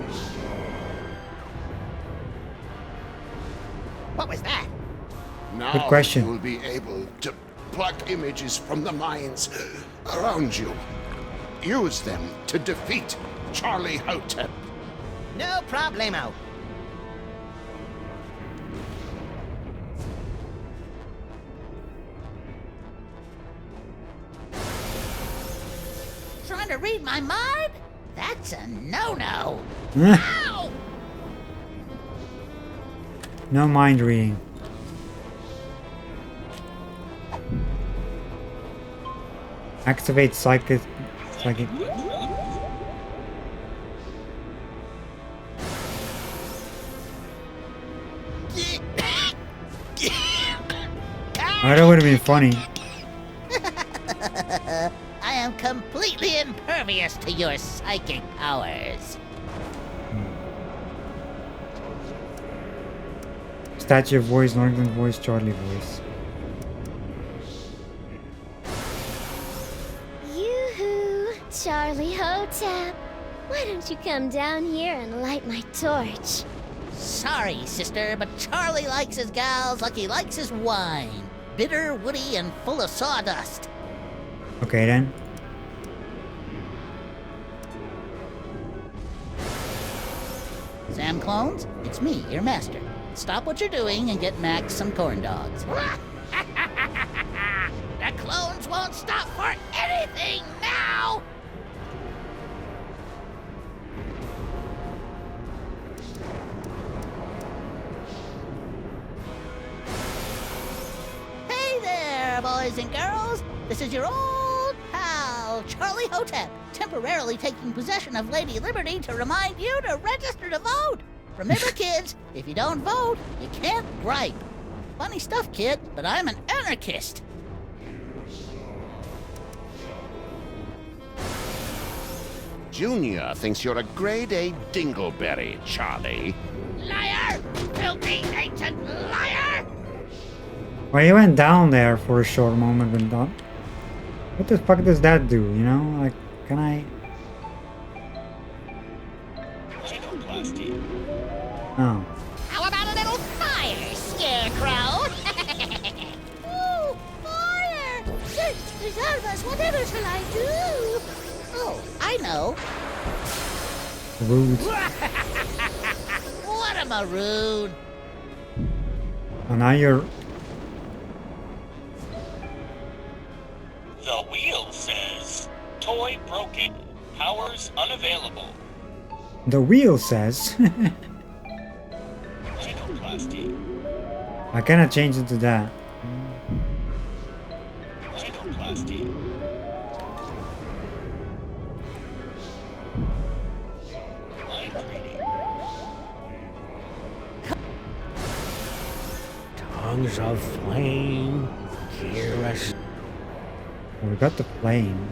What was that? Now Good question. you'll be able to pluck images from the minds around you. Use them to defeat Charlie Hotep. No problemo. Trying to read my mind? That's a no-no. Ow! No mind reading. Activate psychic. Oh, that would have been funny. I am completely impervious to your psychic powers. Statue voice, Northern voice, Charlie voice. Yoo-hoo, Charlie Hotep. Why don't you come down here and light my torch? Sorry, sister, but Charlie likes his gals like he likes his wine. Bitter, woody, and full of sawdust. Okay then. Sam Clones, it's me, your master. Stop what you're doing and get Max some corn dogs. The clones won't stop for anything now! Hey there, boys and girls. This is your old pal, Charlie Hotep, temporarily taking possession of Lady Liberty to remind you to register to vote. Remember, kids, if you don't vote, you can't gripe. Funny stuff, kid, but I'm an anarchist. Junior thinks you're a grade-A dingleberry, Charlie. Liar! Filthy ancient liar! Well, he went down there for a short moment, but not. What the fuck does that do? You know, like, can I? Oh. How about a little fire, Scarecrow? Ooh, fire! Zarvas, whatever shall I do? Oh, I know. Rude. What a maroon! Oh, now you're. The wheel says, toy broken, powers unavailable. The wheel says. Gynoplasty. I cannot change it to that. Gynoplasty. Tongues of flame, Kira. Well, we got the plane.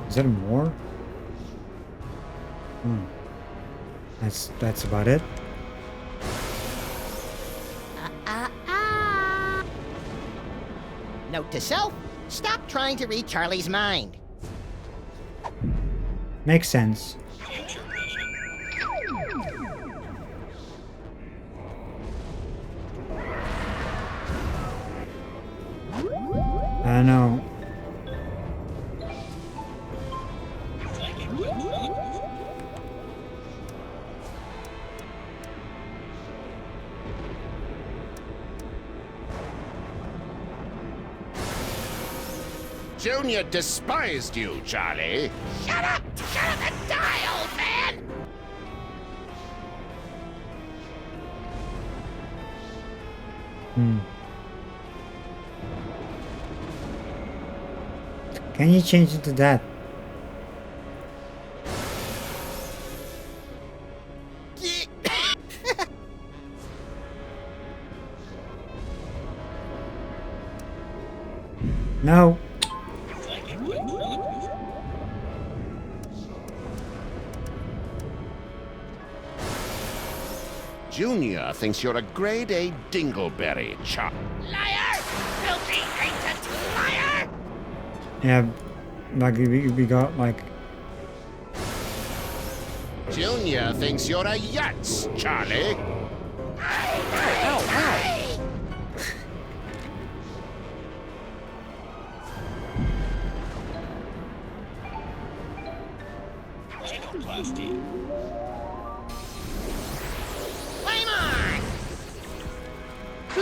Is there more? That's about it. Note to self, stop trying to read Charlie's mind. Makes sense. I know. Junior despised you, Charlie. Shut up! Shut up and die, old man! Can you change it to that? No. Junior thinks you're a grade A dingleberry, Charlie. Liar! Filthy, hated liar! Yeah, like we got like. Junior thinks you're a yutz, Charlie. Ow!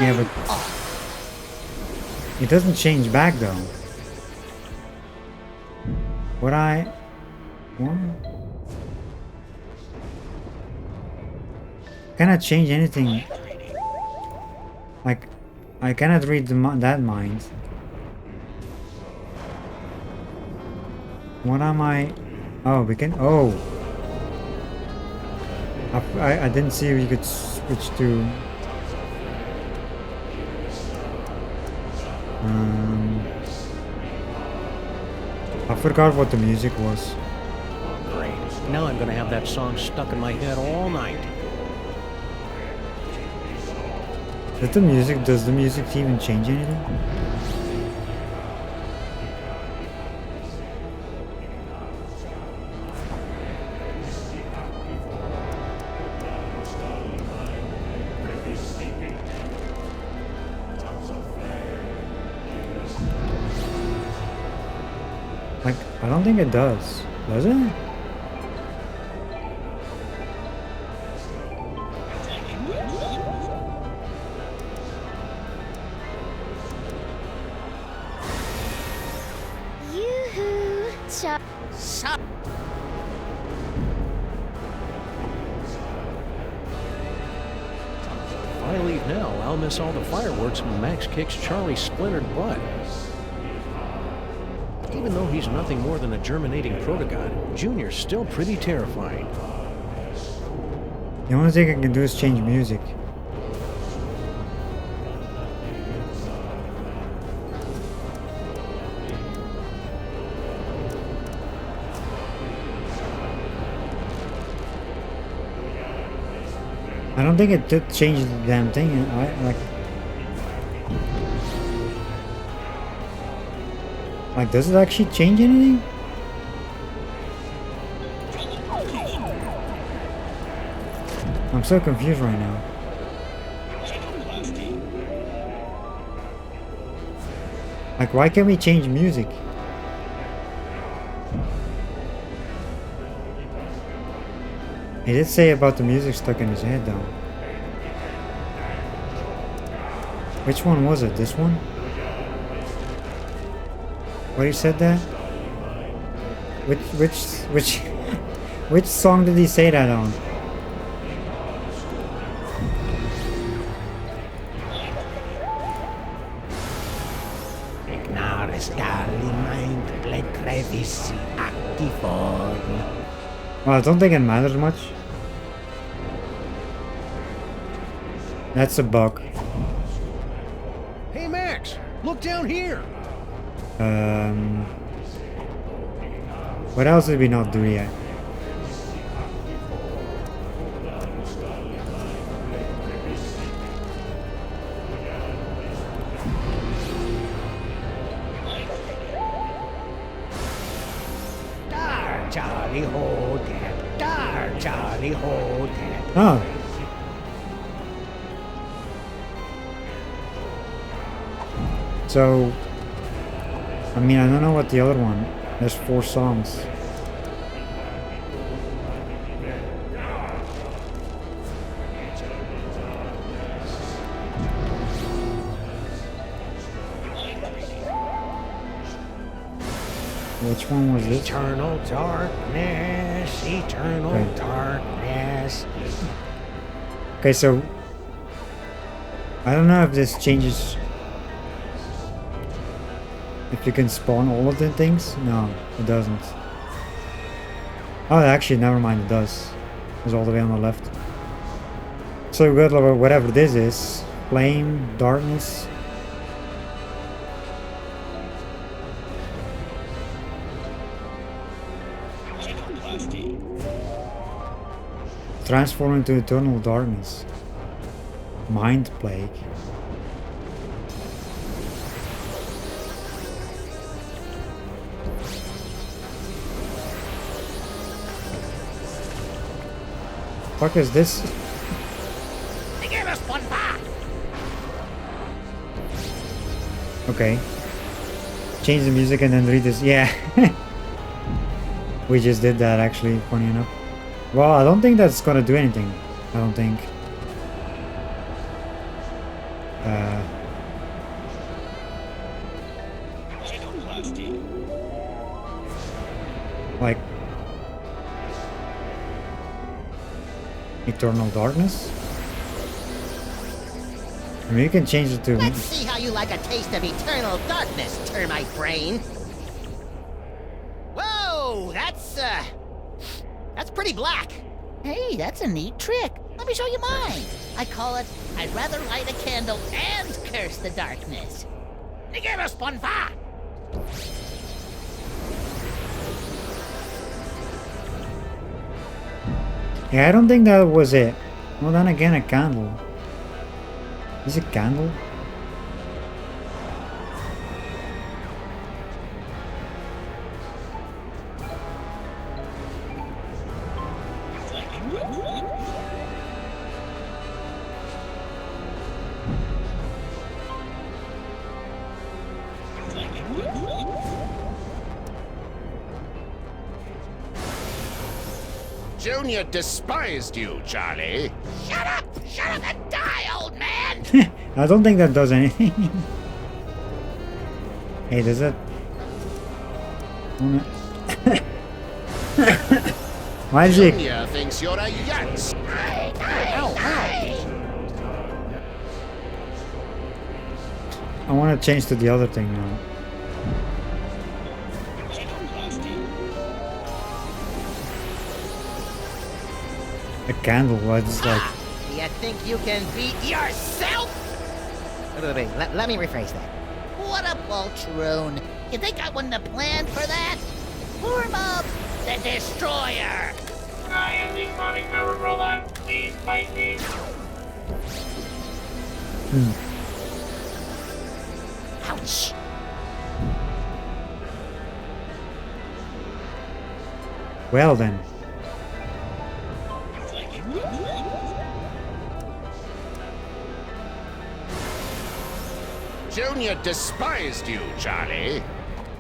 Yeah, but it doesn't change back though. What? Cannot change anything. Like, I cannot read that mind. What am I? Oh, we can. Oh, I didn't see if you could switch to. I forgot what the music was. Great. Now I'm gonna have that song stuck in my head all night. Does the music even change anything? Like, I don't think it does. Does it? If I leave now, I'll miss all the fireworks when Max kicks Charlie's splintered butt. Even though he's nothing more than a germinating protogod, Junior's still pretty terrifying. The only thing I can do is change music. I don't think it did change the damn thing. Like, does it actually change anything? I'm so confused right now. Like, why can't we change music? He did say about the music stuck in his head, though. Which one was it? This one? What he said that? Which song did he say that on? Well, I don't think it matters much. That's a bug. Look down here. What else did we not do yet? Dar, Charlie, hold that. Dar, Charlie, hold that. Oh. So, I mean, I don't know what the other one. There's 4 songs. Which one was this? Eternal darkness, eternal Right. darkness. Okay, so I don't know if this changes. If you can spawn all of the things? No, it doesn't. Oh, actually, never mind, it does. It's all the way on the left. So we got whatever this is. Flame, darkness. Transform into eternal darkness. Mind plague. Fuck is this? They gave us one back. Okay. Change the music and then read this. Yeah. We just did that actually, funny enough. Well, I don't think that's gonna do anything. I don't think. Like eternal darkness? I mean, you can change it to... Let's see how you like a taste of eternal darkness, termite brain. Whoa, that's pretty black. Hey, that's a neat trick. Let me show you mine. I call it, I'd rather light a candle and curse the darkness. They gave us one back. Yeah, I don't think that was it. Well, then again, a candle. Is it candle? Junior despised you, Charlie. Shut up and die, old man. I don't think that does anything. Hey, does it? Why is it? Junior thinks you're a yutz. I want to change to the other thing now. A candle, what is like... You think you can beat yourself? Wait, let me rephrase that. What a poltroon. You think I wouldn't have planned for that? Form up the Destroyer. I am the chronic power robot. Please fight me. Ouch. Well then. Junior despised you, Charlie.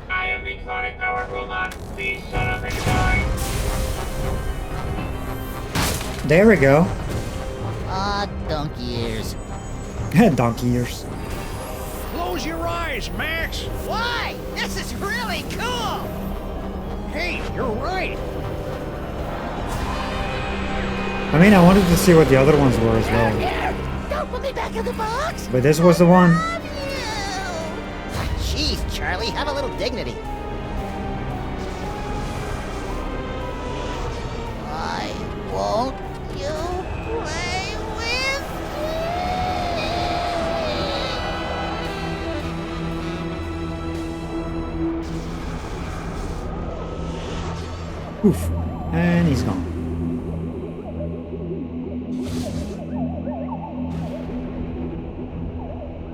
I am the chronic power robot. Please shut up and die. There we go. Ah, donkey ears. Donkey ears. Close your eyes, Max. Why? This is really cool. Hey, you're right. I mean, I wanted to see what the other ones were as well. Don't put me back in the box. But this was the one. Jeez, Charlie, have a little dignity. Why won't you play with Poof. And he's gone.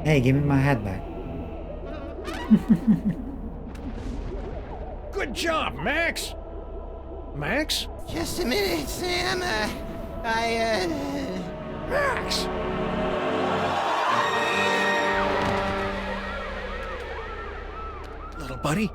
Hey, give me my hat back. Good job, Max! Max? Just a minute, Sam. Max! Little buddy?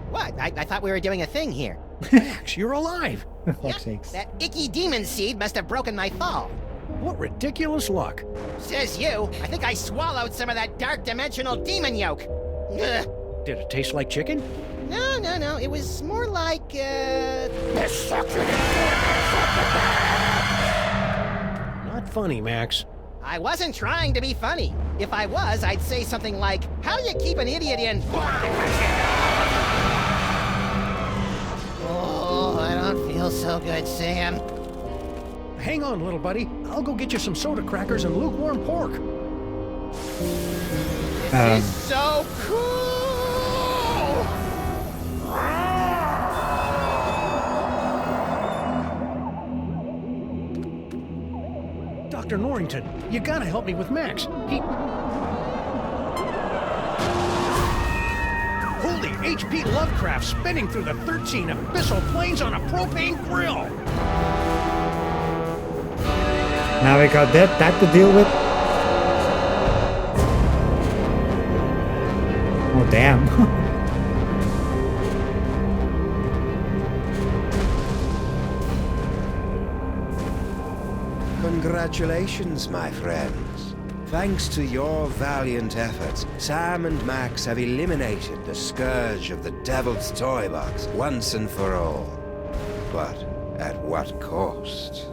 What? I thought we were doing a thing here. Max, you're alive! For fuck's sakes. That icky demon seed must have broken my fall. What ridiculous luck. Says you. I think I swallowed some of that dark dimensional demon yolk. Ugh. Did it taste like chicken? No. It was more like, Not funny, Max. I wasn't trying to be funny. If I was, I'd say something like, how do you keep an idiot in? Oh, I don't feel so good, Sam. Hang on, little buddy. I'll go get you some soda crackers and lukewarm pork. This is so cool! Dr. Norrington, you gotta help me with Max. Holy H.P. Lovecraft spinning through the 13 abyssal planes on a propane grill! Now we got that to deal with. Oh, damn. Congratulations, my friends. Thanks to your valiant efforts, Sam and Max have eliminated the scourge of the Devil's Toy Box once and for all. But at what cost?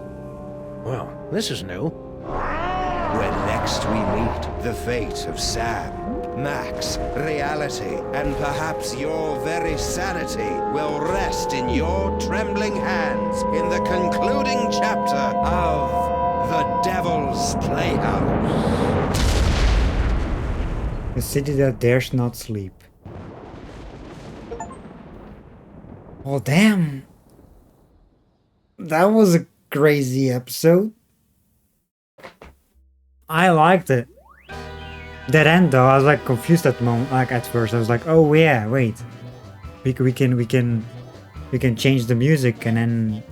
Well, this is new. When next we meet, the fate of Sam, Max, reality, and perhaps your very sanity will rest in your trembling hands in the concluding chapter of The Devil's Playhouse. The city that dares not sleep. Oh, damn. That was a crazy episode. I liked it. That end though, I was like confused at the moment. Like at first, I was like, "Oh yeah, wait, we can change the music and then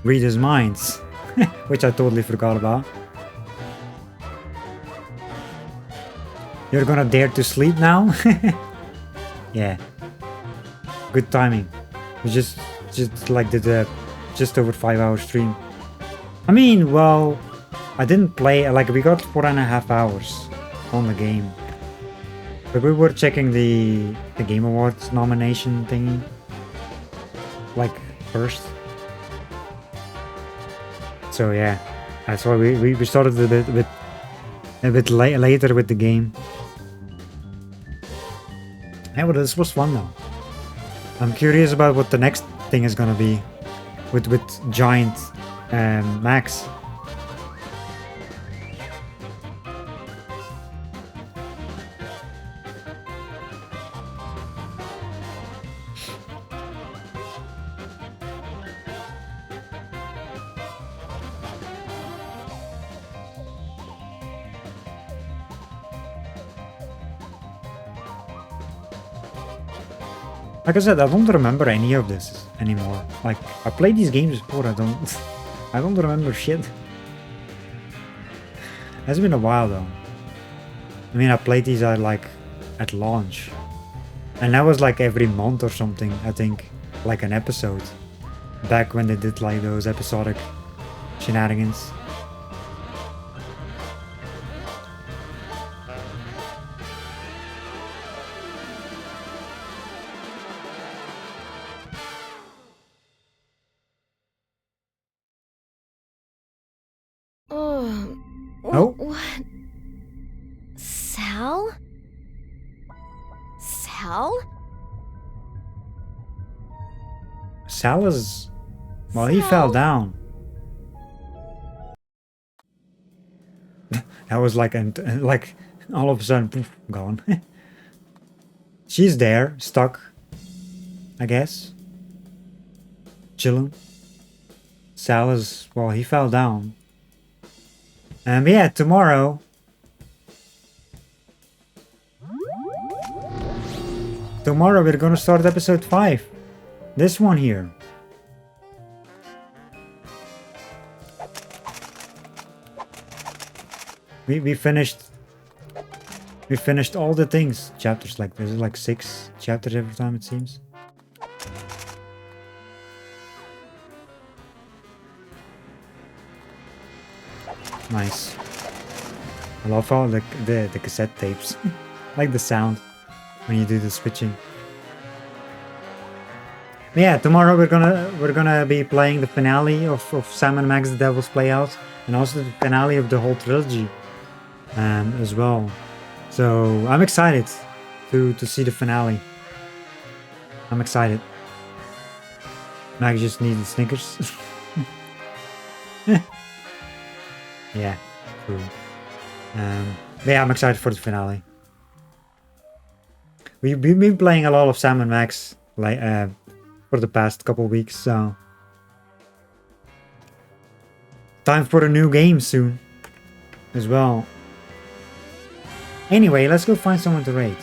read his minds," which I totally forgot about. You're gonna dare to sleep now? Yeah. Good timing. We just like did a just over 5-hour stream. I mean, well, I didn't play, like we got 4.5 hours on the game. But we were checking the Game Awards nomination thingy. Like first. So yeah. That's why we started a bit later with the game. Yeah, but this was fun though. I'm curious about what the next thing is gonna be with Giant Max. Like I said, I don't remember any of this anymore. Like, I played these games before, I don't remember shit. It's been a while though. I mean, I played these at launch. And that was like every month or something, I think. Like an episode. Back when they did like those episodic shenanigans. Oh. What? Sal? Sal? Sal is... Well, he fell down. That was like, and like all of a sudden, poof, gone. She's there, stuck, I guess. Chilling. Sal is, well, he fell down. Yeah, tomorrow. Tomorrow we're gonna start episode 5. This one here. We finished all the things. Chapters, like there's like 6 chapters every time it seems. Nice. I love how the cassette tapes. Like the sound when you do the switching. Yeah, tomorrow we're gonna be playing the finale of Sam and Max the Devil's Playhouse, and also the finale of the whole trilogy as well. So I'm excited to see the finale. I'm excited. Max just needed Snickers. Yeah, true. But yeah, I'm excited for the finale. We've been playing a lot of Sam and Max like for the past couple weeks, so time for a new game soon as well. Anyway, let's go find someone to raid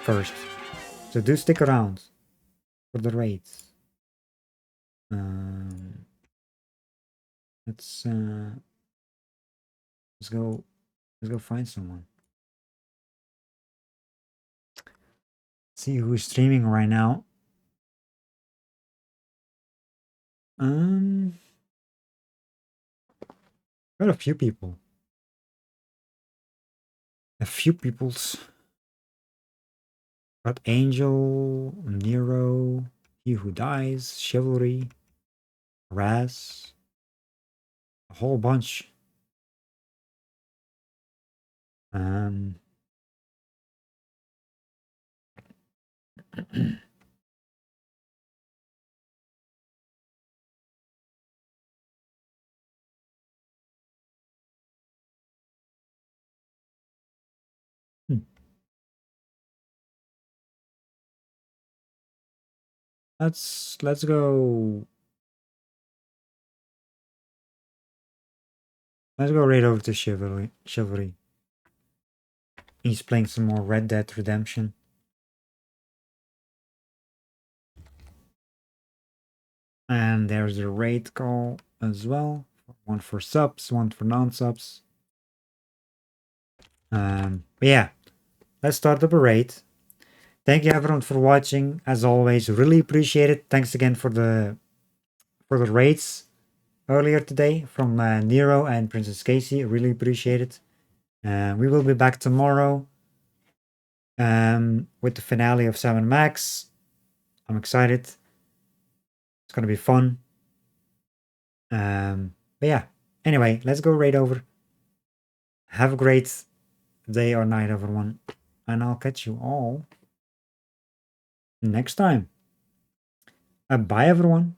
first. So do stick around for the raids. Let's go find someone. See who's streaming right now. Got a few people. A few peoples. Got Angel, Nero, He Who Dies, Chivalry, Raz. A whole bunch. Let's go. Let's go right over to Chivalry. He's playing some more Red Dead Redemption. And there's a raid call as well. One for subs, one for non-subs. But yeah, let's start up a raid. Thank you everyone for watching. As always, really appreciate it. Thanks again for the raids earlier today from Nero and Princess Casey. Really appreciate it. We will be back tomorrow with the finale of Sam and Max. I'm excited. It's gonna be fun. But yeah. Anyway, let's go right over. Have a great day or night, everyone, and I'll catch you all next time. Bye, everyone.